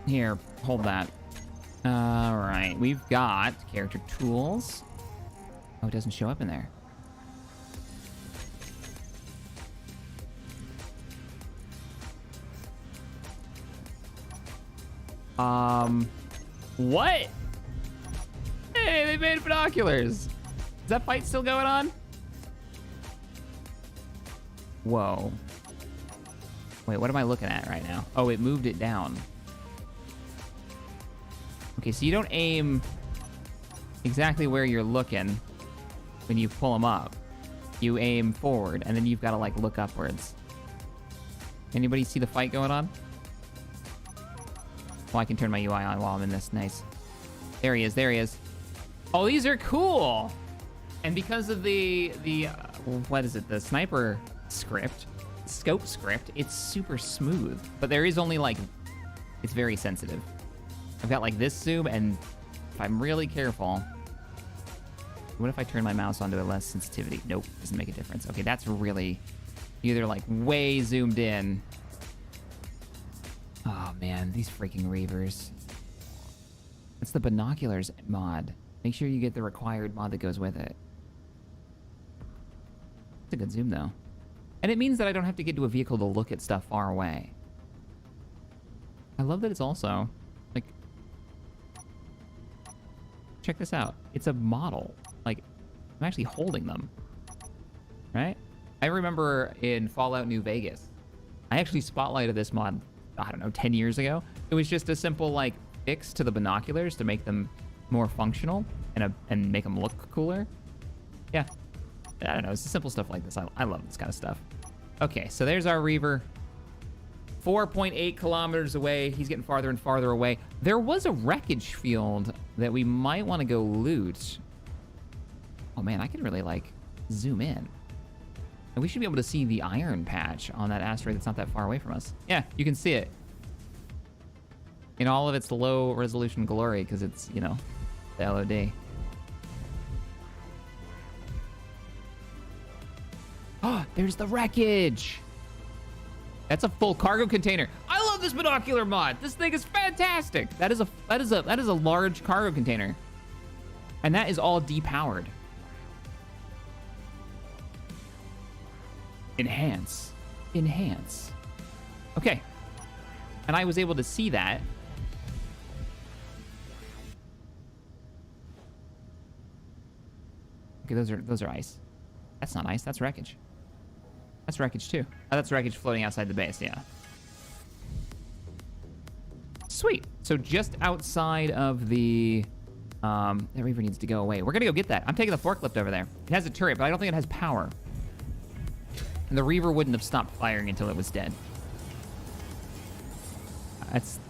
Speaker 1: Here, hold that. All right, we've got character tools. Oh, it doesn't show up in there. What? Hey, they made binoculars. Is that fight still going on? Whoa. Wait, what am I looking at right now? Oh, it moved it down. Okay, so you don't aim exactly where you're looking when you pull them up. You aim forward, and then you've got to, like, look upwards. Anybody see the fight going on? Oh, I can turn my UI on while I'm in this. Nice. There he is. There he is. Oh, these are cool. And because of the what is it? The sniper script, scope script, it's super smooth. But there is only, like, it's very sensitive. I've got, like, this zoom, and if I'm really careful... What if I turn my mouse onto a less sensitivity? Nope, doesn't make a difference. Okay, that's really either, like, way zoomed in. Oh, man, these freaking Reavers. That's the binoculars mod. Make sure you get the required mod that goes with it. It's a good zoom, though. And it means that I don't have to get to a vehicle to look at stuff far away. I love that it's also, like... Check this out. It's a model. Like, I'm actually holding them. Right? I remember in Fallout New Vegas, I actually spotlighted this mod, I don't know, 10 years ago. It was just a simple, like, fix to the binoculars to make them more functional and make them look cooler. Yeah. I don't know. It's the simple stuff like this. I love this kind of stuff. Okay, so there's our Reaver. 4.8 kilometers away. He's getting farther and farther away. There was a wreckage field that we might want to go loot. Oh, man, I could really, like, zoom in. And we should be able to see the iron patch on that asteroid that's not that far away from us. Yeah, you can see it. In all of its low resolution glory, because it's, you know, the LOD. Oh, there's the wreckage. That's a full cargo container. I love this binocular mod. This thing is fantastic. That is a large cargo container. And that is all depowered. Enhance. Enhance. Okay. And I was able to see that. Okay, those are ice. That's not ice, that's wreckage. That's wreckage too. Oh, that's wreckage floating outside the base, yeah. Sweet. So just outside of the... that Reaver needs to go away. We're gonna go get that. I'm taking the forklift over there. It has a turret, but I don't think it has power. And the Reaver wouldn't have stopped firing until it was dead.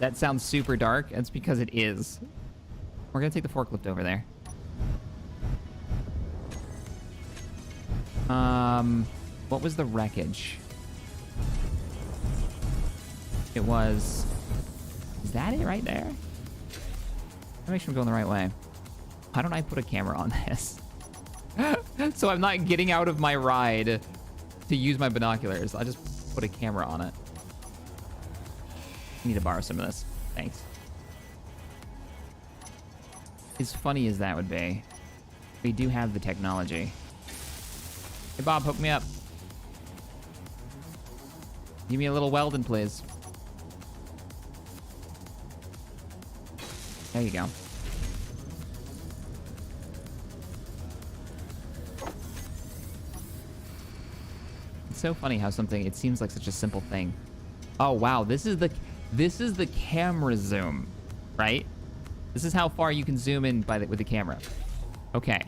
Speaker 1: That sounds super dark. That's because it is. We're gonna take the forklift over there. What was the wreckage? It was... Is that it right there? I'll make sure I'm going the right way. Why don't I put a camera on this? So I'm not getting out of my ride to use my binoculars. I'll just put a camera on it. I need to borrow some of this. Thanks. As funny as that would be, we do have the technology. Hey, Bob, hook me up. Give me a little welding, please. There you go. It's so funny how something, it seems like such a simple thing. Oh, wow, this is the camera zoom, right? This is how far you can zoom in with the camera. Okay.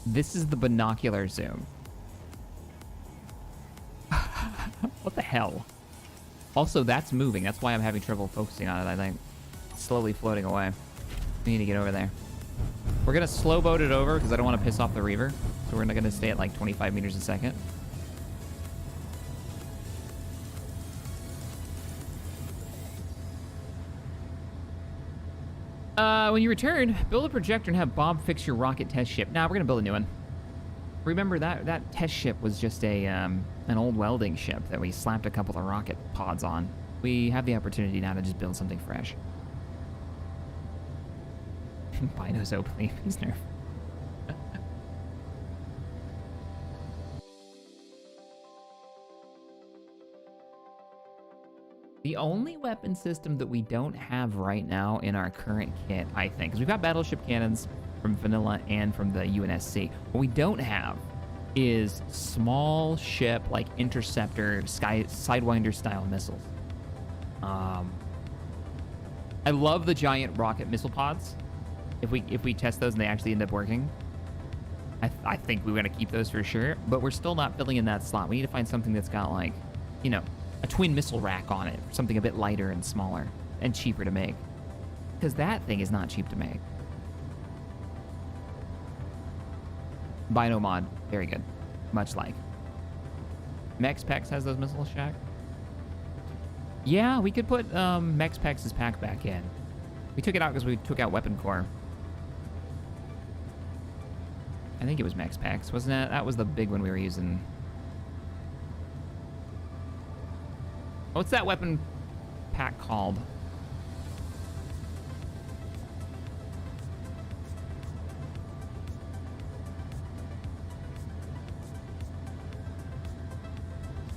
Speaker 1: This is the binocular zoom. What the hell? Also, that's moving. That's why I'm having trouble focusing on it, I think. It's slowly floating away. We need to get over there. We're going to slow boat it over because I don't want to piss off the reaver. So we're going to stay at like 25 meters a second. When you return, build a projector and have Bob fix your rocket test ship. Nah, we're going to build a new one. Remember, that test ship was just an old welding ship that we slapped a couple of rocket pods on. We have the opportunity now to just build something fresh. Binos openly, please nerf. The only weapon system that we don't have right now in our current kit, I think, because we've got battleship cannons from Vanilla and from the UNSC. What we don't have is small ship, like interceptor, Sidewinder style missiles. I love the giant rocket missile pods. If we test those and they actually end up working, I think we're gonna keep those for sure. But we're still not filling in that slot. We need to find something that's got, like, you know, a twin missile rack on it, something a bit lighter and smaller and cheaper to make, because that thing is not cheap to make. Bino mod, very good, much like Mexpex has those missile shack. Yeah, we could put Mexpex's pack back in. We took it out because we took out Weapon Core. I think it was Mexpex, wasn't it? That was the big one we were using. What's that weapon pack called?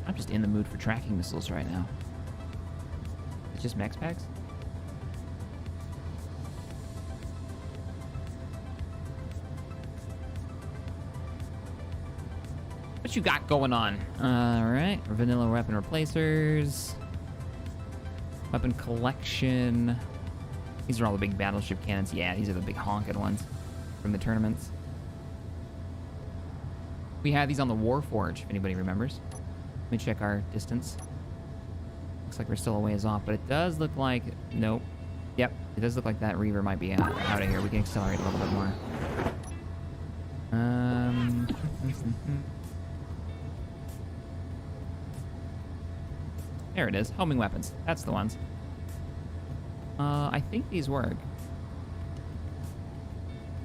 Speaker 1: I'm just in the mood for tracking missiles right now. It's just Mex packs? What you got going on? Alright, vanilla weapon replacers. Weapon collection. These are all the big battleship cannons. Yeah, these are the big honking ones from the tournaments. We had these on the Warforge, if anybody remembers. Let me check our distance. Looks like we're still a ways off, but it does look like... Nope. Yep, it does look like that Reaver might be out of here. We can accelerate a little bit more. There it is. Homing weapons. That's the ones. I think these work.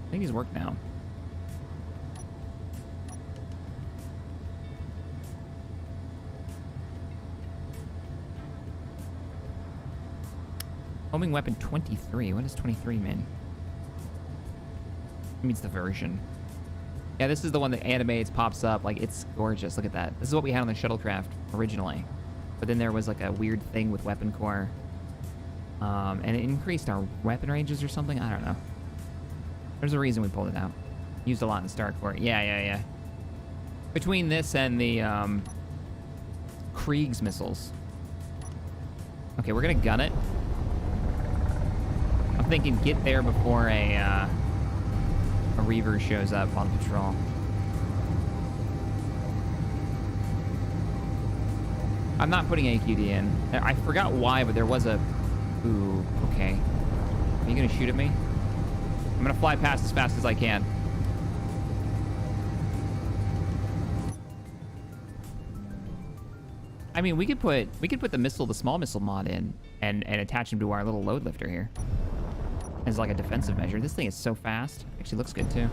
Speaker 1: I think these work now. Homing weapon 23. What does 23 mean? It means the version. Yeah, this is the one that animates, pops up. Like, it's gorgeous. Look at that. This is what we had on the shuttlecraft originally. But then there was like a weird thing with Weapon Core. And it increased our weapon ranges or something. I don't know. There's a reason we pulled it out. Used a lot in the Star Core. Yeah. Between this and the Krieg's missiles. Okay, we're gonna gun it. I'm thinking get there before a Reaver shows up on patrol. I'm not putting AQD in. I forgot why, but there was a... Ooh, okay. Are you gonna shoot at me? I'm gonna fly past as fast as I can. I mean, we could put the small missile mod in and attach him to our little load lifter here as like a defensive measure. This thing is so fast. Actually looks good too.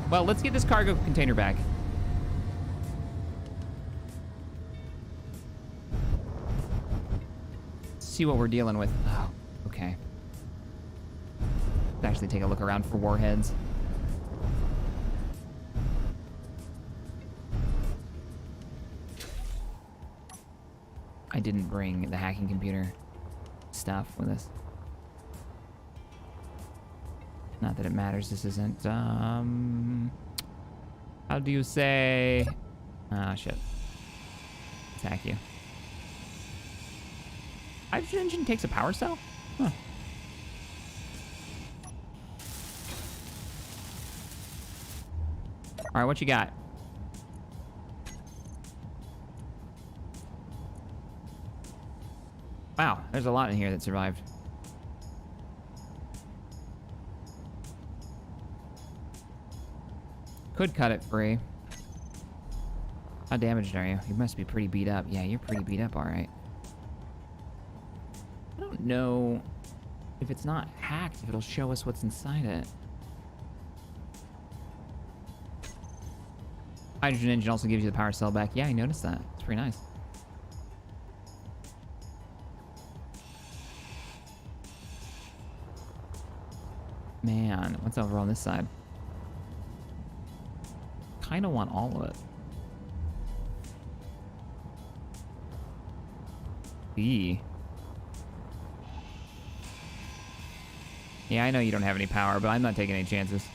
Speaker 1: Well, let's get this cargo container back. See what we're dealing with. Oh, okay. Let's actually take a look around for warheads. I didn't bring the hacking computer stuff with us. Not that it matters. This isn't, how do you say... Ah, shit. Attack you. Hydrogen engine takes a power cell? Huh. All right, what you got? Wow, there's a lot in here that survived. Could cut it free. How damaged are you? You must be pretty beat up. Yeah, you're pretty beat up, all right. I don't know if it's not hacked, if it'll show us what's inside it. Hydrogen engine also gives you the power cell back. Yeah, I noticed that. It's pretty nice. Man, what's over on this side? Kind of want all of it. E. Yeah, I know you don't have any power, but I'm not taking any chances.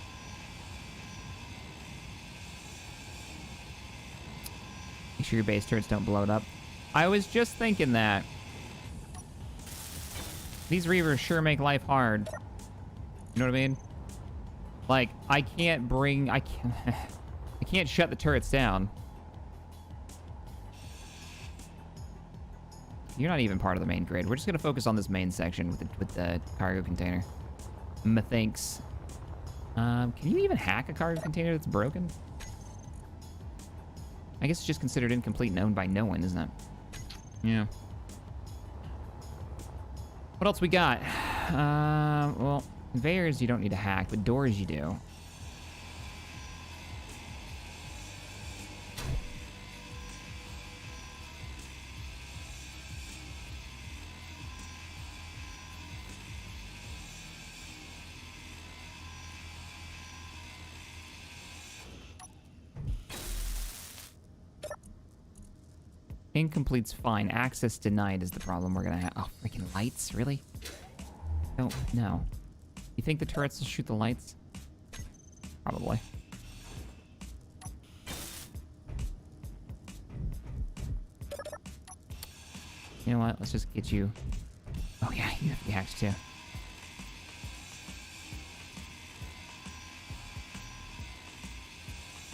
Speaker 1: Make sure your base turrets don't blow it up. I was just thinking that. These Reavers sure make life hard. You know what I mean? Like, I can't shut the turrets down. You're not even part of the main grid. We're just gonna focus on this main section with the cargo container. Methinks. Can you even hack a cargo container that's broken? I guess it's just considered incomplete and owned by no one, isn't it? Yeah. What else we got? Well, conveyors you don't need to hack, but doors you do. Incomplete's fine. Access denied is the problem we're gonna have. Oh, freaking lights? Really? No. You think the turrets will shoot the lights? Probably. You know what? Let's just get you... Oh yeah, you have to be hacked too.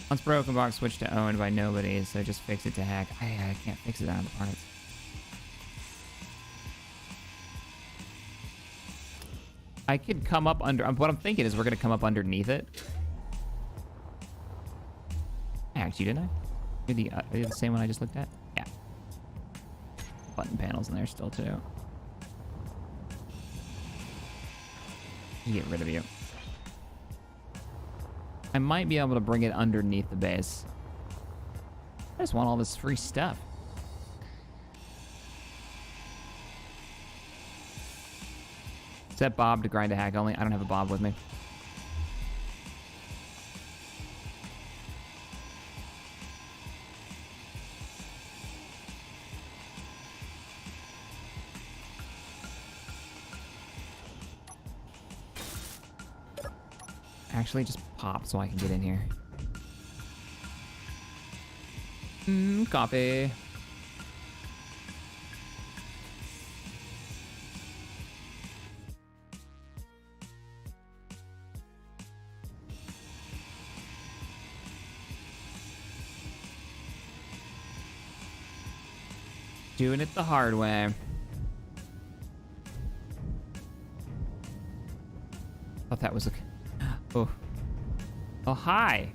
Speaker 1: Once broken, box switched to owned by nobody, so just fix it to hack. I can't fix it out of the parts. I could come up under... What I'm thinking is we're going to come up underneath it. I hacked you, didn't I? You're the same one I just looked at? Yeah. Button panels in there still, too. Get rid of you. I might be able to bring it underneath the base. I just want all this free stuff. Set Bob to grind a hack only. I don't have a Bob with me. Actually, just pop so I can get in here. Coffee. Doing it the hard way. Thought that was a... Oh. Oh, hi.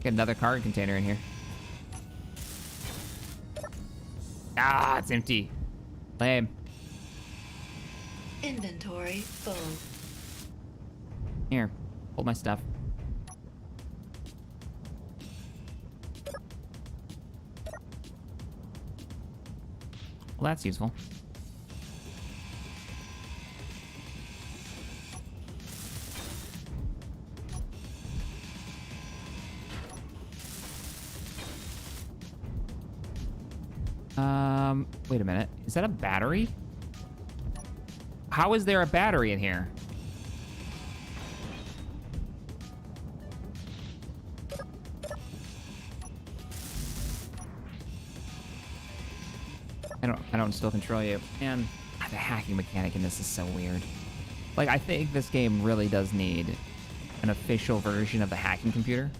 Speaker 1: Get another cargo container in here. Ah, it's empty. Lame.
Speaker 2: Inventory full.
Speaker 1: Here, hold my stuff. Well, that's useful. Wait a minute. Is that a battery? How is there a battery in here? I don't still control you. And the hacking mechanic in this is so weird. Like, I think this game really does need an official version of the hacking computer.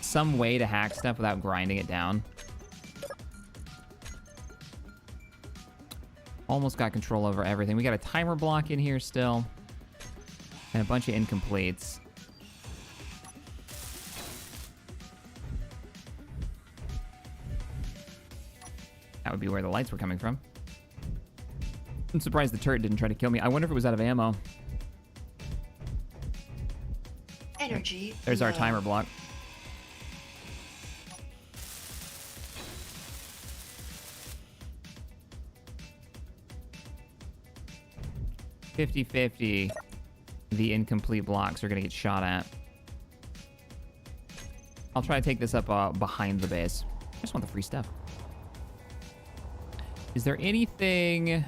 Speaker 1: Some way to hack stuff without grinding it down. Almost got control over everything. We got a timer block in here still. And a bunch of incompletes. That would be where the lights were coming from. I'm surprised the turret didn't try to kill me. I wonder if it was out of ammo.
Speaker 2: Energy.
Speaker 1: There's our timer block. $50-50. The incomplete blocks are going to get shot at. I'll try to take this up behind the base. I just want the free stuff. Is there anything...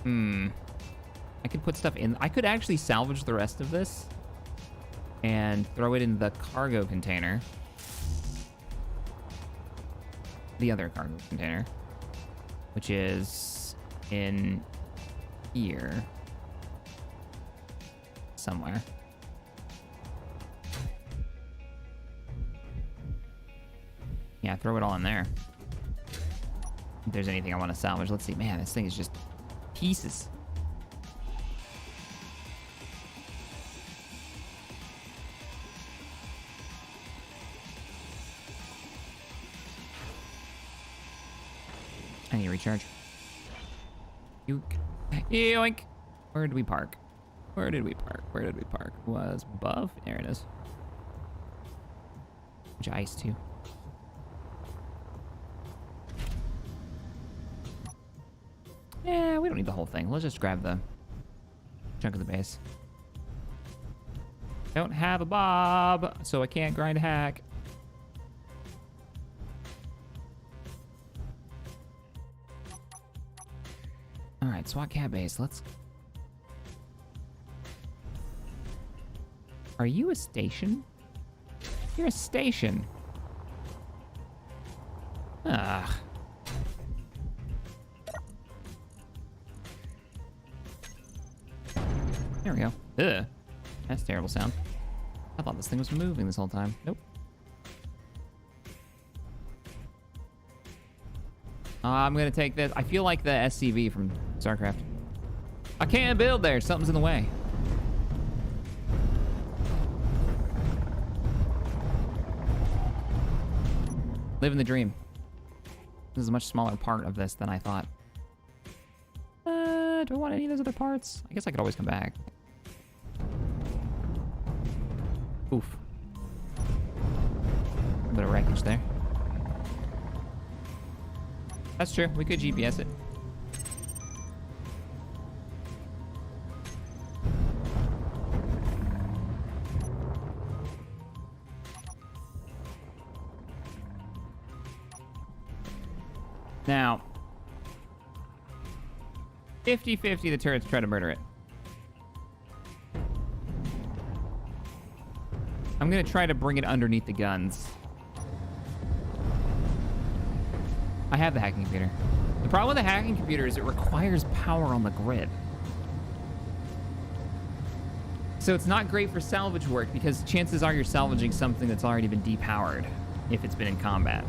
Speaker 1: I could put stuff in. I could actually salvage the rest of this and throw it in the cargo container. The other cargo container, which is in here somewhere. Yeah, throw it all in there. If there's anything I want to salvage. Let's see. Man, this thing is just pieces. I need to recharge. Yoink. Where did we park? Where did we park? Where did we park? Was above? There it is. Which ice too. Yeah, we don't need the whole thing. Let's just grab the chunk of the base. Don't have a bob, so I can't grind a hack. All right, SWAT cat base. Let's... Are you a station? You're a station. Ugh. There we go. Ugh. That's a terrible sound. I thought this thing was moving this whole time. Nope. I'm gonna take this. I feel like the SCV from StarCraft. I can't build there. Something's in the way. Living the dream. This is a much smaller part of this than I thought. Do I want any of those other parts? I guess I could always come back. Oof. A bit of wreckage there. That's true. We could GPS it. Now, 50-50 the turrets try to murder it. I'm gonna try to bring it underneath the guns. I have the hacking computer. The problem with the hacking computer is it requires power on the grid. So it's not great for salvage work because chances are you're salvaging something that's already been depowered if it's been in combat.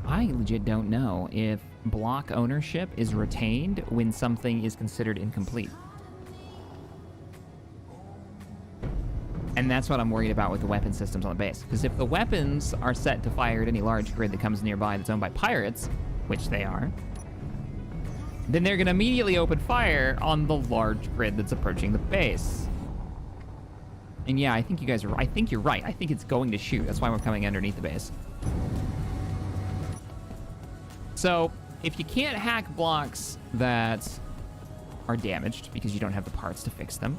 Speaker 1: I legit don't know if block ownership is retained when something is considered incomplete. And that's what I'm worried about with the weapon systems on the base. Because if the weapons are set to fire at any large grid that comes nearby that's owned by pirates, which they are, then they're going to immediately open fire on the large grid that's approaching the base. And yeah, I think you guys are... I think you're right. I think it's going to shoot. That's why we're coming underneath the base. So, if you can't hack blocks that are damaged because you don't have the parts to fix them,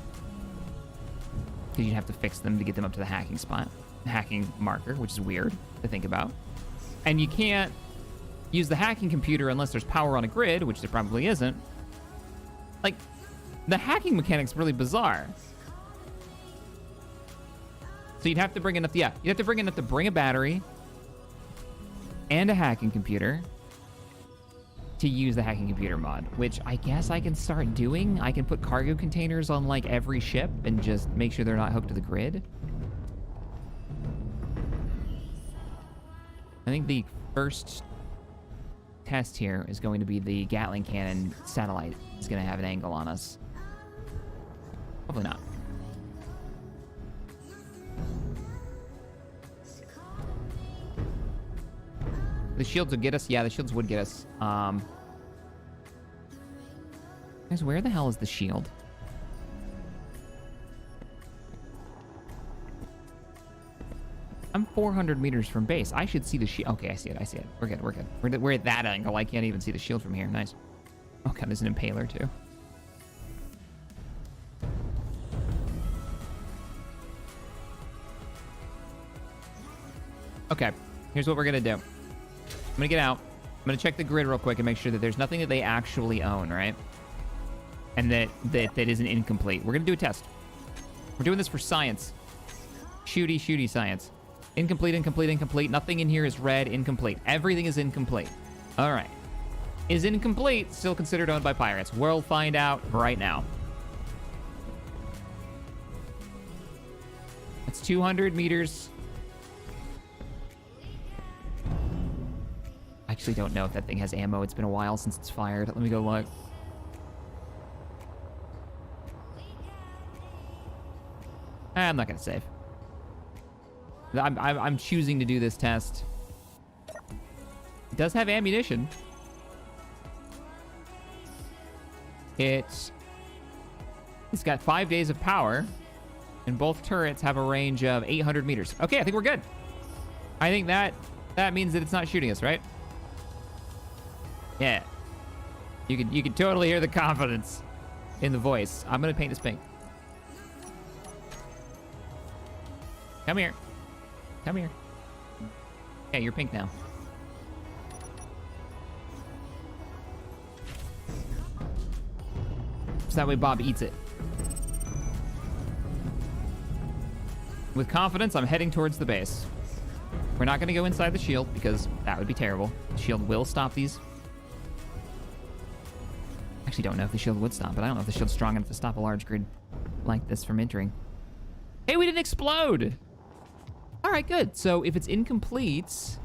Speaker 1: because you'd have to fix them to get them up to the hacking spot, the hacking marker, which is weird to think about, and you can't use the hacking computer unless there's power on a grid, which there probably isn't, Like, the hacking mechanic's really bizarre. So you'd have to bring enough, yeah, you'd have to bring enough to bring a battery and a hacking computer to use the hacking computer mod, which I guess I can start doing. I can put cargo containers on like every ship and just make sure they're not hooked to the grid. I think the first test here is going to be the Gatling cannon satellite. It's going to have an angle on us. Hopefully not. The shields would get us. Yeah, the shields would get us. Guys, where the hell is the shield? I'm 400 meters from base. I should see the shield. Okay, I see it. I see it. We're good. We're good. We're at that angle. I can't even see the shield from here. Nice. Oh, God, there's an impaler, too. Okay, here's what we're going to do. I'm going to get out. I'm going to check the grid real quick and make sure that there's nothing that they actually own, right? And that isn't incomplete. We're going to do a test. We're doing this for science. Shooty science. Incomplete, incomplete, incomplete. Nothing in here is red. Incomplete. Everything is incomplete. All right. Is incomplete still considered owned by pirates? We'll find out right now. That's 200 meters. I actually don't know if that thing has ammo. It's been a while since it's fired. Let me go look. I'm not gonna save. I'm choosing to do this test. It does have ammunition. It's got 5 days of power, and both turrets have a range of 800 meters. Okay, I think we're good. I think that means that it's not shooting us, right? Yeah. You can totally hear the confidence in the voice. I'm gonna paint this pink. Come here. Come here. Yeah, you're pink now. So that way Bob eats it. With confidence, I'm heading towards the base. We're not going to go inside the shield because that would be terrible. The shield will stop these. Actually, don't know if the shield would stop, but I don't know if the shield's strong enough to stop a large grid like this from entering. Hey, we didn't explode! All right, good. So if it's incomplete,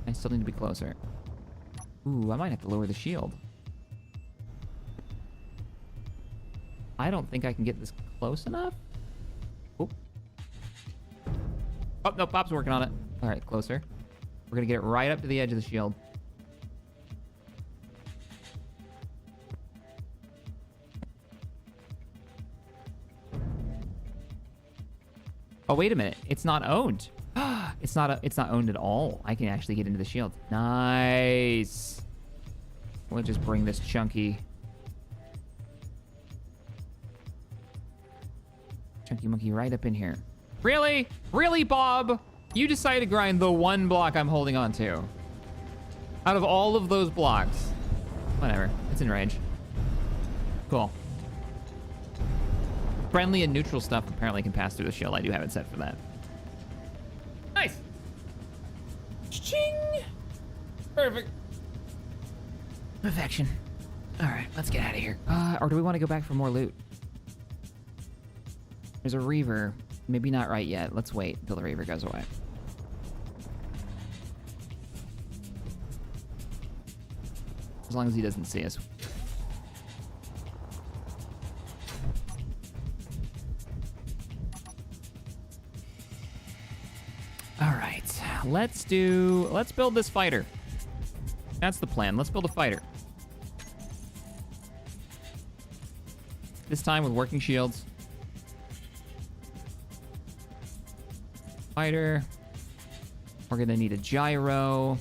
Speaker 1: I still need to be closer. Ooh, I might have to lower the shield. I don't think I can get this close enough. Oh, no, Bob's working on it. All right, closer. We're gonna get it right up to the edge of the shield. Oh, wait a minute. It's not owned. It's not owned at all. I can actually get into the shield. Nice. We'll just bring this chunky monkey right up in here. Really? Really, Bob? You decided to grind the one block I'm holding on to. Out of all of those blocks. Whatever. It's in range. Cool. Friendly and neutral stuff apparently can pass through the shield. I do have it set for that. Nice. Ching. Perfect. Perfection. All right, let's get out of here. Or do we want to go back for more loot? There's a Reaver. Maybe not right yet. Let's wait until the Reaver goes away. As long as he doesn't see us. All right, let's build this fighter. That's the plan. Let's build a fighter. This time with working shields. Fighter. We're gonna need a gyro.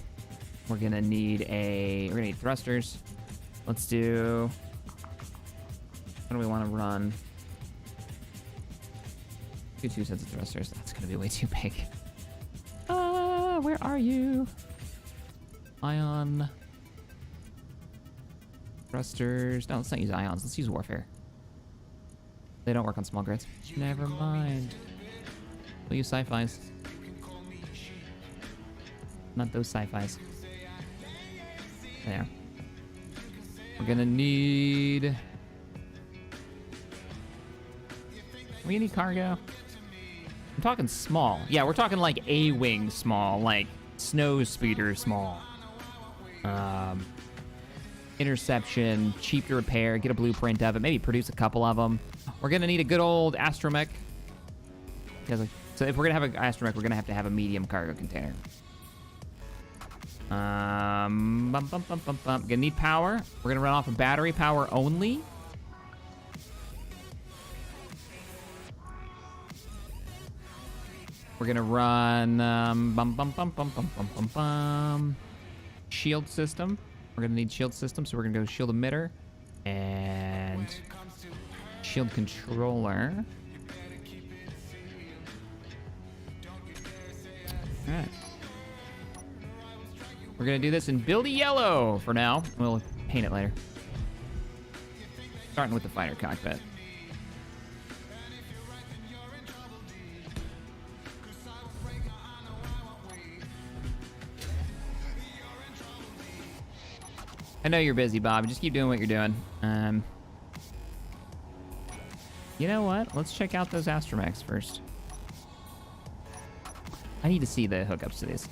Speaker 1: We're gonna need thrusters. Let's do, what do we want to run? Do 2 sets of thrusters. That's gonna be way too big. Where are you? Ion. Thrusters. No, let's not use ions. Let's use warfare. They don't work on small grids. Never mind. We'll use sci-fis. Not those sci-fis. There. We're gonna need... We need cargo. I'm talking small. Yeah, we're talking like A-wing small, like snow speeder small. Interception, cheap to repair, get a blueprint of it, maybe produce a couple of them. We're gonna need a good old astromech. So if we're gonna have an astromech, we're gonna have to have a medium cargo container. Gonna need power. We're gonna run off of battery power only. We're gonna run shield system. We're gonna need shield system, so we're gonna go shield emitter and shield controller. All right. We're gonna do this in build yellow for now. We'll paint it later. Starting with the fighter cockpit. I know you're busy, Bob. Just keep doing what you're doing. You know what? Let's check out those astromechs first. I need to see the hookups to these.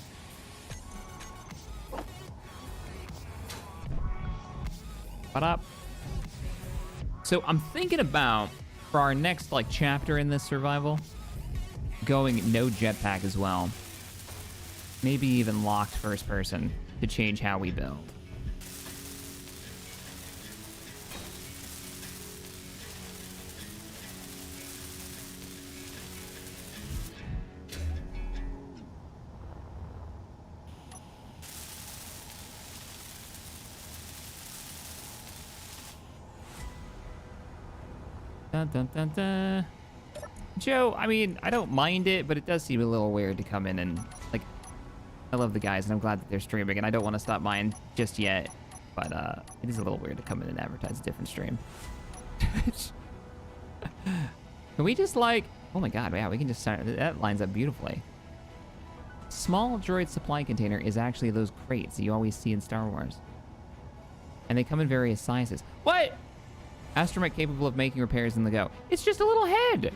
Speaker 1: What up? So I'm thinking about, for our next like chapter in this survival, going no jetpack as well. Maybe even locked first person to change how we build. Dun, dun, dun, dun. Joe, I mean, I don't mind it, but it does seem a little weird to come in and, like, I love the guys, and I'm glad that they're streaming, and I don't want to stop mine just yet, but it is a little weird to come in and advertise a different stream. Can we just, like, oh my god, yeah, we can just start, that lines up beautifully. Small droid supply container is actually those crates that you always see in Star Wars. And they come in various sizes. What? Astromech capable of making repairs in the go. It's just a little head.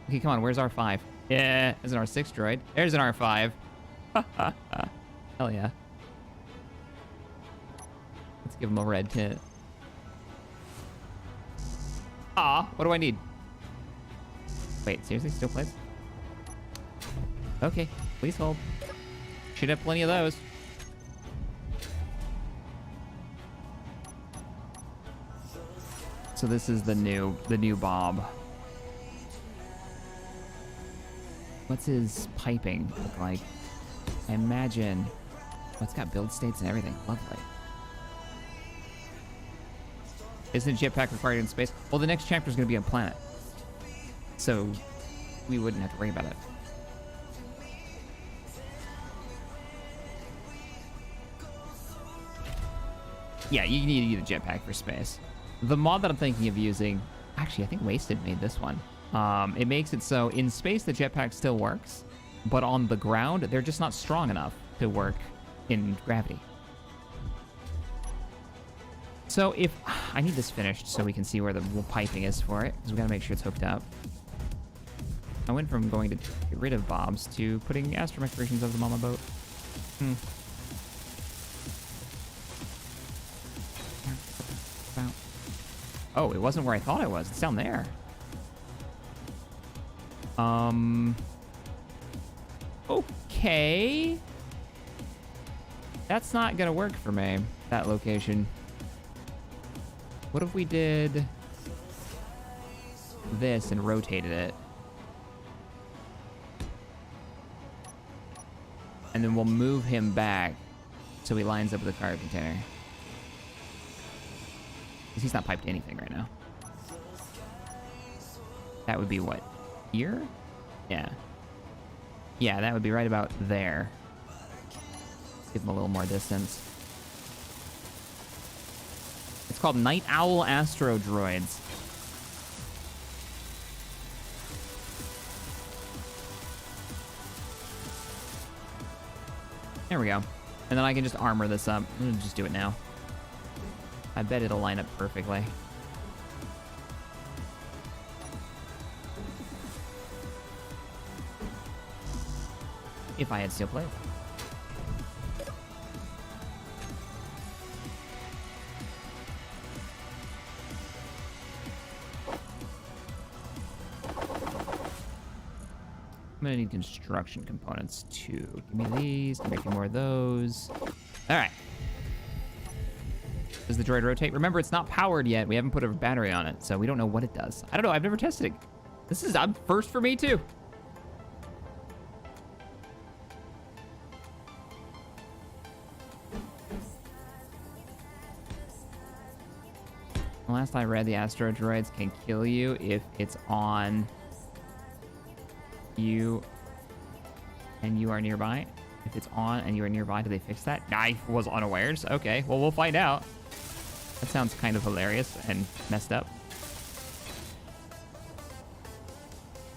Speaker 1: Okay, come on. Where's R5? Yeah, there's an R6 droid. There's an R5. Hell yeah. Let's give him a red tint. Ah, what do I need? Wait, seriously? Still plays? Okay, please hold. Should have plenty of those. So this is the new Bob. What's his piping look like? I imagine, oh, it's got build states and everything. Lovely. Isn't a jetpack required in space? Well, the next chapter is going to be on planet, so we wouldn't have to worry about it. Yeah, you need to use a jetpack for space. The mod that I'm thinking of using, actually, I think Wasted made this one. It makes it so in space the jetpack still works, but on the ground they're just not strong enough to work in gravity. So if I need this finished so we can see where the piping is for it, because we gotta make sure it's hooked up. I went from going to get rid of Bob's to putting astromech versions of them on my boat. Oh, it wasn't where I thought it was. It's down there. Okay. That's not gonna work for me, that location. What if we did this and rotated it? And then we'll move him back so he lines up with the cargo container. Because he's not piped to anything right now. That would be what? Here? Yeah. Yeah, that would be right about there. Give him a little more distance. It's called Night Owl Astro Droids. There we go. And then I can just armor this up. I'm gonna just do it now. I bet it'll line up perfectly. If I had steel plate. I'm gonna need construction components too. Give me these, give me a few more of those. All right. Does the droid rotate? Remember, it's not powered yet. We haven't put a battery on it, so we don't know what it does. I don't know, I've never tested it. This is first for me too. Last I read, the Astro Droids can kill you if it's on you and you are nearby. If it's on and you are nearby, do they fix that? I was unawares. Okay, well, we'll find out. That sounds kind of hilarious and messed up.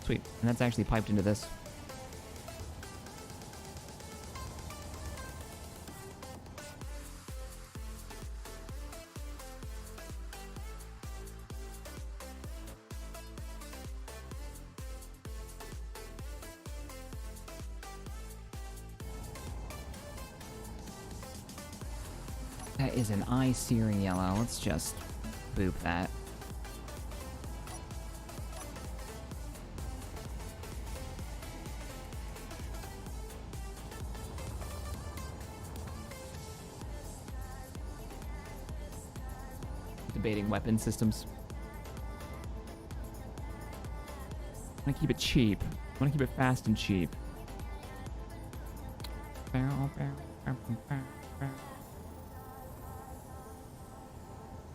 Speaker 1: Sweet, and that's actually piped into this. That is an eye-searing yellow. Let's just boop that. Debating weapon systems. I want to keep it cheap. I want to keep it fast and cheap.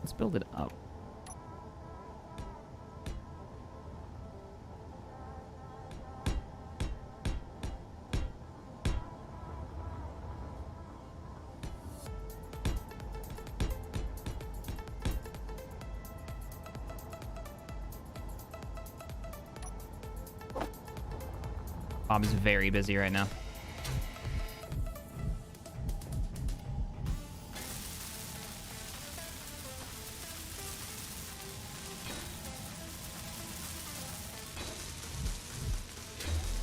Speaker 1: Let's build it up. Bob is very busy right now.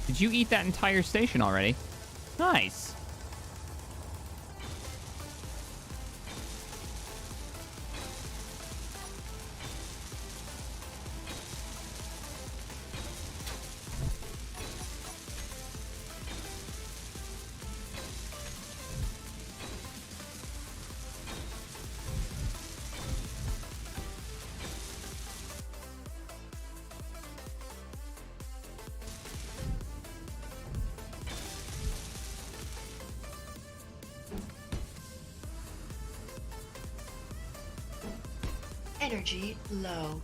Speaker 1: Did you eat that entire station already? Nice.
Speaker 2: Energy low.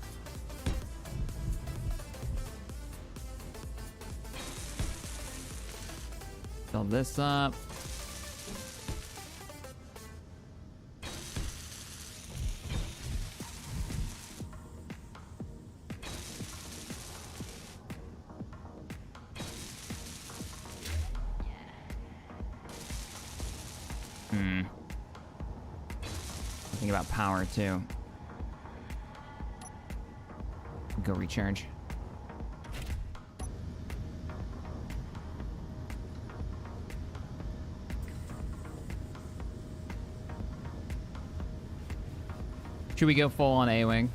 Speaker 1: Build this up. Think about power too. Go recharge. Should we go full on A-Wing?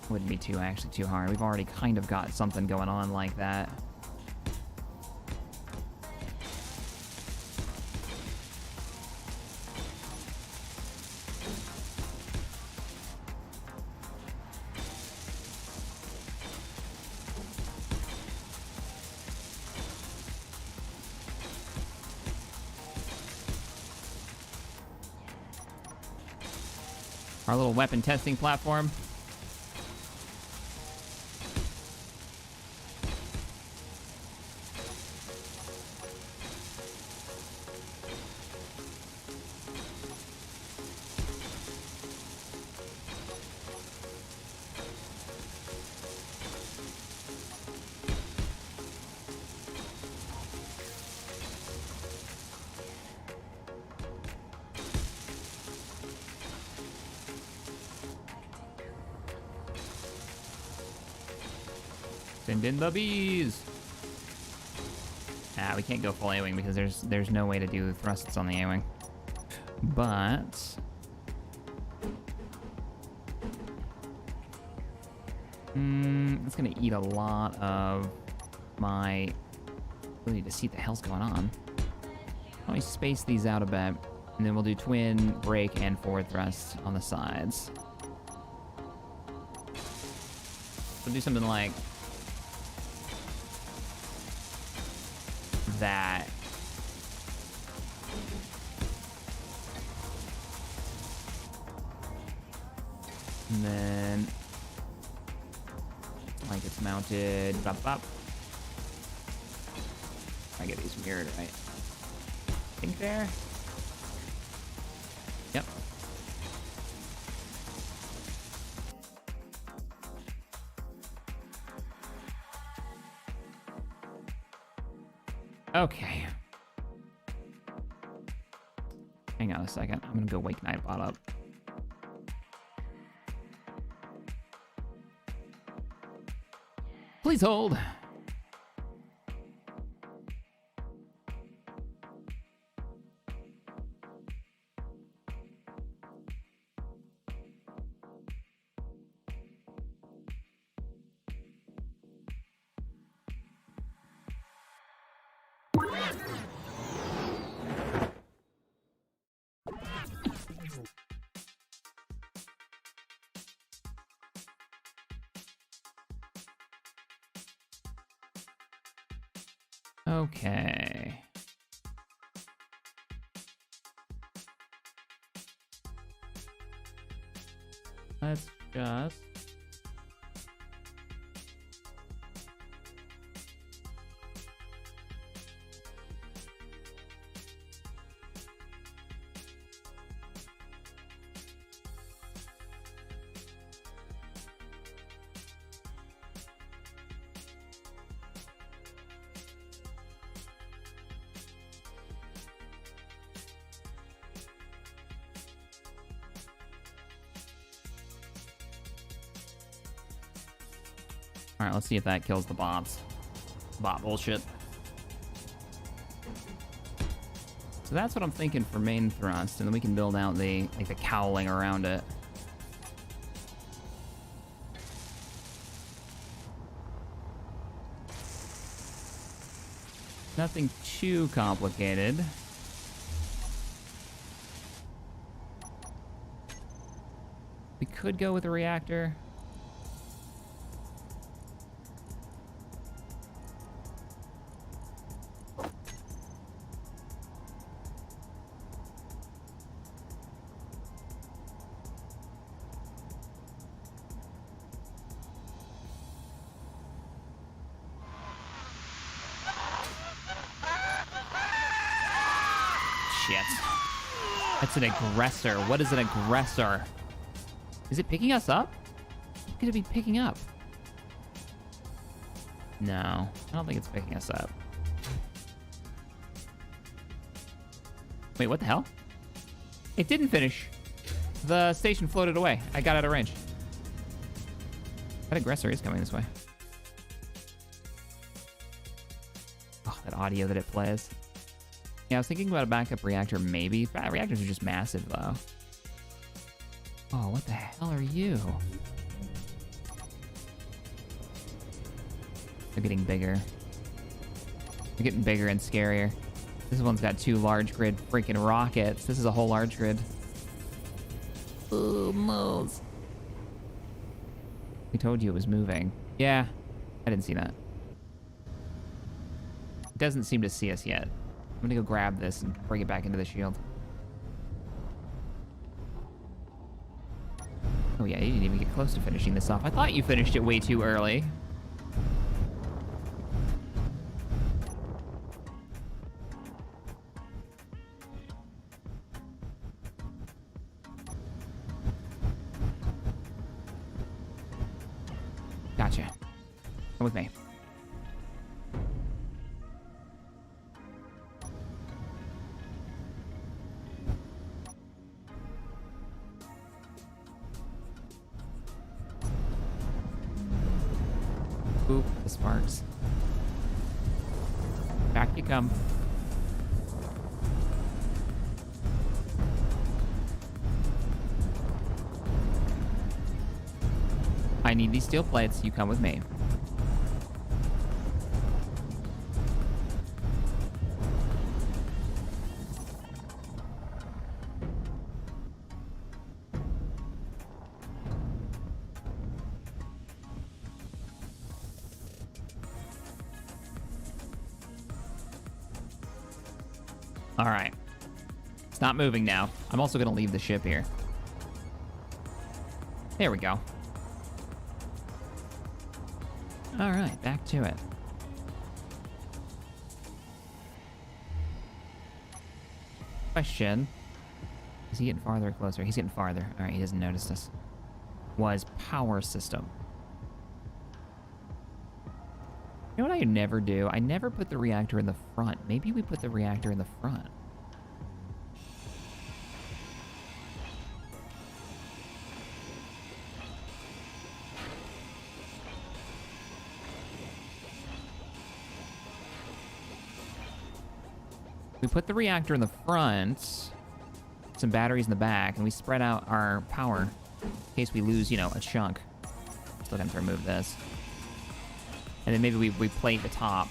Speaker 1: Wouldn't be actually too hard. We've already kind of got something going on like that. Our little weapon testing platform. Send in the bees. Ah, we can't go full A-wing because there's no way to do thrusts on the A-wing. But it's gonna eat a lot of my ability to see what the hell's going on. Let me space these out a bit, and then we'll do twin, brake, and forward thrust on the sides. We'll do something like that. And then, like it's mounted, bop, bop. I get these mirrored right. Think there? Yep. Okay. Hang on a second. I'm gonna go wake Nightbot up. Please hold. Okay. Let's just... Alright, let's see if that kills the bots. Bot bullshit. So that's what I'm thinking for main thrust, and then we can build out the cowling around it. Nothing too complicated. We could go with a reactor. That's an aggressor. What is an aggressor? Is it picking us up? What could it be picking up? No, I don't think it's picking us up. Wait, what the hell? It didn't finish. The station floated away. I got out of range. That aggressor is coming this way. Oh, that audio that it plays. Yeah, I was thinking about a backup reactor, maybe. Reactors are just massive, though. Oh, what the hell are you? They're getting bigger. They're getting bigger and scarier. This one's got 2 large grid freaking rockets. This is a whole large grid. Ooh, moves. We told you it was moving. Yeah, I didn't see that. It doesn't seem to see us yet. I'm gonna go grab this and bring it back into the shield. Oh yeah, you didn't even get close to finishing this off. I thought you finished it way too early. Gotcha. Come with me. Oop, the sparks. Back you come. I need these steel plates. You come with me. All right. It's not moving now. I'm also going to leave the ship here. There we go. All right, back to it. Question. Is he getting farther or closer? He's getting farther. All right, he doesn't notice us. Was power system. You know what I never do? I never put the reactor in the front. Maybe we put the reactor in the front. We put the reactor in the front, some batteries in the back, and we spread out our power in case we lose, you know, a chunk. Still gonna remove this. And then maybe we plate the top.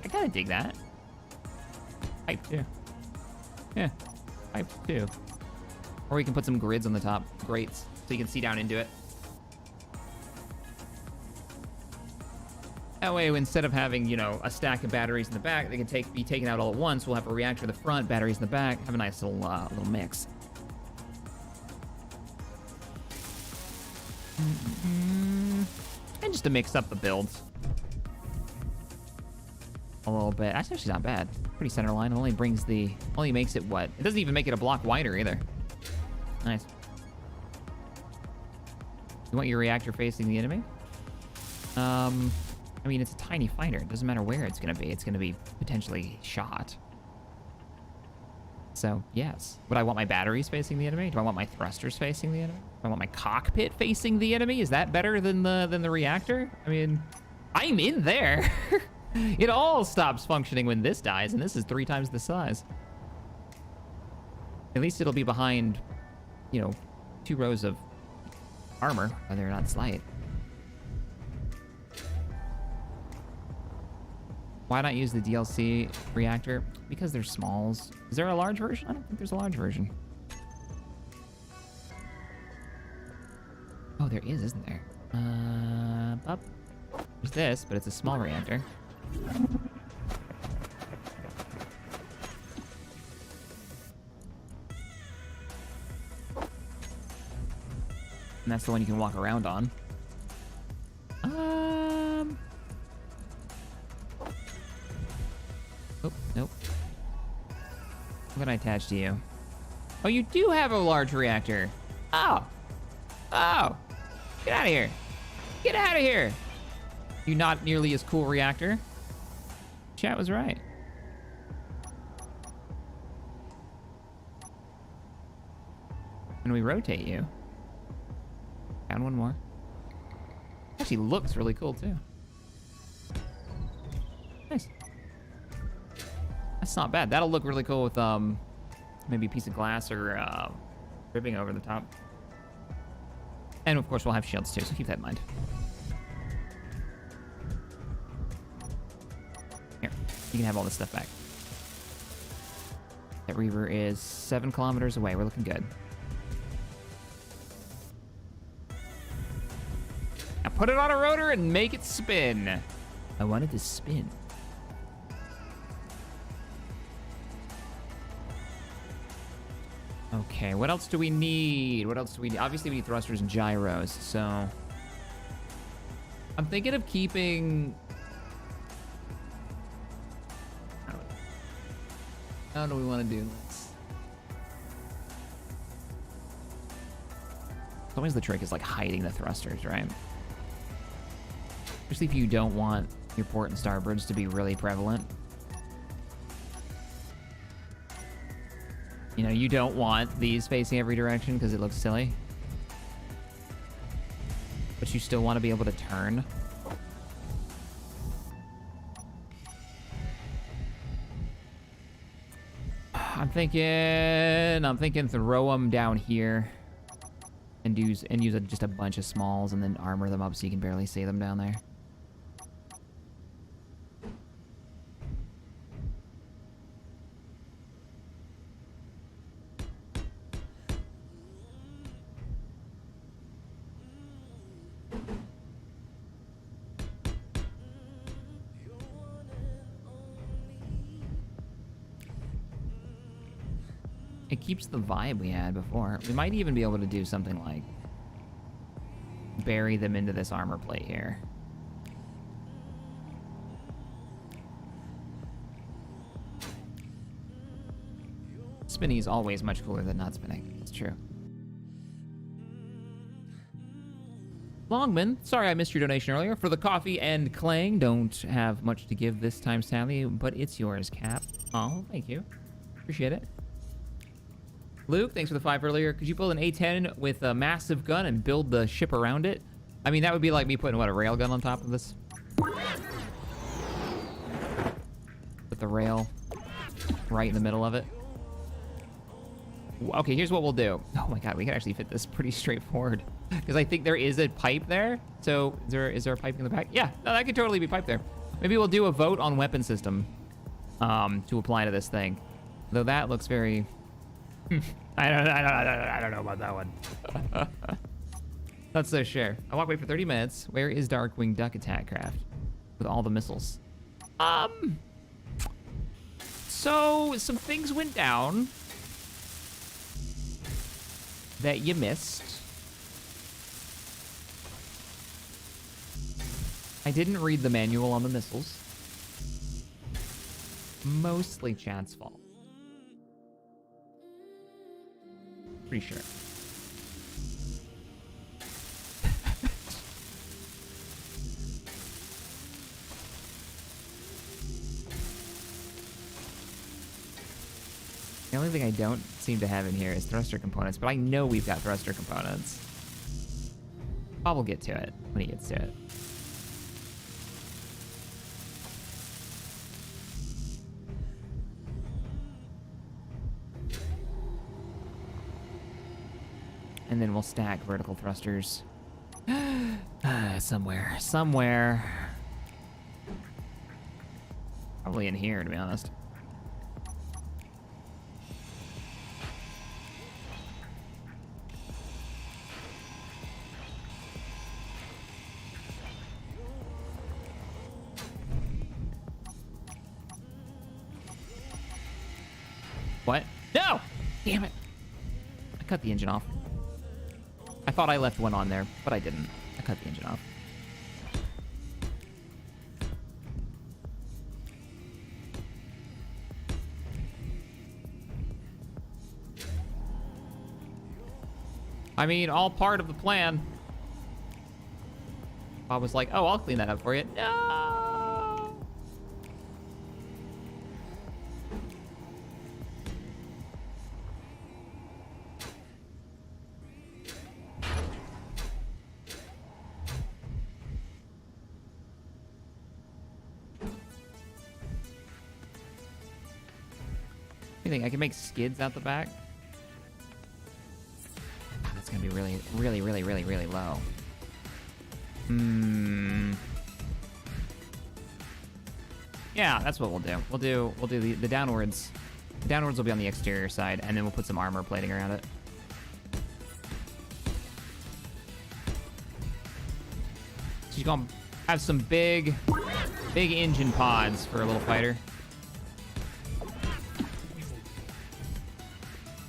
Speaker 1: I kind of dig that. Pipe 2. Yeah, pipe 2. Or we can put some grids on the top. Grates, so you can see down into it. That way, instead of having, you know, a stack of batteries in the back, they can be taken out all at once. We'll have a reactor in the front, batteries in the back. Have a nice little mix. And just to mix up the builds a little bit. That's actually not bad. Pretty center line. It only makes it what? It doesn't even make it a block wider either. Nice. You want your reactor facing the enemy? I mean, it's a tiny fighter. It doesn't matter where it's gonna be. It's gonna be potentially shot. So, yes. Would I want my batteries facing the enemy? Do I want my thrusters facing the enemy? Do I want my cockpit facing the enemy? Is that better than the reactor? I mean, I'm in there. It all stops functioning when this dies, and this is 3 times the size. At least it'll be behind, you know, 2 rows of armor, whether or not slight. Why not use the DLC reactor? Because they're smalls. Is there a large version? I don't think there's a large version. Oh, there is, isn't there? Up. There's this, but it's a small reactor. And that's the one you can walk around on. Oh, nope. I'm gonna attach to you. Oh, you do have a large reactor. Oh. Oh. Get out of here. Get out of here. You not nearly as cool reactor. Chat was right. When we rotate you. Found one more. Actually looks really cool too. Nice. That's not bad. That'll look really cool with maybe a piece of glass or ribbing over the top. And of course we'll have shields too, so keep that in mind. Here, you can have all this stuff back. That Reaver is 7 kilometers away. We're looking good. Now put it on a rotor and make it spin. I wanted to spin. Okay, what else do we need? What else do we need? Obviously, we need thrusters and gyros, so... I'm thinking of keeping... How do we want to do this? Always the trick is, like, hiding the thrusters, right? Especially if you don't want your port and starboards to be really prevalent. You know, you don't want these facing every direction because it looks silly. but you still want to be able to turn. I'm thinking throw them down here and use just a bunch of smalls and then armor them up so you can barely see them down there. It keeps the vibe we had before. We might even be able to do something like bury them into this armor plate here. Spinny is always much cooler than not spinning. It's true. Longman, sorry I missed your donation earlier. For the coffee and clang, don't have much to give this time, sadly, but it's yours, Cap. Oh, thank you. Appreciate it. Luke, thanks for the 5 earlier. Could you build an A-10 with a massive gun and build the ship around it? I mean, that would be like me putting, what, a railgun on top of this? Put the rail right in the middle of it. Okay, here's what we'll do. Oh my god, we can actually fit this pretty straightforward. Because I think there is a pipe there. So, is there a pipe in the back? Yeah, no, that could totally be pipe there. Maybe we'll do a vote on weapon system to apply to this thing. Though that looks very... I don't know about that one. Not so sure. I walk away for 30 minutes. Where is Darkwing Duck attack craft with all the missiles? So some things went down that you missed. I didn't read the manual on the missiles. Mostly Chad's fault. Pretty sure. The only thing I don't seem to have in here is thruster components, but I know we've got thruster components. Bob will get to it when he gets to it. And then we'll stack vertical thrusters. Somewhere. Probably in here, to be honest. What? No! Damn it. I cut the engine off. I thought I left one on there, but I didn't. I cut the engine off. I mean, all part of the plan. Bob was like, oh, I'll clean that up for you. No! You think I can make skids out the back? That's gonna be really low. Yeah, that's what we'll do. We'll do the downwards. The downwards will be on the exterior side, and then we'll put some armor plating around it. She's gonna have some big engine pods for a little fighter.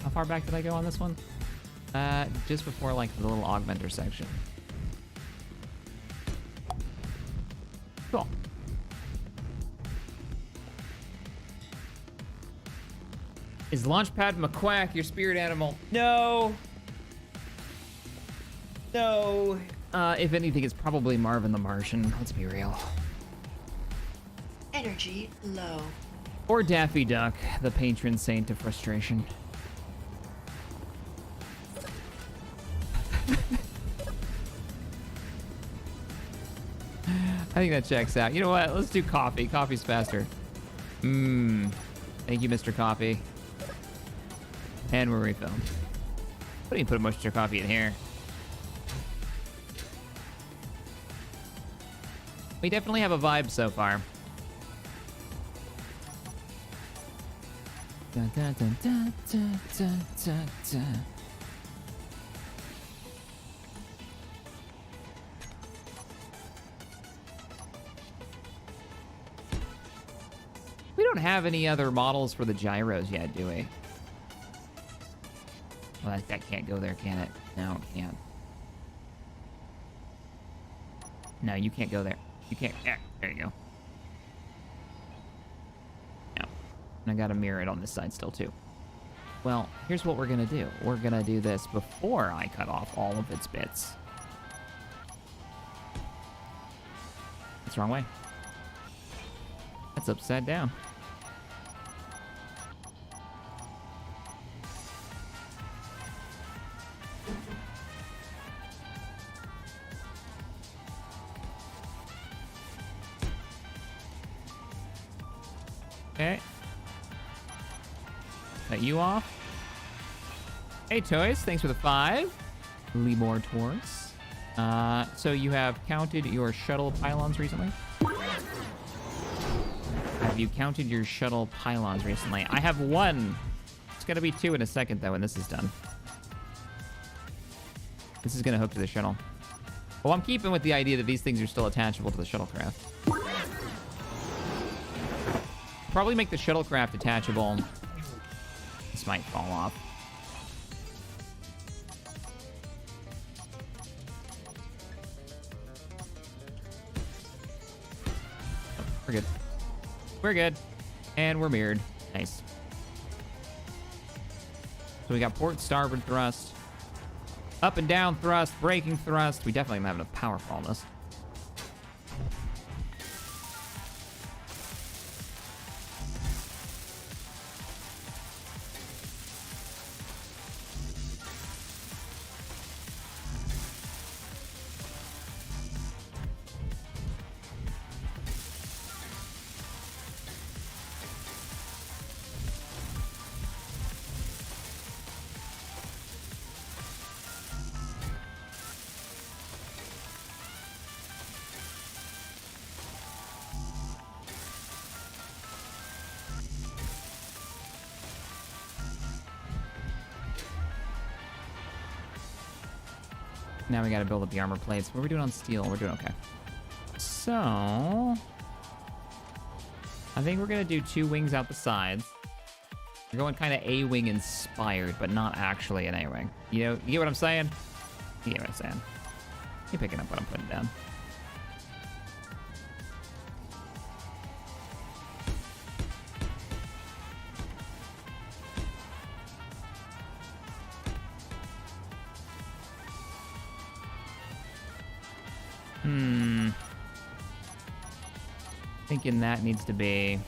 Speaker 1: How far back did I go on this one? Just before, like, the little augmenter section. Cool. Is Launchpad McQuack your spirit animal? No. No. If anything, it's probably Marvin the Martian. Let's be real.
Speaker 2: Energy low.
Speaker 1: Or Daffy Duck, the patron saint of frustration. I think that checks out. You know what? Let's do coffee. Coffee's faster. Thank you, Mr. Coffee. And we're refilled. Why don't you put Mr. Coffee in here? We definitely have a vibe so far. Dun, dun, dun, dun, dun, dun, dun, dun. We don't have any other models for the gyros yet, do we? Well, that can't go there, can it? No, it can't. No, you can't go there. You can't. There you go. No. And I gotta mirror it on this side still, too. Well, here's what we're gonna do. We're gonna do this before I cut off all of its bits. That's the wrong way. That's upside down. Okay. Cut you off. Hey, Toys, thanks for the 5. Lemore Taurus. So you have counted your shuttle pylons recently? Have you counted your shuttle pylons recently? I have 1. It's gonna be 2 in a second, though, when this is done. This is gonna hook to the shuttle. Well, I'm keeping with the idea that these things are still attachable to the shuttlecraft. Probably make the shuttlecraft attachable. This might fall off. Oh, we're good. We're good. And we're mirrored. Nice. So we got port starboard thrust. Up and down thrust. Braking thrust. We definitely don't have enough power for all this. Now we gotta build up the armor plates. What are we doing on steel? We're doing okay. So, I think we're gonna do 2 wings out the sides. We're going kind of A-wing inspired, but not actually an A-wing. You get what I'm saying? You get what I'm saying. You're picking up what I'm putting down. Thinking that needs to be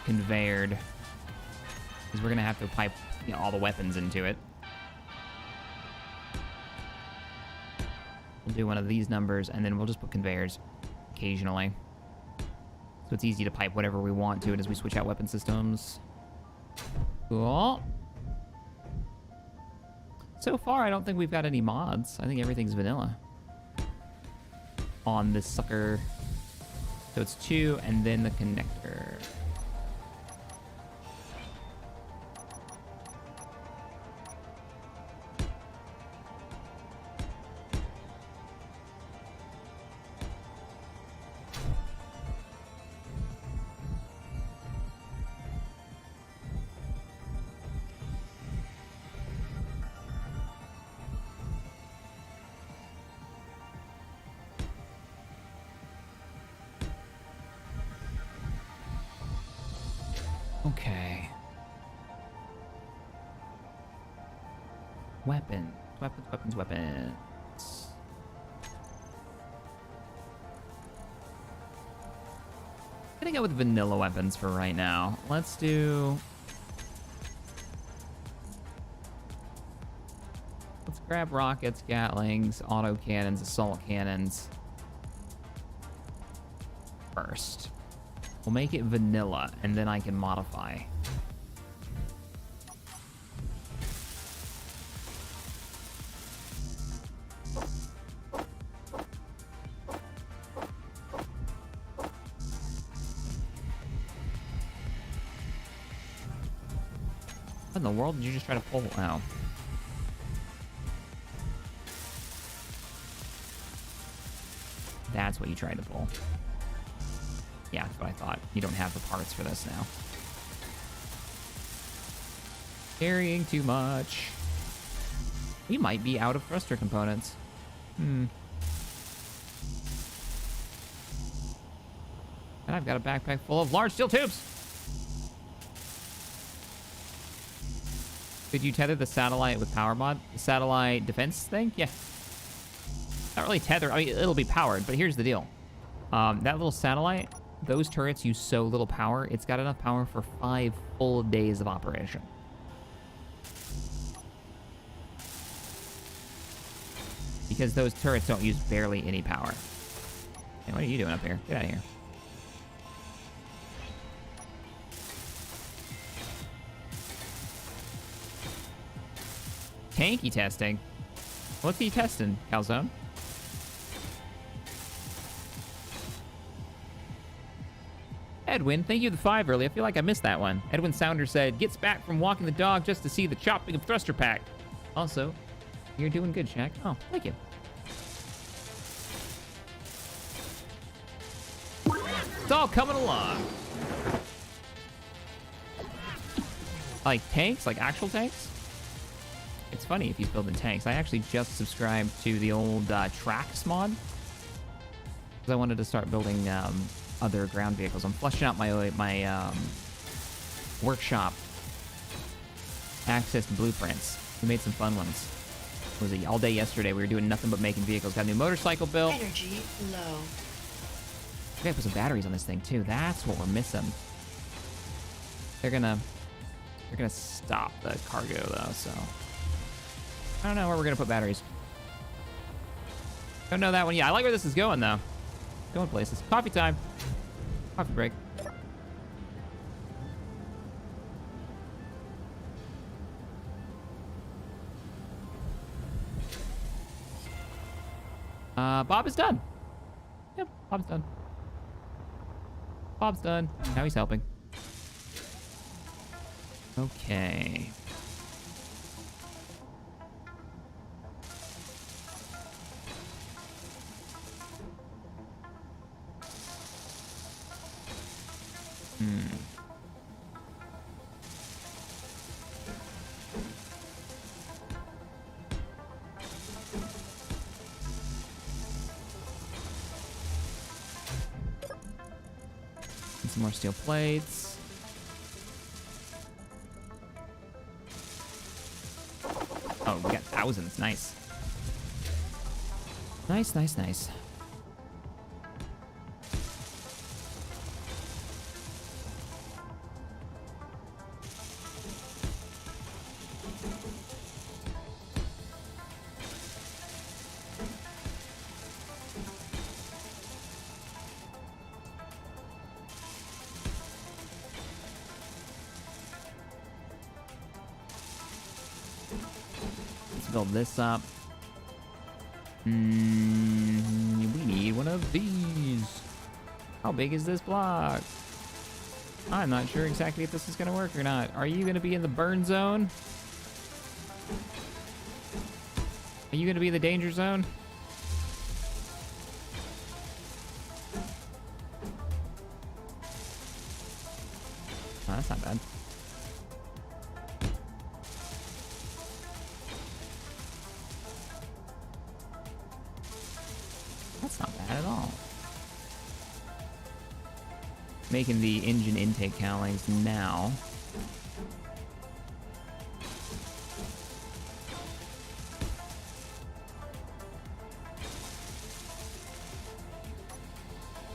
Speaker 1: conveyored, because we're gonna have to pipe, all the weapons into it. We'll do one of these numbers, and then we'll just put conveyors occasionally, so it's easy to pipe whatever we want to it as we switch out weapon systems. Cool. So far, I don't think we've got any mods. I think everything's vanilla on this sucker. So it's 2, and then the connector. Okay. Weapons. I'm gonna go with vanilla weapons for right now. Let's grab rockets, gatlings, auto cannons, assault cannons. first. We'll make it vanilla, and then I can modify. What in the world did you just try to pull out? That's what you tried to pull. Yeah, that's what I thought. You don't have the parts for this now. Carrying too much. We might be out of thruster components. And I've got a backpack full of large steel tubes. Could you tether the satellite with power mod? The satellite defense thing? Yeah. Not really tether. I mean, it'll be powered, but here's the deal. That little satellite, those turrets use so little power, it's got enough power for 5 full days of operation. Because those turrets don't use barely any power. Hey, what are you doing up here? Get out of here. Tanky testing? What's he testing, Calzone? Edwin, thank you for the 5 early. I feel like I missed that one. Edwin Sounder said, gets back from walking the dog just to see the chopping of thruster pack. Also, you're doing good, Shaq. Oh, thank you. It's all coming along. Like tanks? Like actual tanks? It's funny if he's building tanks. I actually just subscribed to the old Tracks mod. Because I wanted to start building other ground vehicles. I'm fleshing out my workshop access blueprints. We made some fun ones. What was it? All day yesterday we were doing nothing but making vehicles. Got a new motorcycle built.
Speaker 2: Energy low.
Speaker 1: We gotta put some batteries on this thing too. That's what we're missing. They're gonna stop the cargo though, so I don't know where we're gonna put batteries. Don't know that one yet. I like where this is going though. Going places. Coffee time. Coffee break. Bob is done. Yep, Bob's done. Bob's done. Now he's helping. Okay. Some more steel plates. Oh, we got thousands. Nice. Nice, nice, nice. Build this up. We need one of these. How big is this block? I'm not sure exactly if this is gonna work or not. Are you gonna be in the burn zone? Are you gonna be in the danger zone? Oh, that's not bad. That's not bad at all. Making the engine intake cowlings now.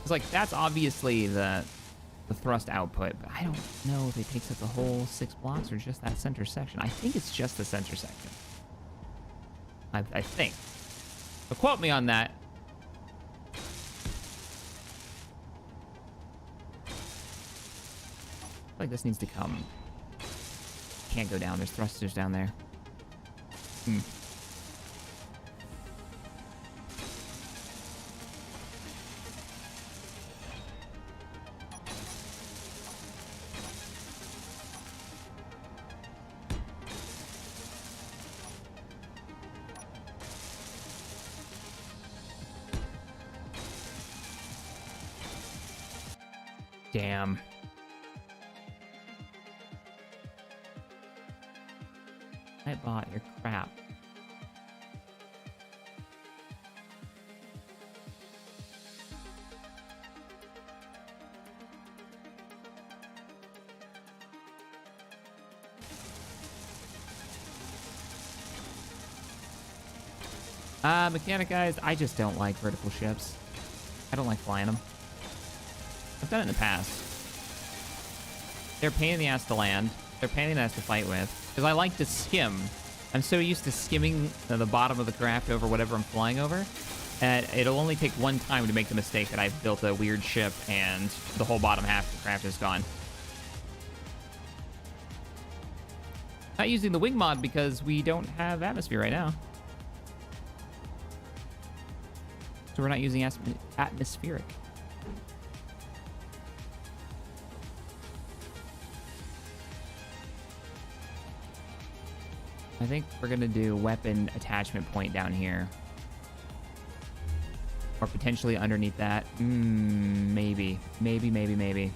Speaker 1: It's like, that's obviously the thrust output, but I don't know if it takes up the whole 6 blocks or just that center section. I think it's just the center section. I think. But quote me on that. like this needs to come. Can't go down. There's thrusters down there. Hmm. Damn. I bought your crap. Mechanic guys, I just don't like vertical ships. I don't like flying them. I've done it in the past. They're a pain in the ass to land. They're a pain in the ass to fight with. Because I like to skim. I'm so used to skimming the bottom of the craft over whatever I'm flying over. And it'll only take one time to make the mistake that I've built a weird ship and the whole bottom half of the craft is gone. Not using the wing mod because we don't have atmosphere right now. So we're not using atmospheric. I think we're gonna do weapon attachment point down here. Or potentially underneath that. Maybe. Maybe.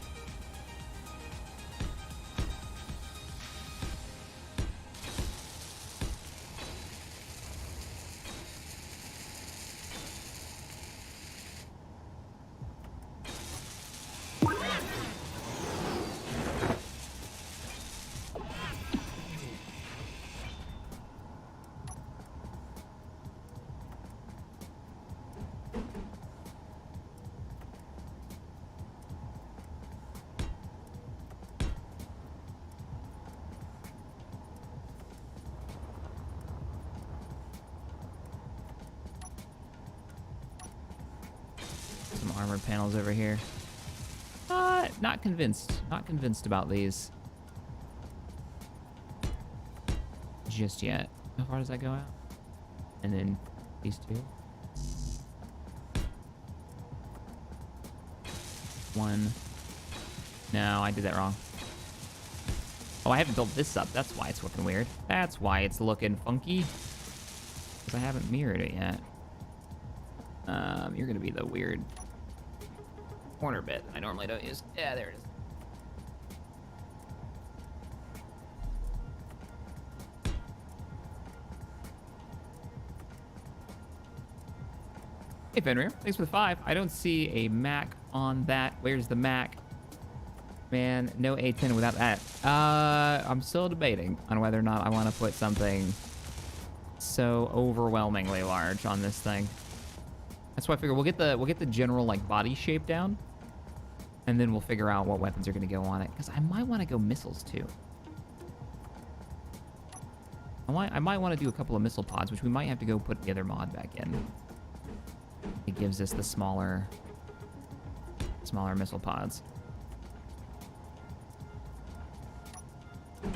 Speaker 1: Some armored panels over here. Not convinced. Not convinced about these. Just yet. How far does that go out? And then these two. One. No, I did that wrong. Oh, I haven't built this up. That's why it's looking weird. That's why it's looking funky. Because I haven't mirrored it yet. You're gonna be the weird corner bit I normally don't use. Yeah, there it is. Hey Fenrir, thanks for the 5. I don't see a Mac on that. Where's the Mac? Man, no A10 without that. I'm still debating on whether or not I want to put something so overwhelmingly large on this thing. That's why I figure we'll get the general like body shape down, and then we'll figure out what weapons are going to go on it. Because I might want to go missiles too. I might want to do a couple of missile pods, which we might have to go put the other mod back in. It gives us the smaller missile pods. Am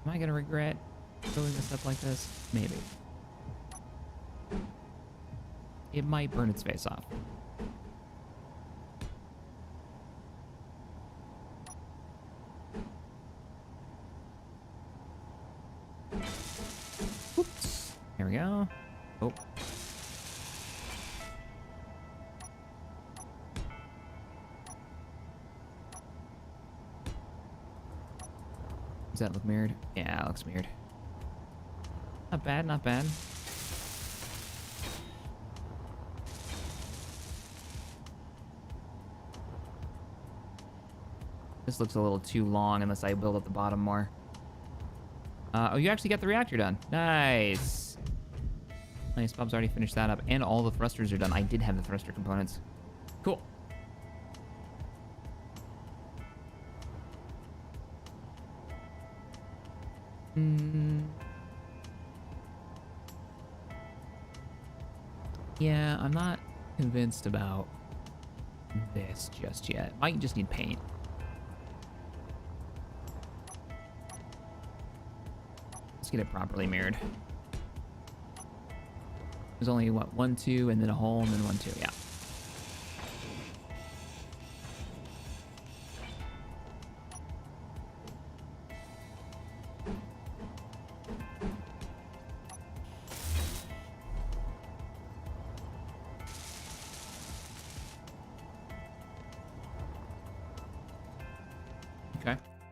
Speaker 1: I going to regret building this up like this? Maybe. It might burn its face off. Oops. There we go. Oh. Does that look mirrored? Yeah, it looks mirrored. Not bad, not bad. This looks a little too long unless I build up the bottom more. Oh, you actually got the reactor done. Nice. Nice, Bob's already finished that up. And all the thrusters are done. I did have the thruster components. Cool. Yeah, I'm not convinced about this just yet. Might just need paint. Let's get it properly mirrored. There's only, what, 1, 2, and then a hole, and then 1, 2, yeah.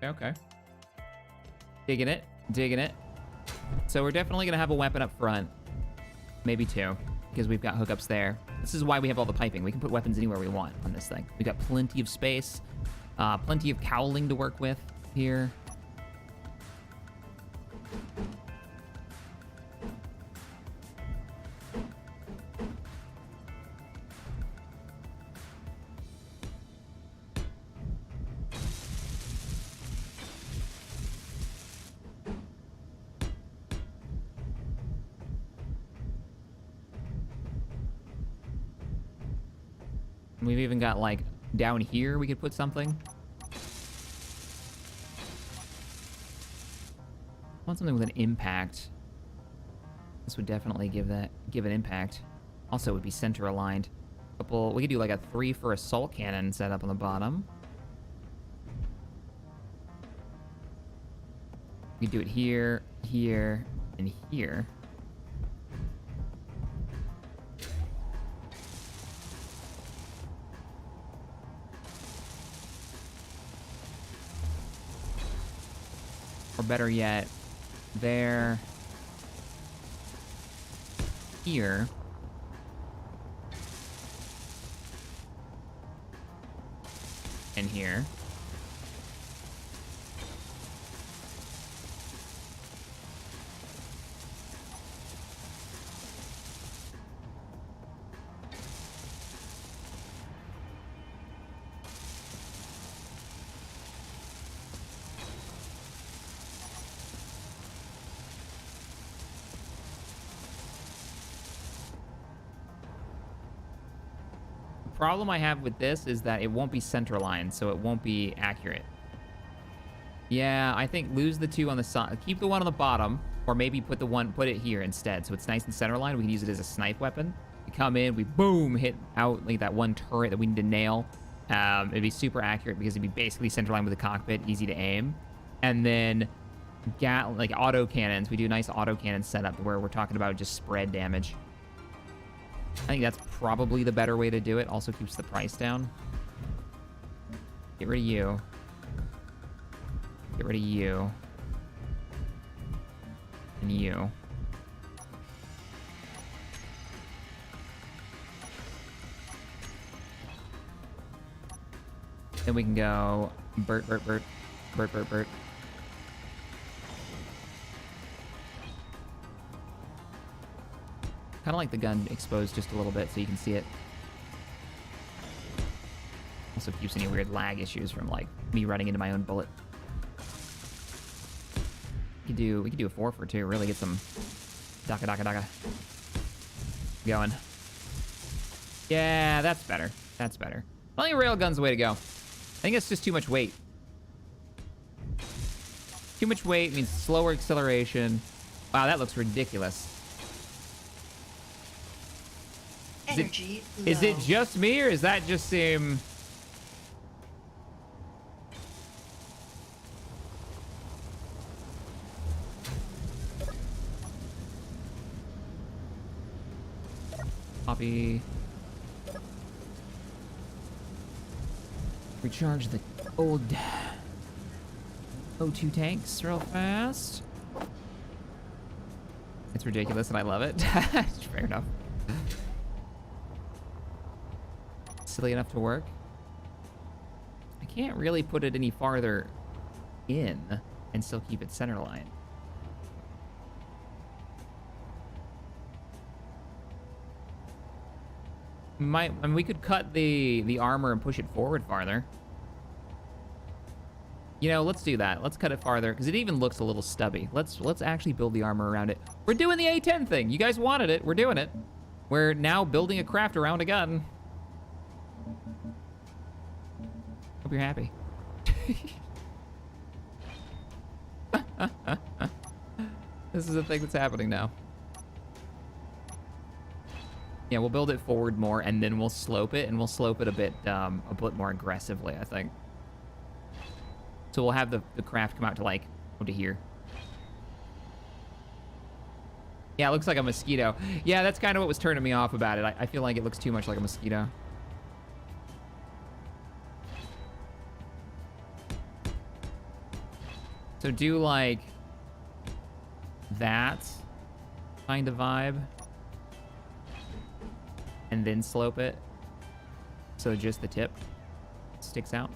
Speaker 1: Okay. Digging it. Digging it. So we're definitely going to have a weapon up front. Maybe 2, because we've got hookups there. This is why we have all the piping. We can put weapons anywhere we want on this thing. We've got plenty of space. Plenty of cowling to work with here. We've even got, like, down here we could put something. I want something with an impact. This would definitely give an impact. Also, it would be center aligned. We could do like a 3 for assault cannon set up on the bottom. We could do it here, here, and here. Or better yet, there, here, and here. Problem I have with this is that it won't be center line, so it won't be accurate. Yeah, I think lose the 2 on the side, keep the 1 on the bottom, or maybe put it here instead, so it's nice and center line. We can use it as a snipe weapon. We come in, we boom, hit out like that one turret that we need to nail. It'd be super accurate because it'd be basically center line with the cockpit, easy to aim. And then like auto cannons, we do a nice auto cannon setup where we're talking about just spread damage. I think that's probably the better way to do it. Also keeps the price down. Get rid of you. Get rid of you. And you. Then we can go Bert. Kind of like the gun exposed just a little bit so you can see it. Also keeps any weird lag issues from like me running into my own bullet. We could do a 4 for 2, really get some daka going. Yeah, that's better. That's better. I think a railgun's the way to go. I think it's just too much weight. Too much weight means slower acceleration. Wow, that looks ridiculous.
Speaker 2: Energy
Speaker 1: Is it just me, or is that just seem... Copy. Recharge the old O2 tanks real fast. It's ridiculous and I love it. Fair enough. Silly enough to work. I can't really put it any farther in and still keep it center line. I mean, we could cut the armor and push it forward farther. You know, let's do that. Let's cut it farther because it even looks a little stubby. Let's actually build the armor around it. We're doing the A10 thing. You guys wanted it. We're doing it. We're now building a craft around a gun. Hope you're happy. This is a thing that's happening now. Yeah, we'll build it forward more, and then we'll slope it, and we'll slope it a bit more aggressively, I think. So we'll have the craft come out to, like, to here. Yeah, it looks like a mosquito. Yeah, that's kind of what was turning me off about it. I feel like it looks too much like a mosquito. So do, like, that kind of vibe. And then slope it. So just the tip sticks out.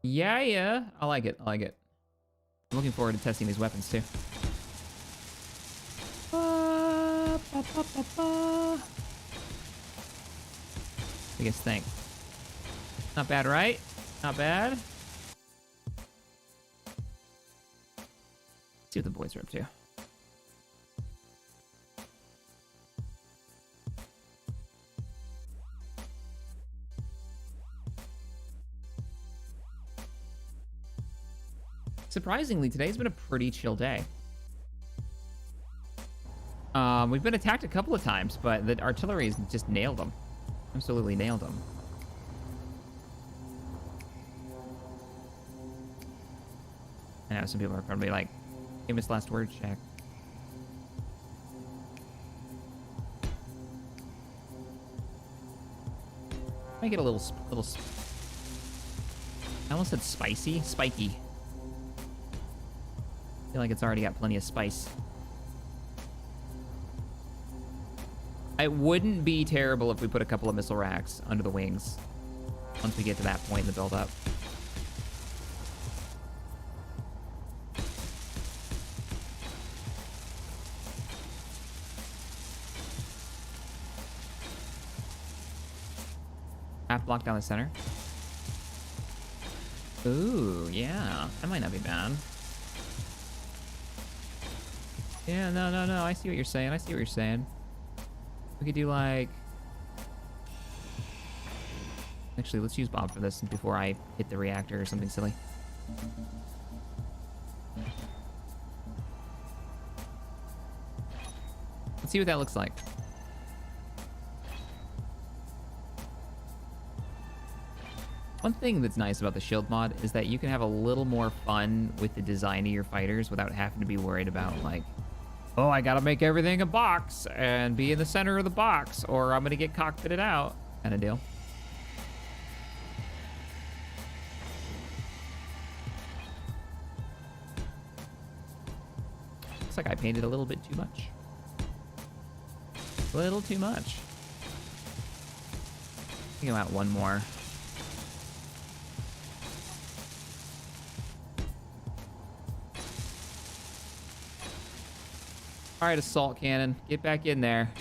Speaker 1: Yeah. I like it. I'm looking forward to testing these weapons, too. Biggest thing. Not bad, right? Not bad. See what the boys are up to. Surprisingly, today's been a pretty chill day. We've been attacked a couple of times, but the artillery has just nailed them. Absolutely nailed them. I know some people are probably like, famous last word check. I get a little, I almost said spicy, spiky. I feel like it's already got plenty of spice. It wouldn't be terrible if we put a couple of missile racks under the wings once we get to that point in the build-up. Half block down the center. Ooh, yeah. That might not be bad. Yeah, no. I see what you're saying. We could do like... Actually, let's use Bob for this before I hit the reactor or something silly. Let's see what that looks like. One thing that's nice about the shield mod is that you can have a little more fun with the design of your fighters without having to be worried about, like, oh, I gotta make everything a box and be in the center of the box, or I'm gonna get cockpitted out, kind of deal. Looks like I painted a little bit too much. A little too much. I think I'm at one more. All right, assault cannon, get back in there.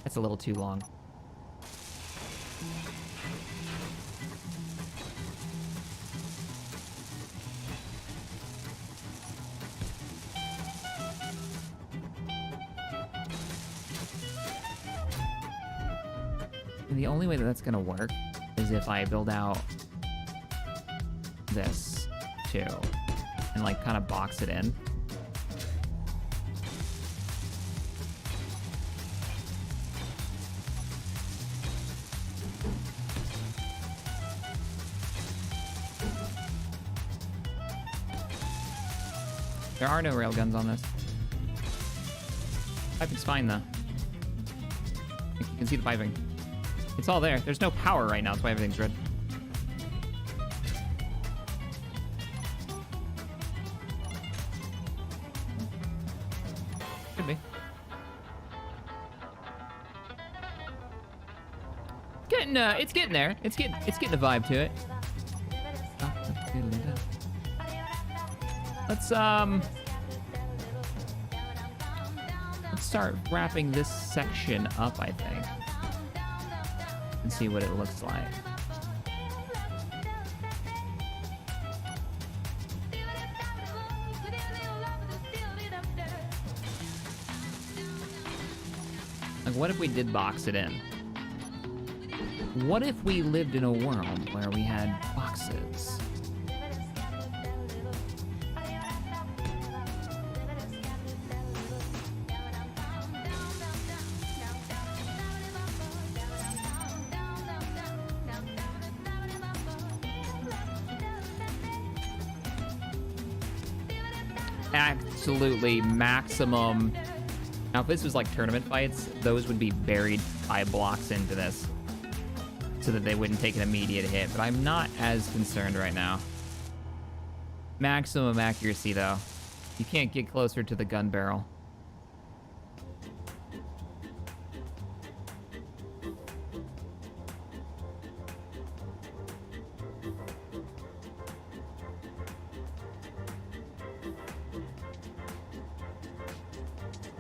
Speaker 1: That's a little too long. And the only way that that's gonna work is if I build out this too, and like kind of box it in. There are no railguns on this. Piping's fine though. You can see the piping. It's all there. There's no power right now, that's why everything's red. Could be. It's getting there. It's getting a vibe to it. Let's start wrapping this section up, I think. and see what it looks like. Like, what if we did box it in? What if we lived in a world where we had boxes? Absolutely maximum. Now, if this was like tournament fights, those would be buried 5 blocks into this so that they wouldn't take an immediate hit, but I'm not as concerned right now. Maximum accuracy, though. You can't get closer to the gun barrel.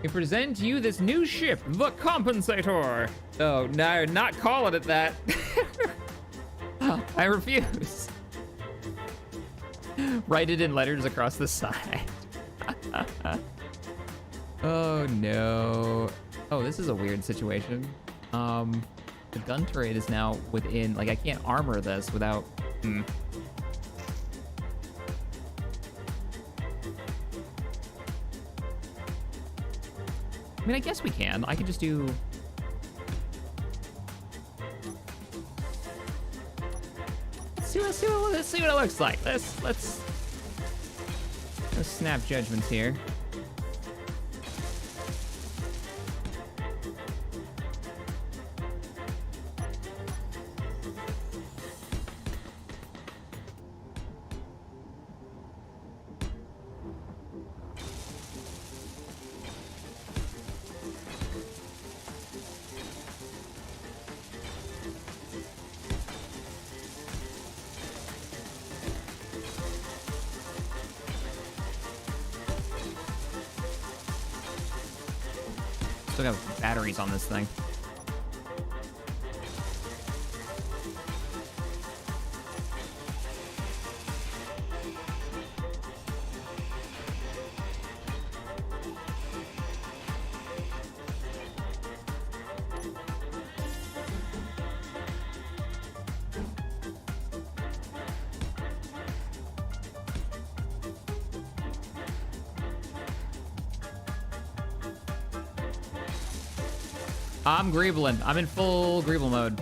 Speaker 1: We present you this new ship, the Compensator. Oh, no, not calling it that. I refuse. Write it in letters across the side. Oh, no. Oh, this is a weird situation. The gun turret is now within, like, I can't armor this without, I mean, I guess we can. I could just do... Let's see what it looks like. Let's snap judgments here. Still got batteries on this thing. I'm greebling. I'm in full greeble mode.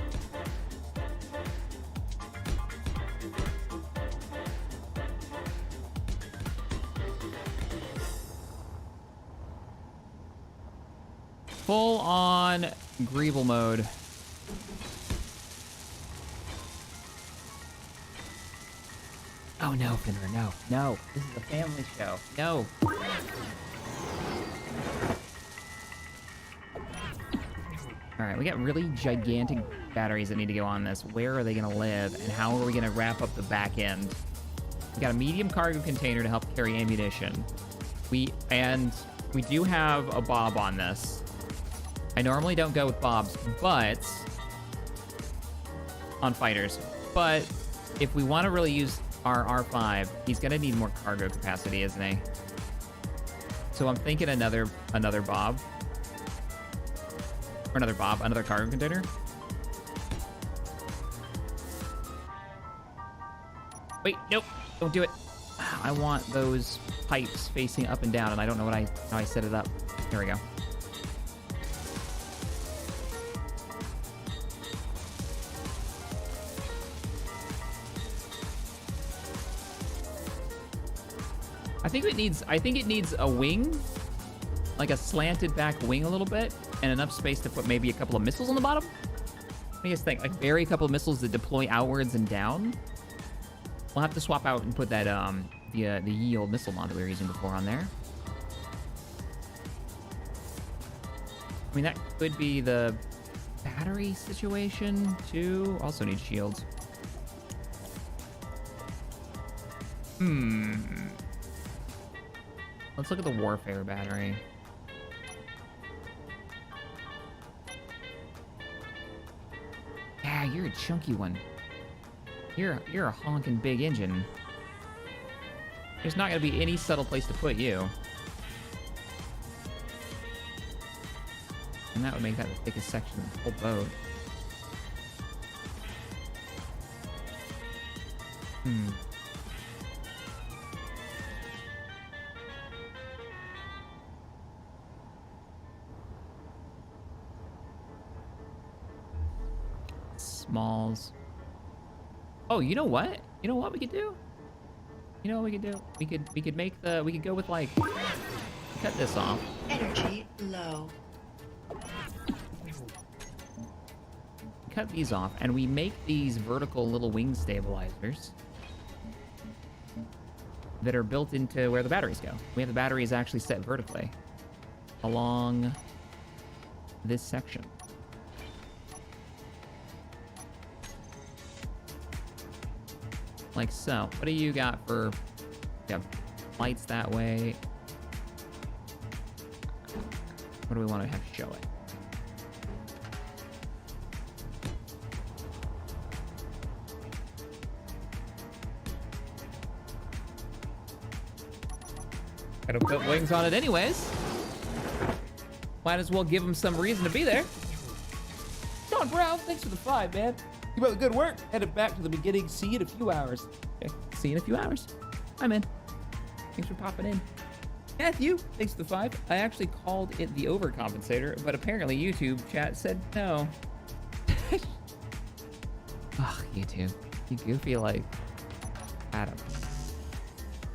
Speaker 1: Full on greeble mode. Oh no, Finra, no. No. This is a family show. No. All right, we got really gigantic batteries that need to go on this. Where are they gonna live, and how are we gonna wrap up the back end? We got a medium cargo container to help carry ammunition. We do have a bob on this. I normally don't go with bobs, but on fighters. But if we want to really use our R5, he's gonna need more cargo capacity, isn't he? So I'm thinking another bob. Or another cargo container. Wait, nope, don't do it. I want those pipes facing up and down, and I don't know how I set it up. Here we go. I think it needs a wing, like a slanted back wing a little bit, and enough space to put maybe a couple of missiles on the bottom. What do you guys think? Like bury a couple of missiles that deploy outwards and down. We'll have to swap out and put that the yield missile mod that we were using before on there. I mean, that could be the battery situation too. Also need shields. Let's look at the warfare battery. Yeah, you're a chunky one. You're a honking big engine. There's not gonna be any subtle place to put you. And that would make that the thickest section of the whole boat. Smalls. Oh, you know what? You know what we could do? You know what we could do? We could make the we could go with like cut this off.
Speaker 2: Energy low.
Speaker 1: Cut these off and we make these vertical little wing stabilizers that are built into where the batteries go. We have the batteries actually set vertically along this section. Like so. What do you got for lights that way? What do we want to have show it? Gotta put wings on it anyways. Might as well give them some reason to be there. John Brown, thanks for the 5, man. Keep up the good work. Headed back to the beginning. See you in a few hours. Okay, see you in a few hours. I'm in. Thanks for popping in. Matthew, thanks for the 5. I actually called it the overcompensator, but apparently YouTube chat said no. Ugh, YouTube. You goofy like Adam.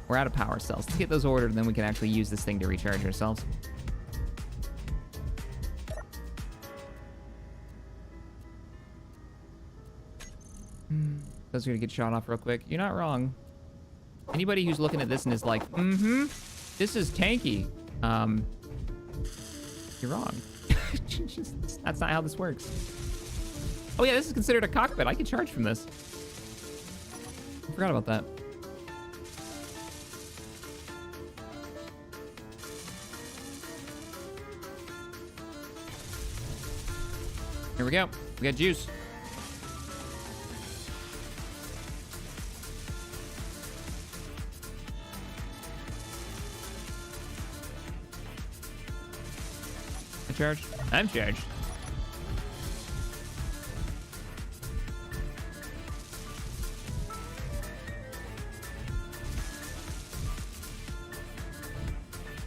Speaker 1: We're out of power cells. Let's get those ordered, and then we can actually use this thing to recharge ourselves. Those are gonna get shot off real quick. You're not wrong. Anybody who's looking at this and is like, this is tanky. You're wrong. That's not how this works. Oh yeah, this is considered a cockpit. I can charge from this. I forgot about that. Here we go. We got juice. I charged? I'm charged.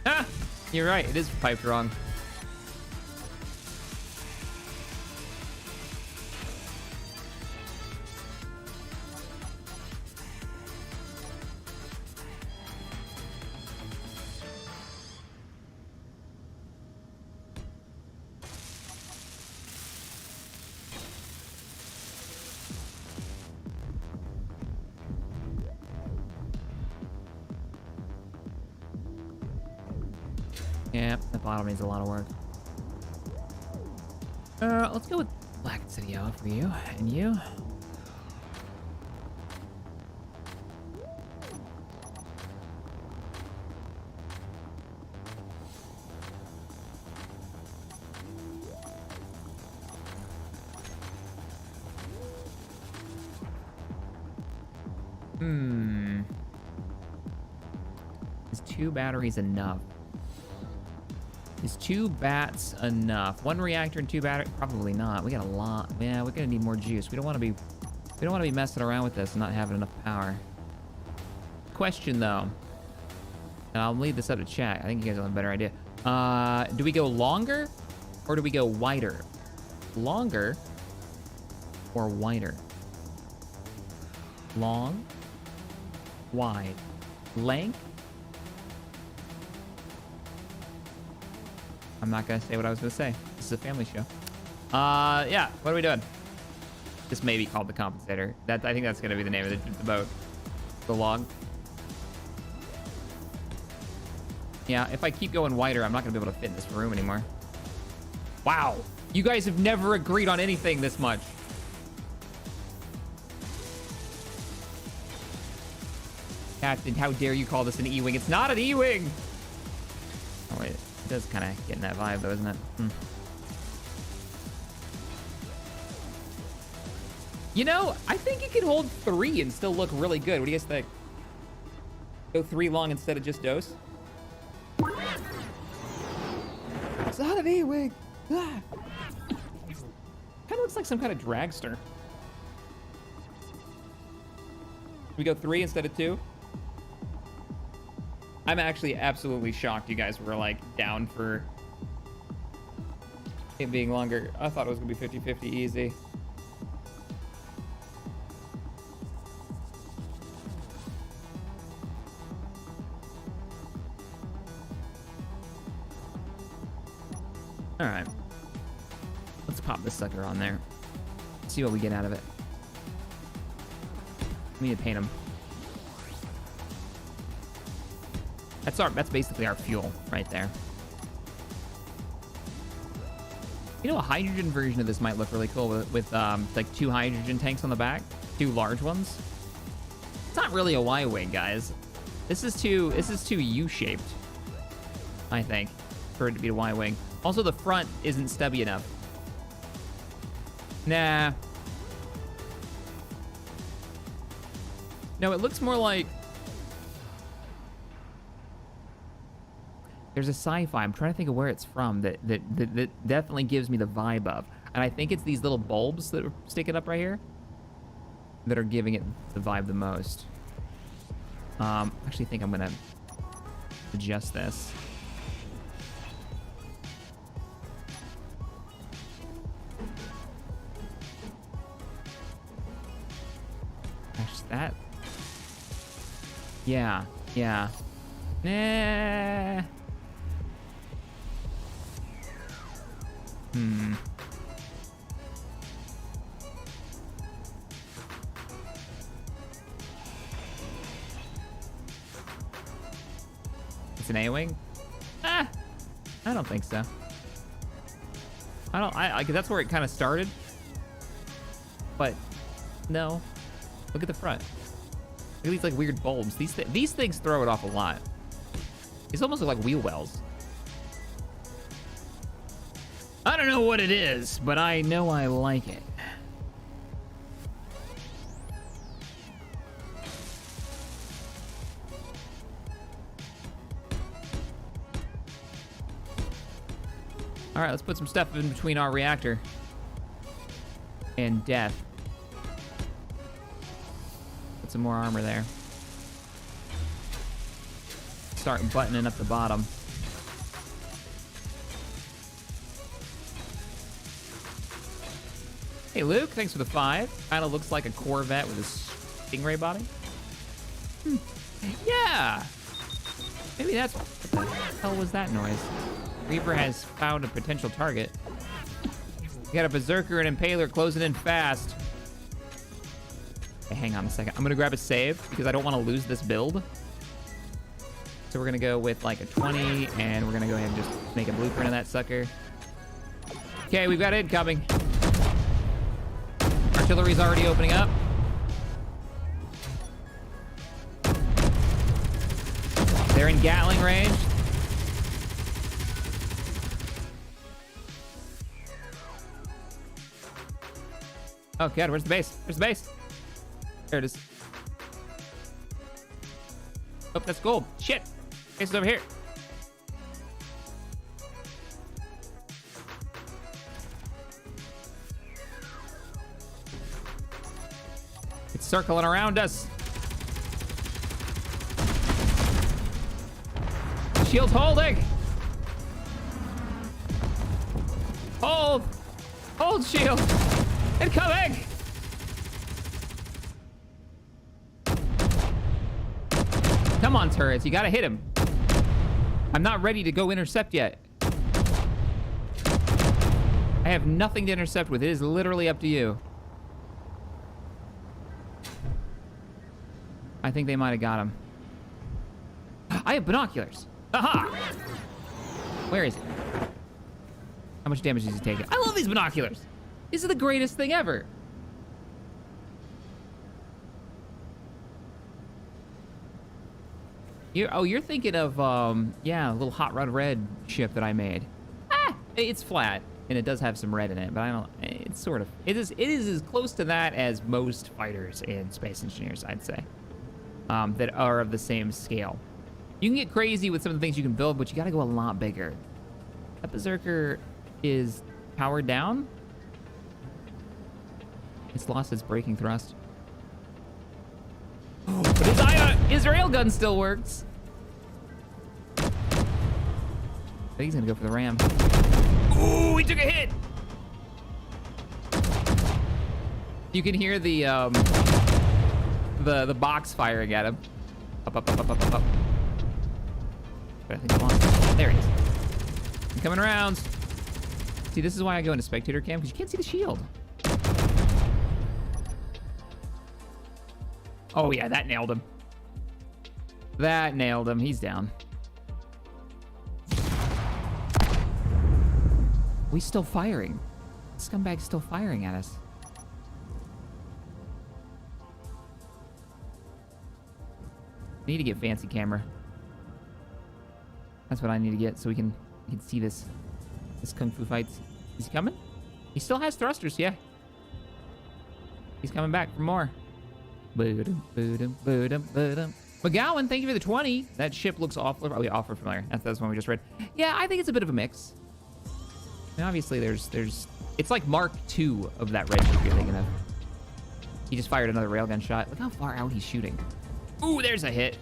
Speaker 1: Ah! You're right. It is piped wrong. Yeah, the bottom needs a lot of work. Let's go with black instead of yellow for you and you. Is 2 batteries enough? Is 2 bats enough? 1 reactor and 2 batteries? Probably not. We got a lot. Yeah, we're gonna need more juice. We don't want to be messing around with this and not having enough power. Question though, and I'll leave this up to chat. I think you guys will have a better idea. Do we go longer or do we go wider? Longer or wider? Long, wide, length. I'm not gonna say what I was gonna say. This is a family show. Yeah, what are we doing? This may be called the compensator. I think that's gonna be the name of the boat. The log. Yeah, if I keep going wider, I'm not gonna be able to fit in this room anymore. Wow, you guys have never agreed on anything this much. Captain, how dare you call this an E-wing? It's not an E-wing! Oh wait. It does kind of get in that vibe though, isn't it? You know, I think it could hold 3 and still look really good. What do you guys think? Go 3 long instead of just dose? It's not an E-wing. Ah. Kind of looks like some kind of dragster. We go 3 instead of 2? I'm actually absolutely shocked you guys were like down for it being longer. I thought it was gonna be 50-50 easy. All right, let's pop this sucker on there. See what we get out of it. We need to paint them. That's basically our fuel right there. You know, a hydrogen version of this might look really cool with like 2 hydrogen tanks on the back, 2 large ones. It's not really a Y-wing, guys. This is too U-shaped, I think, for it to be a Y-wing. Also, the front isn't stubby enough. Nah. No, it looks more like... There's a sci-fi, I'm trying to think of where it's from, that definitely gives me the vibe of. And I think it's these little bulbs that are sticking up right here that are giving it the vibe the most. Actually think I'm gonna adjust this. That, yeah. Nah. It's an A-wing? I don't think so. I that's where it kind of started. But no. Look at the front. Look at these like weird bulbs. These things throw it off a lot. These almost look like wheel wells. I don't know what it is, but I know I like it. All right, let's put some stuff in between our reactor and death. Some more armor there. Start buttoning up the bottom. Hey Luke, thanks for the 5. Kind of looks like a Corvette with a Stingray body. Yeah. Maybe that's what the hell was that noise? Reaper has found a potential target. We got a Berserker and Impaler closing in fast. Hang on a second. I'm gonna grab a save because I don't want to lose this build. So we're gonna go with like a 20 and we're gonna go ahead and just make a blueprint of that sucker. Okay, we've got incoming. Artillery's already opening up. They're in Gatling range. Oh God, where's the base? Where's the base? There it is. Oh, that's gold. Shit. Base is over here. It's circling around us. Shield's holding. Hold. Hold shield. Incoming. Come on, turrets. You gotta hit him. I'm not ready to go intercept yet. I have nothing to intercept with. It is literally up to you. I think they might have got him. I have binoculars. Aha! Where is it? How much damage is he taking? I love these binoculars. These are the greatest thing ever. You're thinking of, yeah, a little Hot Rod Red ship that I made. Ah, it's flat. And it does have some red in it, but I don't, it's sort of, it is as close to that as most fighters in Space Engineers, I'd say, that are of the same scale. You can get crazy with some of the things you can build, but you gotta go a lot bigger. That Berserker is powered down. It's lost its braking thrust. But his railgun still works. But he's gonna go for the ram. Ooh, he took a hit. You can hear the box firing at him. Up. But I think I lost him. There he is. I'm coming around. See, this is why I go into spectator cam, because you can't see the shield. Oh yeah, that nailed him. That nailed him. He's down. We still firing. Scumbag's still firing at us. I need to get fancy camera. That's what I need to get so we can see this kung fu fight. Is he coming? He still has thrusters, yeah. He's coming back for more. McGowan, thank you for the 20. That ship looks awful. Oh, yeah, awful familiar. That's one we just read. Yeah, I think it's a bit of a mix. I mean, obviously, there's. It's like Mark II of that red ship you're thinking of. He just fired another railgun shot. Look how far out he's shooting. Ooh, there's a hit.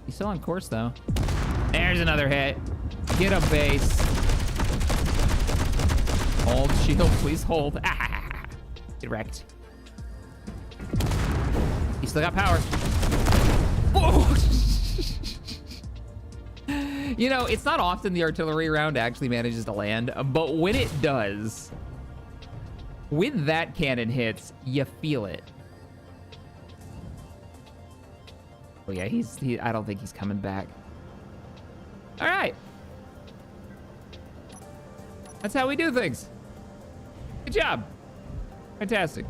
Speaker 1: He's still on course, though. There's another hit. Get him, base. Hold shield, please hold. Ah, get wrecked. He still got power. Whoa! You know, it's not often the artillery round actually manages to land, but when it does, when that cannon hits, you feel it. Oh yeah, I don't think he's coming back. All right. That's how we do things. Good job. Fantastic.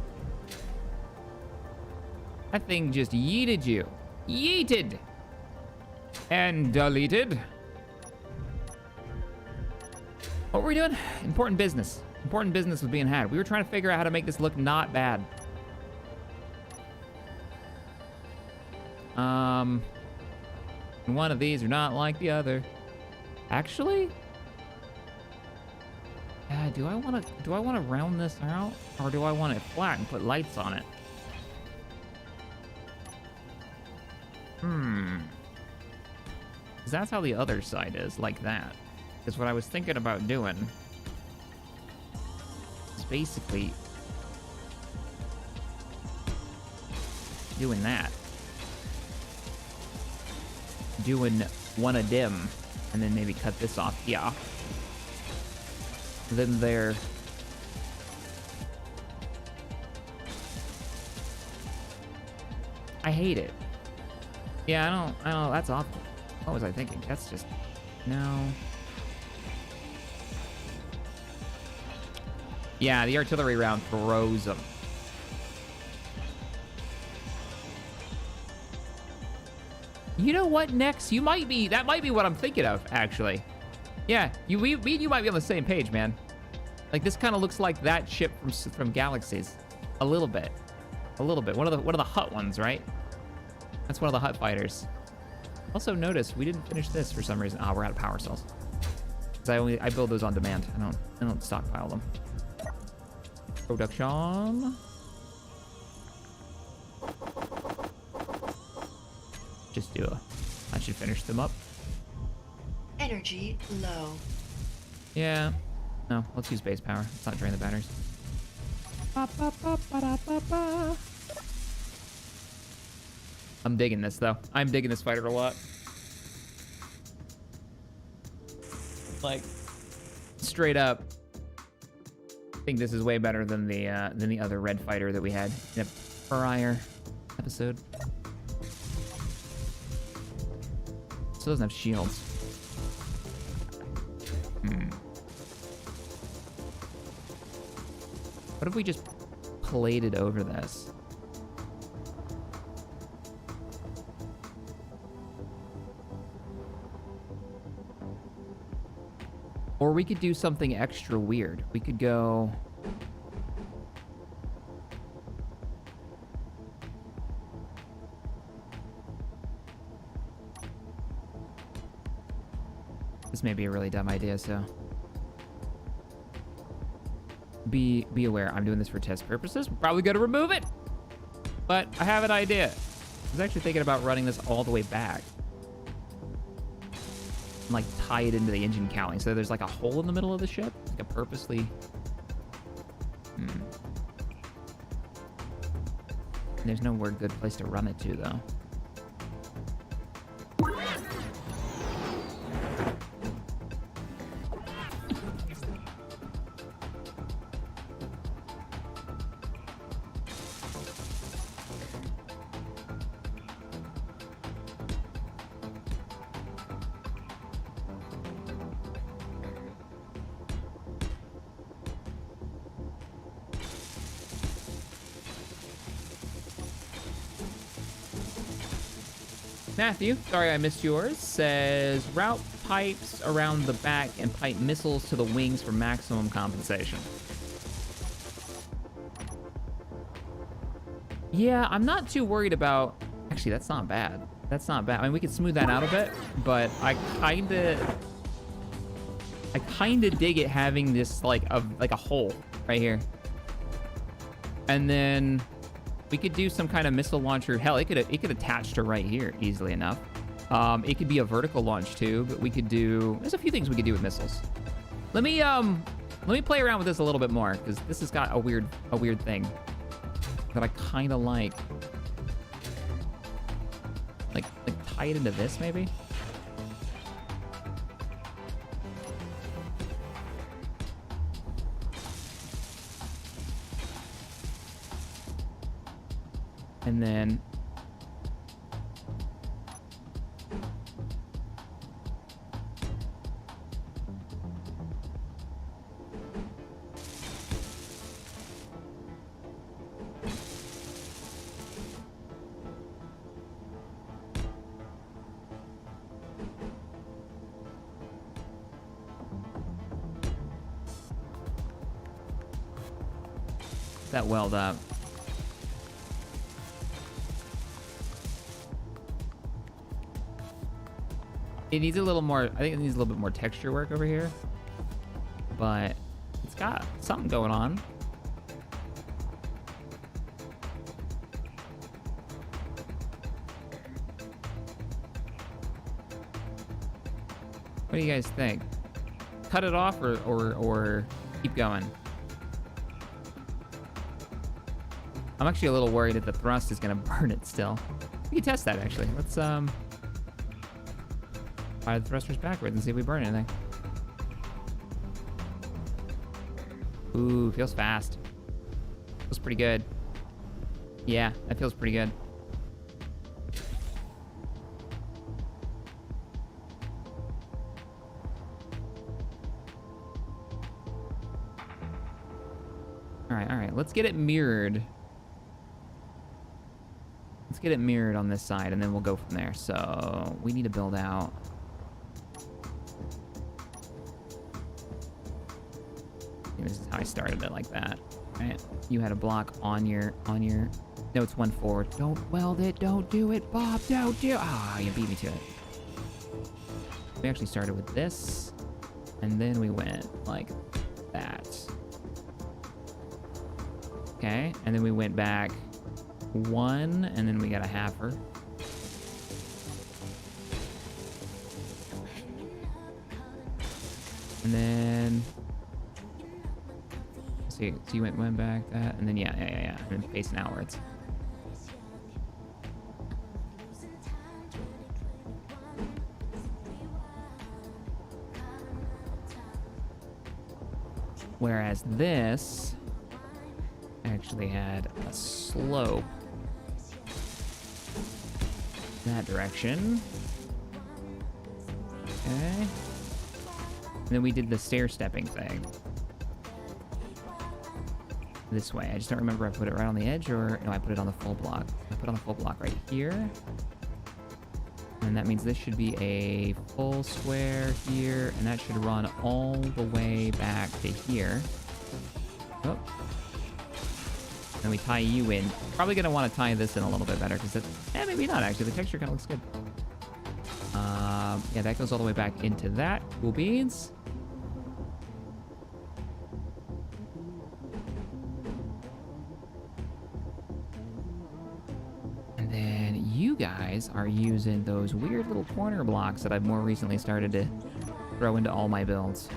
Speaker 1: That thing just yeeted you. Yeeted. And deleted. What were we doing? Important business. Important business was being had. We were trying to figure out how to make this look not bad. One of these are not like the other. Actually, do I want to round this out, or do I want it flat and put lights on it? Because that's how the other side is, like that. Because what I was thinking about doing is basically doing that. Doing one a dim, and then maybe cut this off. Yeah. Then there. I hate it. Yeah, I don't, that's awful. What was I thinking? That's just, no. Yeah, the artillery round throws them. You know what, Nex? That might be what I'm thinking of, actually. Yeah, me and you might be on the same page, man. Like, this kind of looks like that ship from Galaxies. A little bit. A little bit. One of the Hut ones, right? That's one of the Hut fighters. Also, notice we didn't finish this for some reason. Ah, we're out of power cells. Because I build those on demand. I don't stockpile them. Production. Just do I should finish them up.
Speaker 2: Energy low.
Speaker 1: Yeah. No, let's use base power. Let's not drain the batteries. I'm digging this, though. I'm digging this fighter a lot. Like, straight up, I think this is way better than the other red fighter that we had in a prior episode. Still doesn't have shields. What if we just plated over this? Or we could do something extra weird. We could go... This may be a really dumb idea, so... Be aware, I'm doing this for test purposes. We're probably gonna remove it! But I have an idea. I was actually thinking about running this all the way back. And, like, tie it into the engine cowling. So there's, like, a hole in the middle of the ship. Like a purposely... There's nowhere good place to run it to, though. Matthew, sorry I missed yours, says route pipes around the back and pipe missiles to the wings for maximum compensation. Yeah, I'm not too worried about... Actually, that's not bad. That's not bad. I mean, we could smooth that out a bit, but I kinda dig it having this like a hole right here. And then we could do some kind of missile launcher. Hell, it could attach to right here easily enough. It could be a vertical launch too, but we could do... There's a few things we could do with missiles. Let me play around with this a little bit more, because this has got a weird thing that I kind of like. Like tie it into this maybe. And then that weld up. It needs a little more, I think it needs a little bit more texture work over here, but it's got something going on. What do you guys think? Cut it off or keep going? I'm actually a little worried that the thrust is gonna burn it still. We can test that actually. Let's fire the thrusters backwards and see if we burn anything. Ooh, feels fast. Feels pretty good. Yeah, that feels pretty good. All right, let's get it mirrored. Let's get it mirrored on this side, and then we'll go from there. So we need to build out. This is how I started it, like that. Right? You had a block on your. No, it's 1-4. Don't weld it. Don't do it, Bob. Don't do. Ah, you beat me to it. We actually started with this, and then we went like that. Okay, and then we went back 1, and then we got a halfer. And then, so you went back that, and then yeah, and then facing outwards. Whereas this actually had a slope that direction. Okay. And then we did the stair-stepping thing. This way. I just don't remember if I put it right on the edge or... No, I put it on the full block. I put it on the full block right here. And that means this should be a full square here, and that should run all the way back to here. Oh. And we tie you in. Probably going to want to tie this in a little bit better, because maybe not, actually. The texture kind of looks good. Yeah, that goes all the way back into that. Cool beans. And then you guys are using those weird little corner blocks that I've more recently started to throw into all my builds.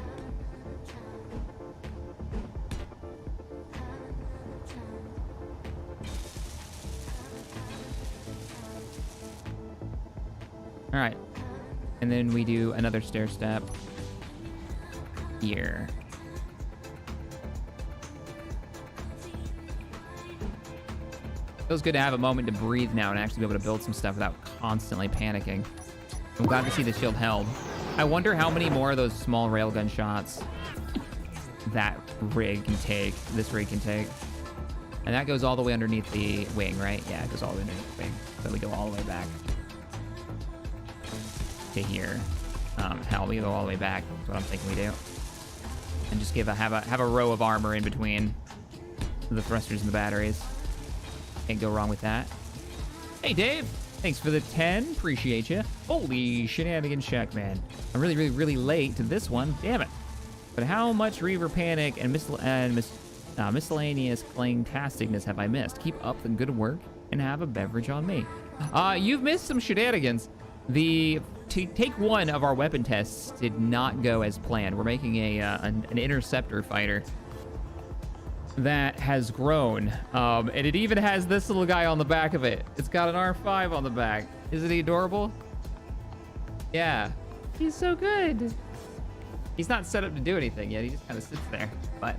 Speaker 1: All right. And then we do another stair step here. Feels good to have a moment to breathe now and actually be able to build some stuff without constantly panicking. I'm glad to see the shield held. I wonder how many more of those small railgun shots that rig can take, this rig can take. And that goes all the way underneath the wing, right? Yeah, it goes all the way underneath the wing. So we go all the way back to here. Hell, we go all the way back. That's what I'm thinking we do. And just have a row of armor in between the thrusters and the batteries. Can't go wrong with that. Hey, Dave. Thanks for the 10. Appreciate you. Holy shenanigans check, man. I'm really late to this one. Damn it. But how much Reaver Panic and miscellaneous clang-tasticness have I missed? Keep up the good work and have a beverage on me. You've missed some shenanigans. Take one of our weapon tests did not go as planned. We're making an interceptor fighter that has grown, and it even has this little guy on the back of it. It's got an R5 on the back. Isn't he adorable? Yeah, he's so good. He's not set up to do anything yet. He just kind of sits there, but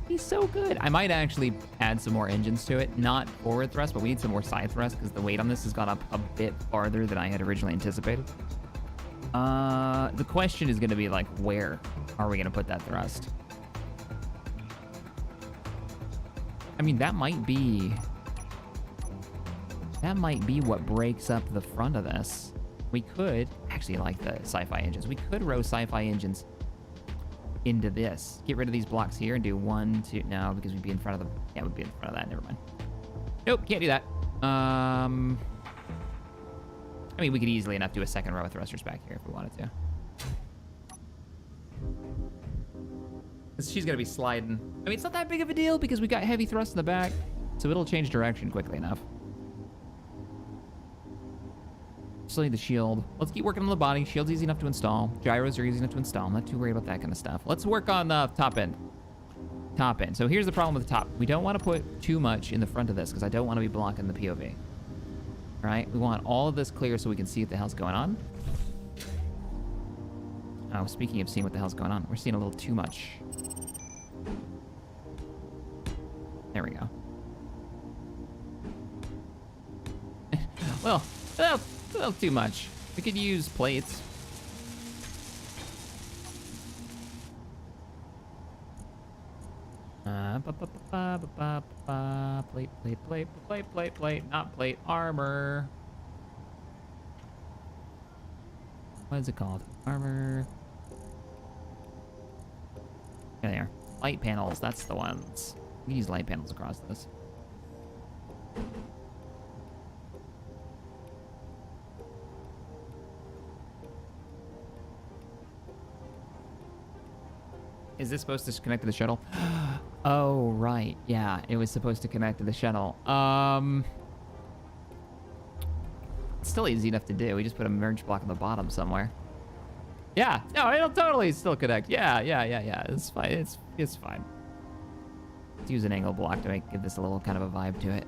Speaker 1: he's so good. I might actually add some more engines to it. Not forward thrust, but we need some more side thrust because the weight on this has gone up a bit farther than I had originally anticipated. The question is going to be like, where are we going to put that thrust? I mean, that might be what breaks up the front of this. We could actually, like the sci-fi engines, we could row sci-fi engines into this. Get rid of these blocks here and do 1, 2. No, because we'd be in front of the. Yeah, we'd be in front of that. Never mind. Nope, can't do that. I mean, we could easily enough do a second row of thrusters back here if we wanted to. She's gonna be sliding. I mean, it's not that big of a deal because we got heavy thrust in the back, so it'll change direction quickly enough. Still need the shield. Let's keep working on the body. Shield's easy enough to install. Gyros are easy enough to install. I'm not too worried about that kind of stuff. Let's work on the top end. Top end. So here's the problem with the top. We don't want to put too much in the front of this because I don't want to be blocking the POV. All right? We want all of this clear so we can see what the hell's going on. Oh, speaking of seeing what the hell's going on, we're seeing a little too much. There we go. Well, a little too much. We could use plates. Plate, not plate, armor. What is it called? Armor. There they are. Light panels, that's the ones. We use light panels across this. Is this supposed to connect to the shuttle? Oh, right. Yeah, it was supposed to connect to the shuttle. It's still easy enough to do. We just put a merge block on the bottom somewhere. Yeah, no, it'll totally still connect. Yeah. It's fine. It's fine. Let's use an angle block to give this a little kind of a vibe to it.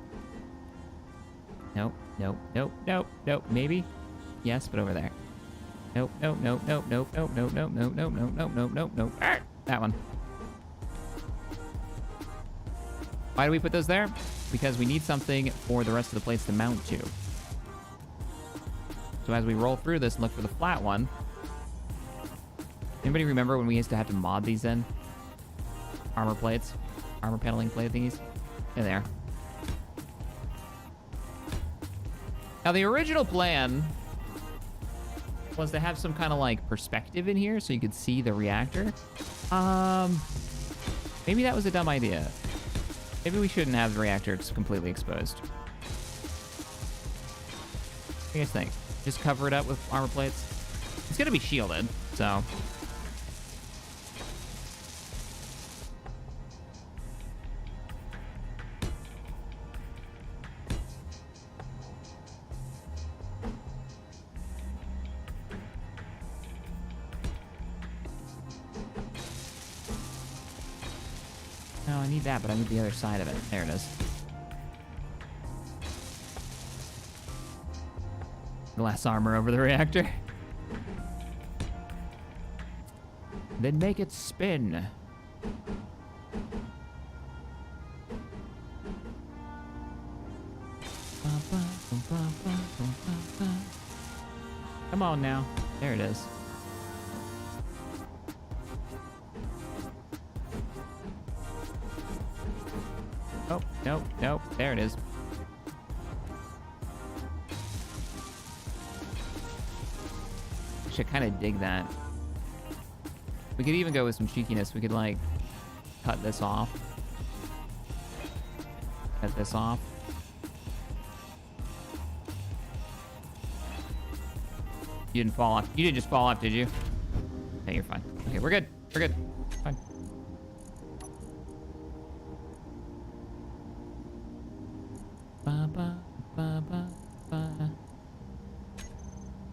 Speaker 1: Nope. Maybe? Yes, but over there. Nope. That one. Why do we put those there? Because we need something for the rest of the plates to mount to. So as we roll through this and look for the flat one. Anybody remember when we used to have to mod these in? Armor plates? armor paneling plate thingies. There they are. Now, the original plan was to have some kind of like perspective in here so you could see the reactor. Maybe that was a dumb idea. Maybe we shouldn't have the reactor completely exposed. What do you guys think? Just cover it up with armor plates? It's gonna be shielded, so. No, I need that, but I need the other side of it. There it is. Glass armor over the reactor. Then make it spin. Come on now. There it is. Oh, nope, nope. There it is. Actually, I kind of dig that. We could even go with some cheekiness. We could, like, cut this off. Cut this off. You didn't fall off. You didn't just fall off, did you? Okay, you're fine. Okay, we're good. We're good. Fine.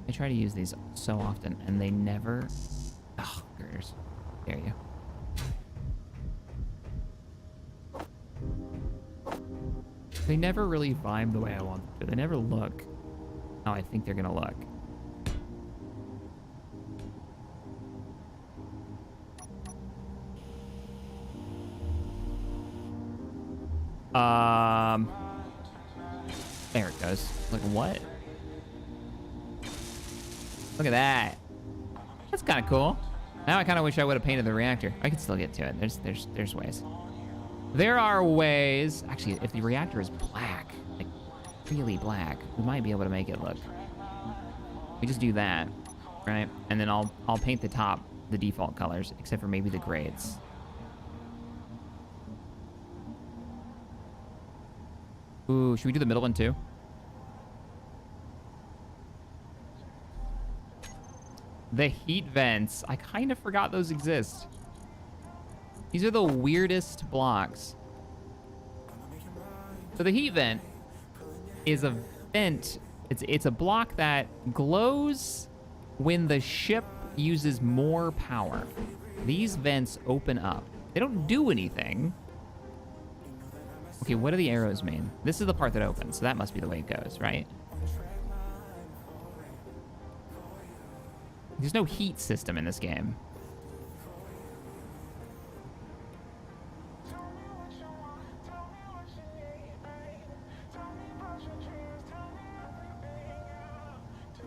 Speaker 1: I try to use these so often, and they never... Oh, girders. There you go. They never really vibe the way I want them to. They never look how I think they're gonna look. There it goes. Like, what? Look at that. That's kind of cool. Now I kind of wish I would have painted the reactor. I could still get to it. There's ways. There are ways. Actually, if the reactor is black, like really black, we might be able to make it look. We just do that, right? And then I'll paint the top the default colors, except for maybe the grades. Ooh, should we do the middle one too? The heat vents. I kind of forgot those exist. These are the weirdest blocks. So the heat vent is a vent. It's a block that glows when the ship uses more power. These vents open up. They don't do anything. Okay, what do the arrows mean? This is the part that opens, so that must be the way it goes, right? There's no heat system in this game.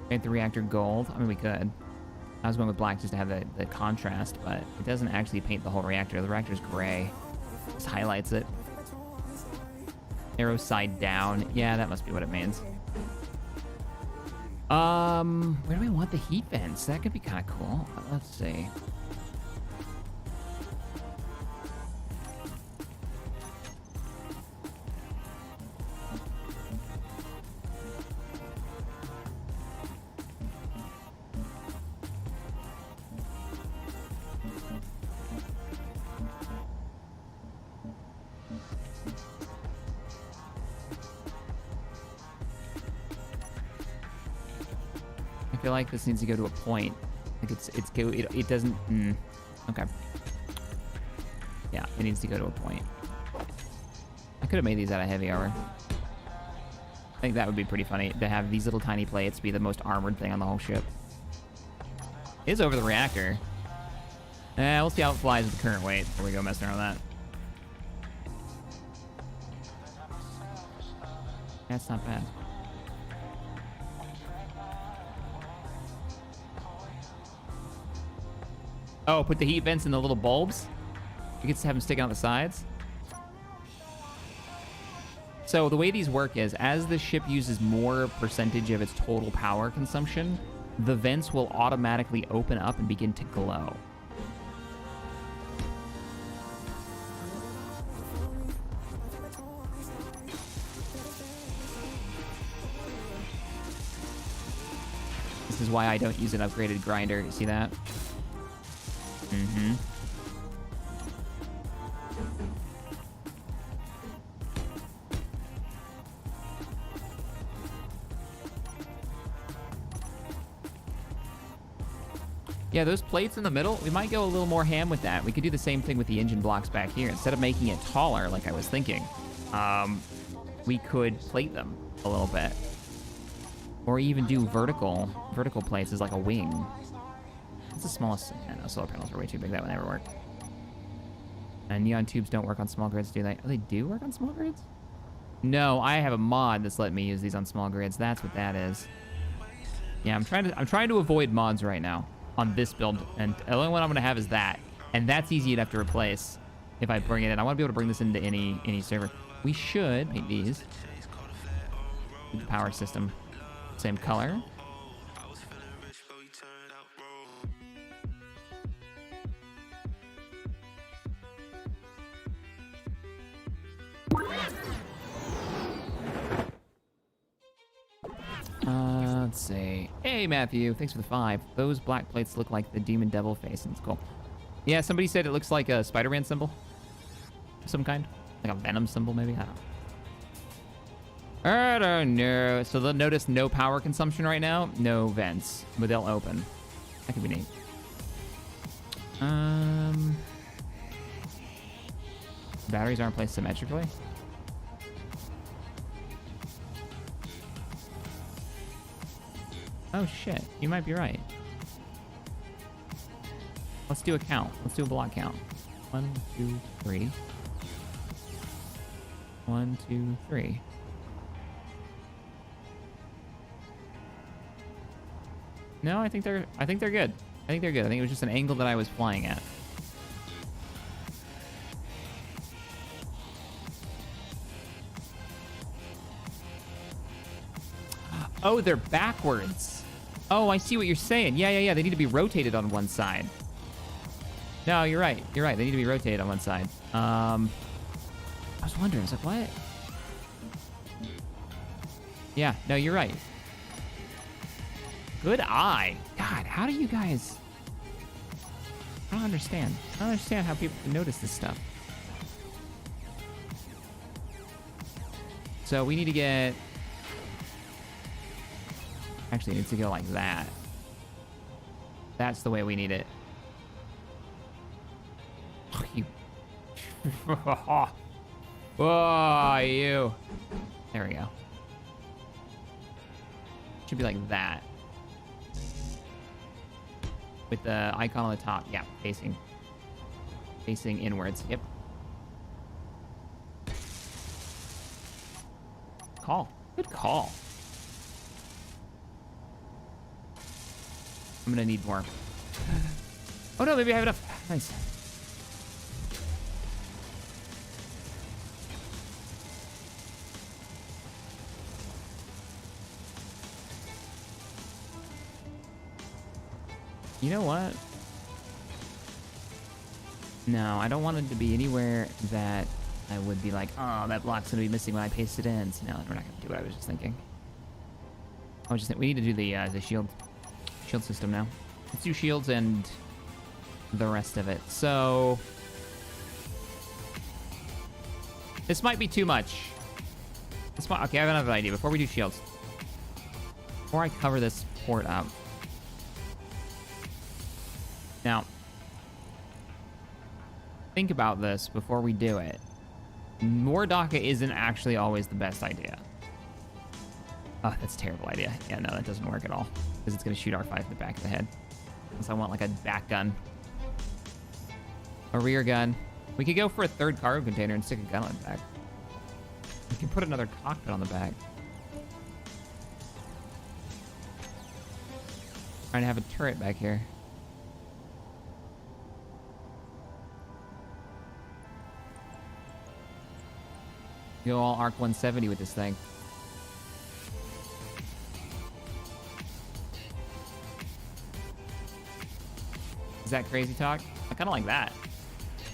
Speaker 1: Paint the reactor gold. I mean, we could. I was going with black just to have the contrast, but it doesn't actually paint the whole reactor. The reactor's gray. Just highlights it. Arrow side down. Yeah, that must be what it means. Where do we want the heat vents? That could be kind of cool. Let's see. I feel like this needs to go to a point. Like it doesn't. Okay. Yeah, it needs to go to a point. I could have made these out of heavy armor. I think that would be pretty funny to have these little tiny plates be the most armored thing on the whole ship. It is over the reactor. We'll see how it flies with the current weight before we go messing around with that. That's not bad. Oh, put the heat vents in the little bulbs? You can just have them sticking out the sides? So the way these work is, as the ship uses more percentage of its total power consumption, the vents will automatically open up and begin to glow. This is why I don't use an upgraded grinder. You see that? Mm-hmm. Yeah, those plates in the middle, we might go a little more ham with that. We could do the same thing with the engine blocks back here. Instead of making it taller, like I was thinking, we could plate them a little bit. Or even do vertical plates as like a wing. That's the smallest. Yeah, no, solar panels are way too big. That would never work. And neon tubes don't work on small grids, do they? Oh, they do work on small grids? No, I have a mod that's letting me use these on small grids. That's what that is. Yeah, I'm trying to avoid mods right now on this build, and the only one I'm gonna have is that, and that's easy enough to replace if I bring it in. I want to be able to bring this into any server. We should paint these. The power system, same color. Let's see. Hey, Matthew. Thanks for the 5. Those black plates look like the demon devil face, and it's cool. Yeah, somebody said it looks like a Spider-Man symbol of some kind. Like a Venom symbol, maybe? I don't know. So they'll notice no power consumption right now. No vents, but they'll open. That could be neat. Batteries aren't placed symmetrically. Oh shit, you might be right. Let's do a count. Let's do a block count. 1, 2, 3. 1, 2, 3. No, I think they're good. I think they're good. I think it was just an angle that I was flying at. Oh, they're backwards. Oh, I see what you're saying. Yeah. They need to be rotated on one side. No, you're right. They need to be rotated on one side. I was wondering. I was like, what? Yeah, no, you're right. Good eye. God, how do you guys... I don't understand. I don't understand how people can notice this stuff. So we need to get... Actually, it needs to go like that. That's the way we need it. Oh, you... Oh, you. There we go. Should be like that. With the icon on the top. Yeah, facing inwards. Yep. Call. Good call. I'm gonna need more. Oh no, maybe I have enough. Nice. You know what? No, I don't want it to be anywhere that I would be like, oh, that block's gonna be missing when I paste it in. So no, we're not gonna do what I was just thinking. We need to do the shield system now. Let's do shields and the rest of it. So this might be too much. Okay, I have another idea. Before we do shields, before I cover this port up. Now, think about this before we do it. More DACA isn't actually always the best idea. Oh, that's a terrible idea. Yeah, no, that doesn't work at all. Because it's going to shoot R5 in the back of the head. Unless I want like a back gun. A rear gun. We could go for a third cargo container and stick a gun on the back. We can put another cockpit on the back. Trying to have a turret back here. Go all Arc 170 with this thing. Is that crazy talk? I kind of like that.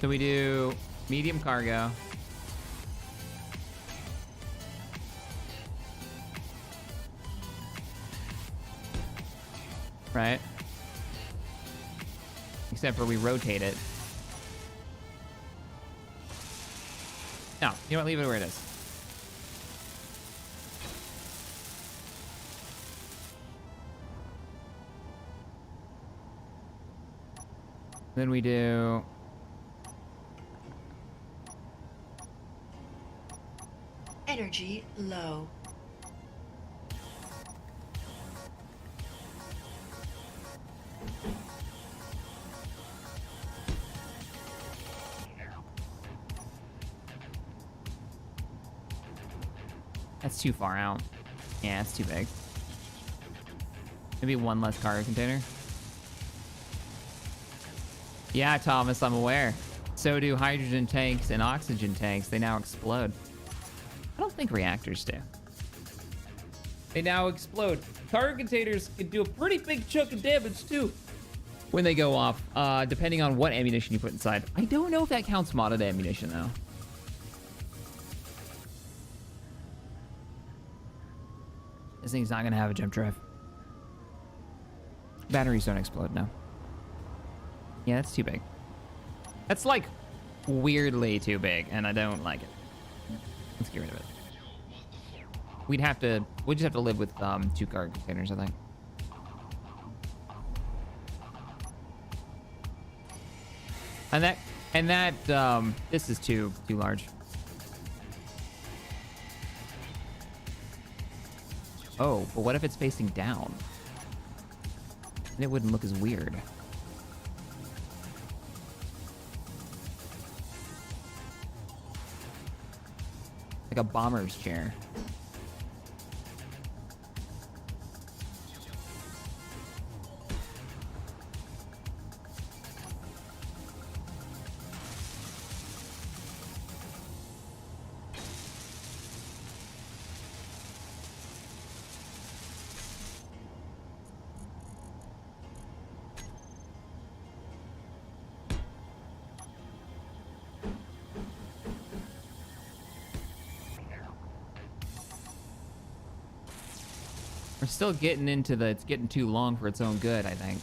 Speaker 1: So we do medium cargo. Right? Except for we rotate it. No, you know what? Leave it where it is. Then we do...
Speaker 2: Energy low.
Speaker 1: That's too far out. Yeah, it's too big. Maybe one less cargo container. Yeah, Thomas, I'm aware. So do hydrogen tanks and oxygen tanks. They now explode. I don't think reactors do. They now explode. Cargo containers can do a pretty big chunk of damage, too, when they go off, depending on what ammunition you put inside. I don't know if that counts modded ammunition, though. This thing's not going to have a jump drive. Batteries don't explode, no. Yeah, that's too big. That's, like, weirdly too big, and I don't like it. Let's get rid of it. We'd just have to live with 2 cargo containers, I think. And that this is too large. Oh, but what if it's facing down? Then it wouldn't look as weird. Like a bomber's chair. We're still getting into it's getting too long for its own good, I think.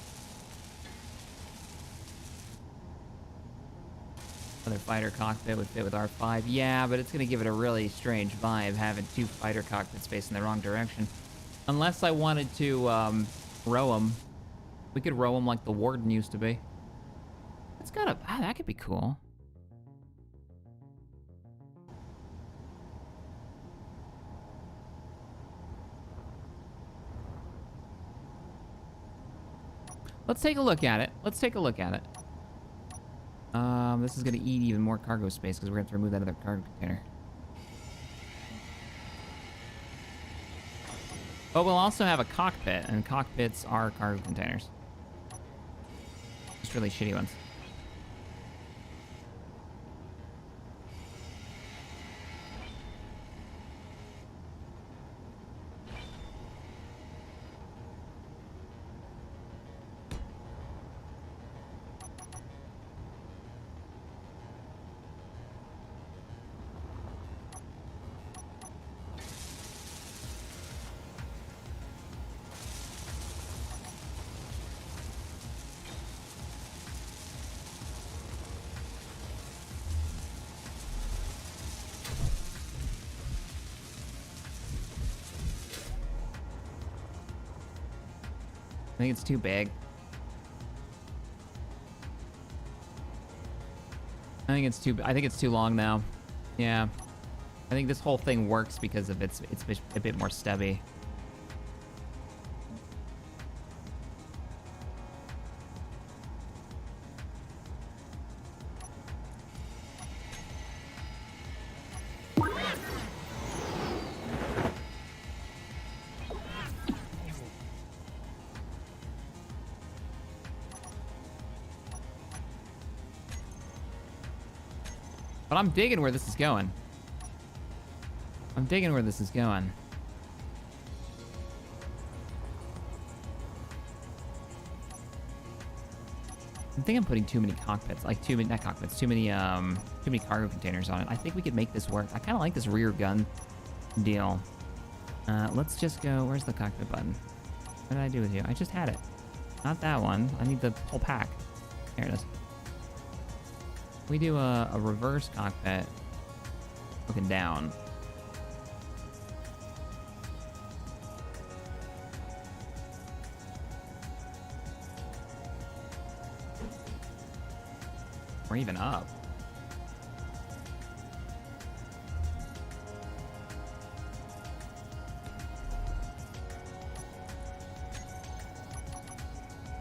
Speaker 1: Another fighter cockpit would fit with R5. Yeah, but it's going to give it a really strange vibe having 2 fighter cockpits facing the wrong direction. Unless I wanted to row them. We could row them like the Warden used to be. It's got a... that could be cool. Let's take a look at it. Let's take a look at it. This is going to eat even more cargo space because we're going to have to remove that other cargo container. But we'll also have a cockpit, and cockpits are cargo containers. Just really shitty ones. I think it's too big. I think it's too long now. Yeah. I think this whole thing works because of it's a bit more stubby. But I'm digging where this is going. I'm digging where this is going. I think I'm putting too many cockpits, like not cockpits, too many cargo containers on it. I think we could make this work. I kind of like this rear gun deal. Let's just go, where's the cockpit button? What did I do with you? I just had it. Not that one. I need the whole pack. There it is. We do a reverse cockpit looking down. Or even up.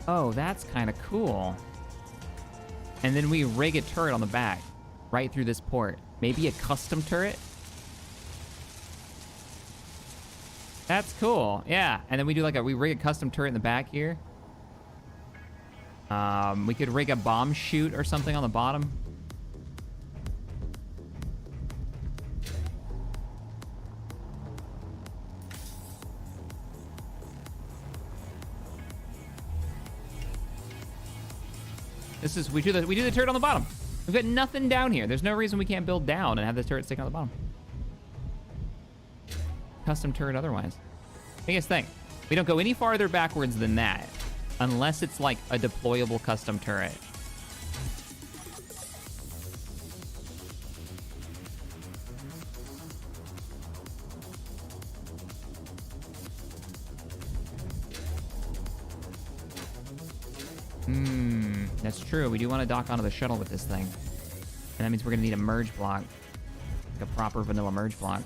Speaker 1: Oh, that's kind of cool. And then we rig a turret on the back, right through this port. Maybe a custom turret? That's cool, yeah. And then we do like we rig a custom turret in the back here. We could rig a bomb chute or something on the bottom. We do the turret on the bottom. We've got nothing down here. There's no reason we can't build down and have this turret stick on the bottom. Custom turret otherwise. Biggest thing, we don't go any farther backwards than that. Unless it's like a deployable custom turret. That's true. We do want to dock onto the shuttle with this thing. And that means we're going to need a merge block. Like a proper vanilla merge block.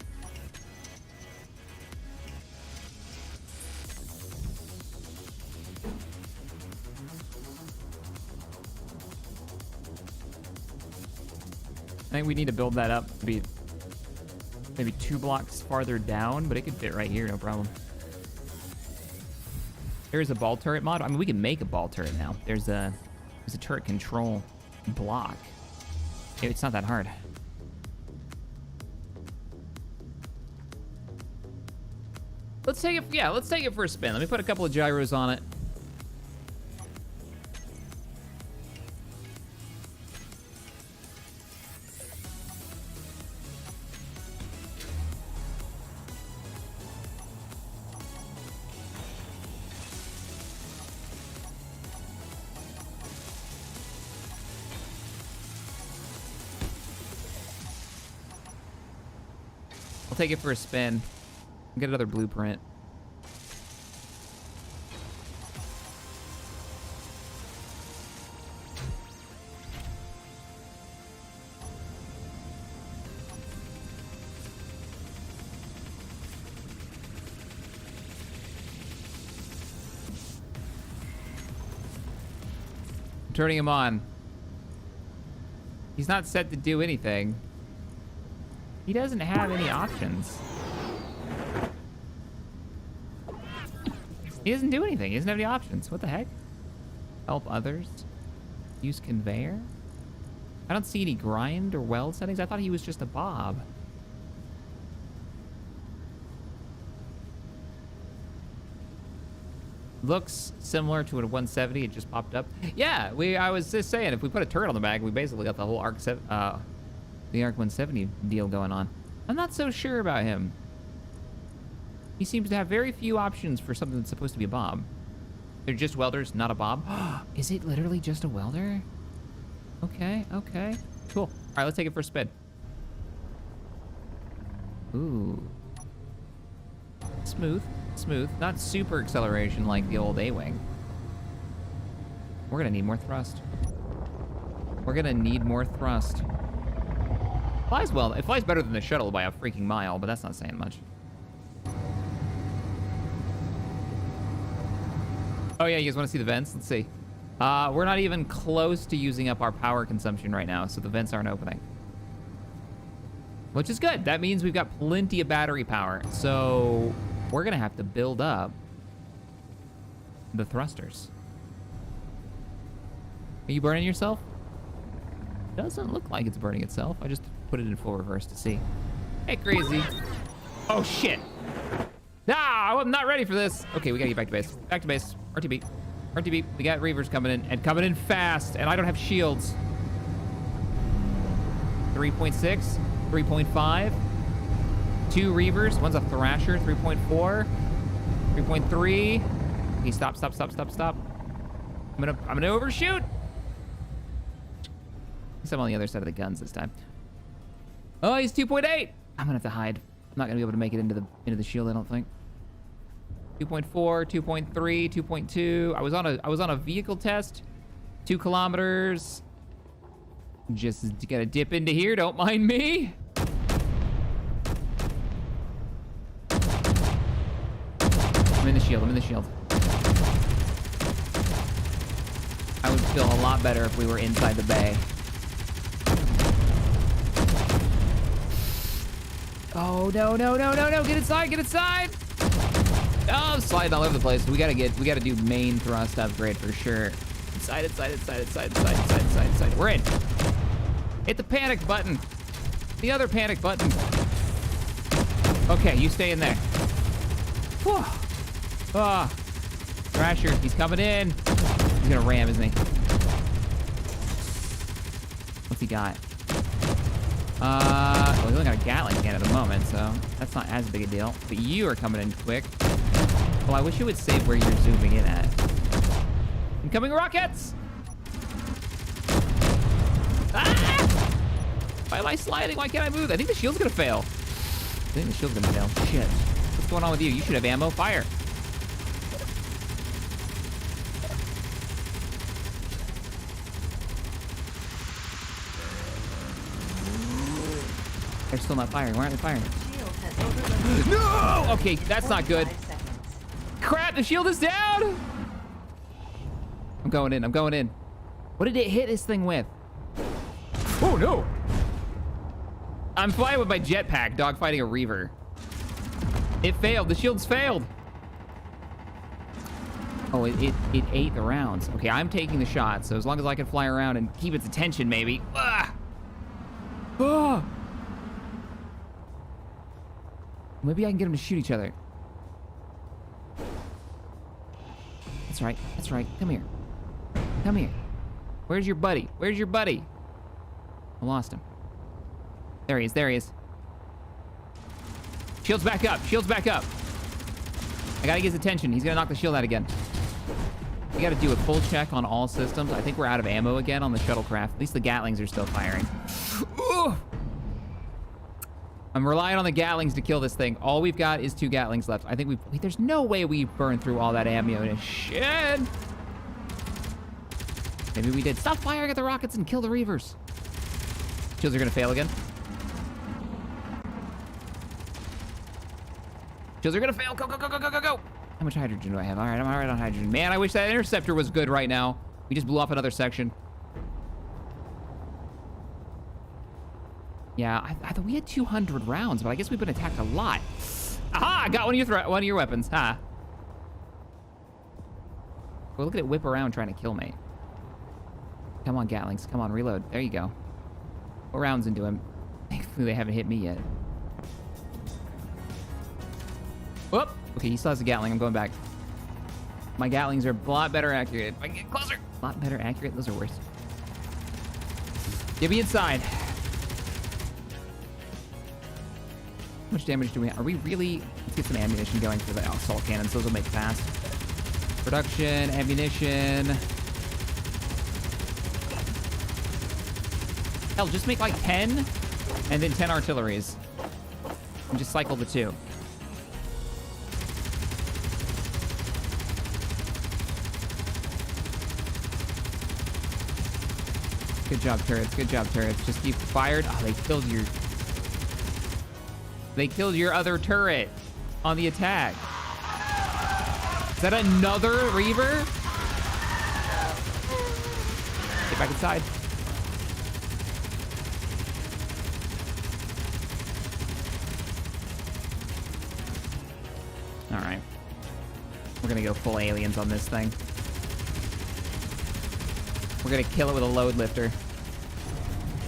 Speaker 1: I think we need to build that up to be maybe 2 blocks farther down, but it could fit right here, no problem. There's a ball turret mod. I mean, we can make a ball turret now. There's a turret control block. It's not that hard. Let's take it for a spin. Let me put a couple of gyros on it. I'll take it for a spin. Get another blueprint. Turning him on. He's not set to do anything. He doesn't have any options. He doesn't do anything. He doesn't have any options. What the heck? Help others. Use conveyor. I don't see any grind or weld settings. I thought he was just a bob. Looks similar to a 170. It just popped up. Yeah, I was just saying, if we put a turret on the back, we basically got the whole the Arc 170 deal going on. I'm not so sure about him. He seems to have very few options for something that's supposed to be a bob. They're just welders, not a bob. Is it literally just a welder? Okay, okay. Cool. All right, let's take it for a spin. Ooh. Smooth, smooth. Not super acceleration like the old A-Wing. We're gonna need more thrust. We're gonna need more thrust. Flies well. It flies better than the shuttle by a freaking mile, but that's not saying much. Oh yeah, you guys want to see the vents? Let's see. We're not even close to using up our power consumption right now, so the vents aren't opening. Which is good. That means we've got plenty of battery power. So we're gonna have to build up the thrusters. Are you burning yourself? Doesn't look like it's burning itself. I just put it in full reverse to see. Hey, crazy. Oh, shit. Ah, I'm not ready for this. Okay, we gotta get back to base. Back to base. RTB. RTB. We got Reavers coming in, and coming in fast, and I don't have shields. 3.6, 3.5. 2 Reavers. One's a Thrasher. 3.4. 3.3. Okay, stop. I'm gonna overshoot. I'm on the other side of the guns this time. Oh, he's 2.8. I'm gonna have to hide. I'm not gonna be able to make it into the shield, I don't think. 2.4, 2.3, 2.2. I was on a vehicle test. 2 kilometers. Just gotta dip into here. Don't mind me. I'm in the shield. I would feel a lot better if we were inside the bay. Oh, no. Get inside. Oh, I'm sliding all over the place. We gotta do main thrust upgrade for sure. Inside. We're in. Hit the panic button. The other panic button. Okay, you stay in there. Whew. Ah. Thrasher, he's coming in. He's gonna ram, isn't he? What's he got? Well, he only got a Gatling cannon at the moment, so that's not as big a deal. But you are coming in quick. Well, I wish it would save where you're zooming in at. Incoming rockets! Ah! Why am I sliding? Why can't I move? I think the shield's gonna fail. Shit. What's going on with you? You should have ammo. Fire. They're still not firing. Why aren't they firing? No! Okay, that's not good. Crap, the shield is down! I'm going in. What did it hit this thing with? Oh, no! I'm flying with my jetpack, dogfighting a Reaver. It failed. The shield's failed. Oh, it ate the rounds. Okay, I'm taking the shot, so as long as I can fly around and keep its attention, maybe. Ah! Ah! Maybe I can get them to shoot each other. That's right. Come here. Where's your buddy? I lost him. There he is. Shield's back up. I gotta get his attention. He's gonna knock the shield out again. We gotta do a full check on all systems. I think we're out of ammo again on the shuttlecraft. At least the Gatlings are still firing. Ooh. I'm relying on the Gatlings to kill this thing. All we've got is 2 Gatlings left. I think there's no way we burned through all that ammo. Shit. Maybe we did. Stop firing at the rockets and kill the Reavers. Shields are gonna fail again. Go. How much hydrogen do I have? All right, I'm all right on hydrogen. Man, I wish that interceptor was good right now. We just blew off another section. Yeah, I thought we had 200 rounds, but I guess we've been attacked a lot. Aha! I got one of your weapons. Ha! Well, look at it whip around trying to kill me. Come on, Gatlings. Come on, reload. There you go. 4 rounds into him. Thankfully, they haven't hit me yet. Whoop! Okay, he still has a Gatling. I'm going back. My Gatlings are a lot better accurate. If I can get closer. A lot better accurate? Those are worse. Get me inside. How much damage do we have? Are we really... Let's get some ammunition going for the assault cannons. Those will make fast. Production, ammunition. Hell, just make like 10 and then 10 artilleries. And just cycle the 2. Good job, turrets. Good job, turrets. Just keep fired. Oh, they killed your other turret on the attack. Is that another Reaver? Get back inside. All right. We're gonna go full aliens on this thing. We're gonna kill it with a load lifter.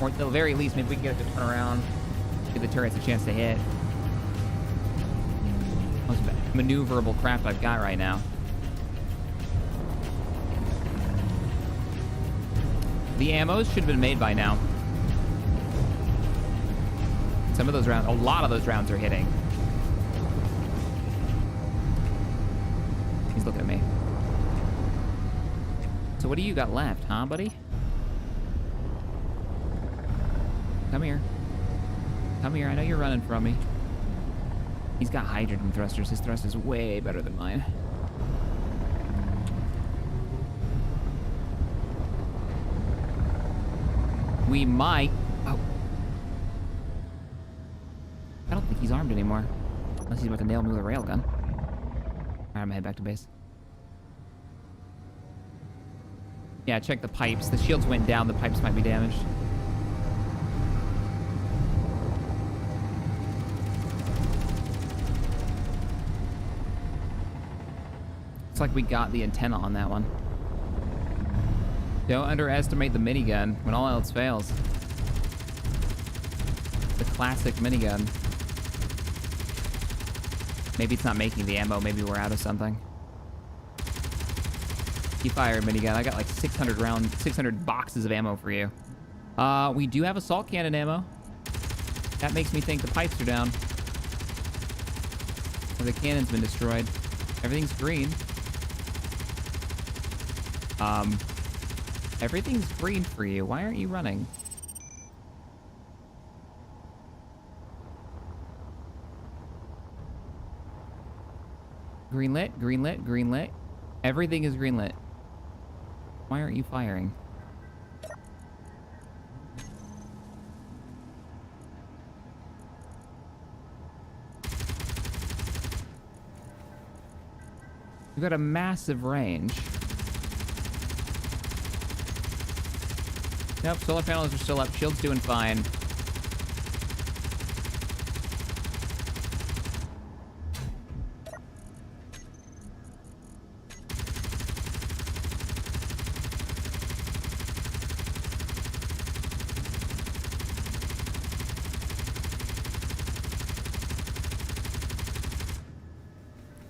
Speaker 1: Or at the very least, maybe we can get it to turn around. Give the turrets a chance to hit. Most maneuverable craft I've got right now. The ammos should have been made by now. Some of those rounds, a lot of those rounds are hitting. He's looking at me. So what do you got left, huh, buddy? Come here. Come here, I know you're running from me. He's got hydrogen thrusters. His thrust is way better than mine. We might... Oh. I don't think he's armed anymore. Unless he's about to nail me with a railgun. Alright, I'm gonna head back to base. Yeah, check the pipes. The shields went down. The pipes might be damaged. Looks like we got the antenna on that one. Don't underestimate the minigun when all else fails. The classic minigun. Maybe it's not making the ammo. Maybe we're out of something. Keep fire, minigun. I got like 600 boxes of ammo for you. We do have assault cannon ammo. That makes me think the pipes are down. Or the cannon's been destroyed. Everything's green. Everything's green for you. Why aren't you running? Green lit, green lit, green lit. Everything is green lit. Why aren't you firing? You've got a massive range. Nope, solar panels are still up. Shield's doing fine.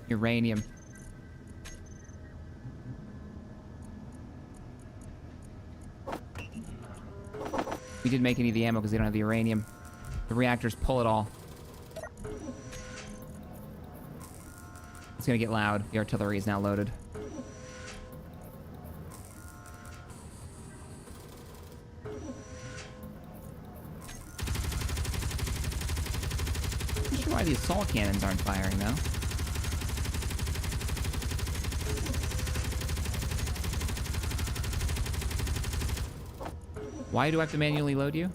Speaker 1: Uranium. We didn't make any of the ammo because they don't have the uranium. The reactors pull it all. It's gonna get loud. The artillery is now loaded. I'm not sure why the assault cannons aren't firing though. Why do I have to manually load you?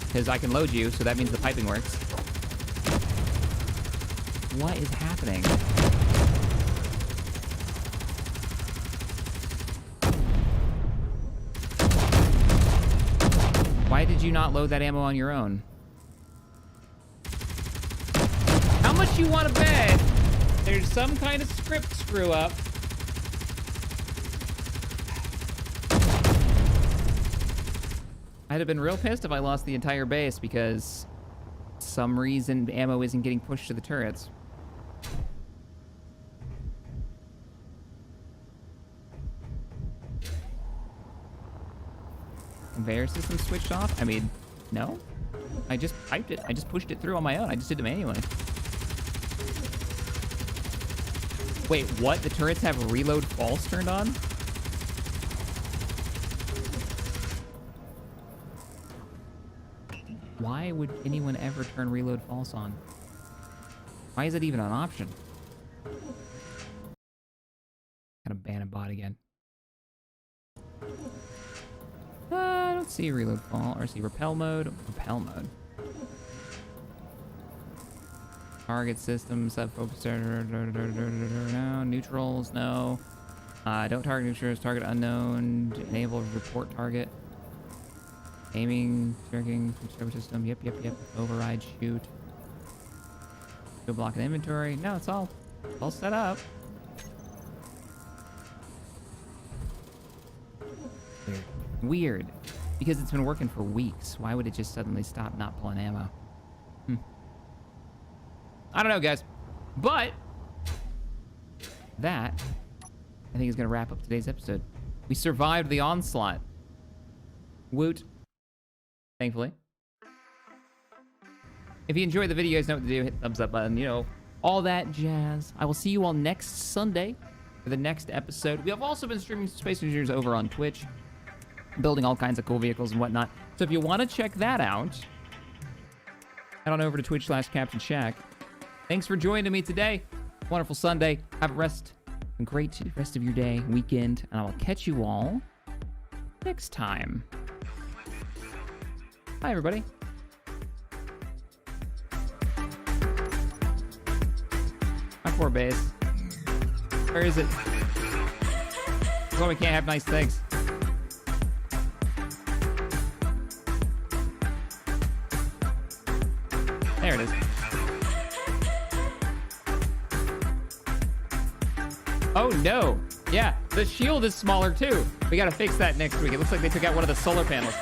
Speaker 1: Because I can load you, so that means the piping works. What is happening? Why did you not load that ammo on your own? How much you want to bet there's some kind of script screw up? I'd have been real pissed if I lost the entire base because some reason ammo isn't getting pushed to the turrets. Conveyor system switched off? I mean, no. I just piped it. I just pushed it through on my own. I just did it manually. Wait, what? The turrets have reload false turned on? Why would anyone ever turn reload false on? Why is it even an option? Gotta ban a bot again. I don't see reload fall or see repel mode. Repel mode. Target system, sub-focus, no. Neutrals, no. Don't target neutrals, target unknown. Enable report target. Aiming, tracking, server system, yep. Override, shoot. Go block an inventory. No, it's all set up. Weird. Because it's been working for weeks. Why would it just suddenly stop not pulling ammo? I don't know, guys. But that, I think, is going to wrap up today's episode. We survived the onslaught. Woot. Thankfully. If you enjoyed the video, you guys know what to do. Hit the thumbs up button, you know, all that jazz. I will see you all next Sunday for the next episode. We have also been streaming Space Engineers over on Twitch, building all kinds of cool vehicles and whatnot. So if you want to check that out, head on over to Twitch/Captain Shack. Thanks for joining me today. Wonderful Sunday. Have a great rest of your day, weekend, and I will catch you all next time. Bye, everybody. My poor base. Where is it? That's why we can't have nice things. There it is. Oh no. Yeah, the shield is smaller too. We gotta fix that next week. It looks like they took out one of the solar panels.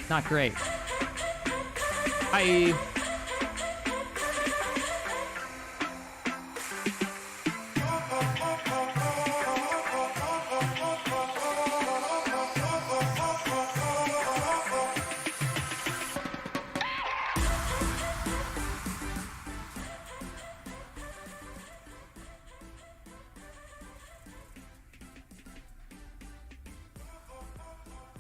Speaker 1: Not great. Bye.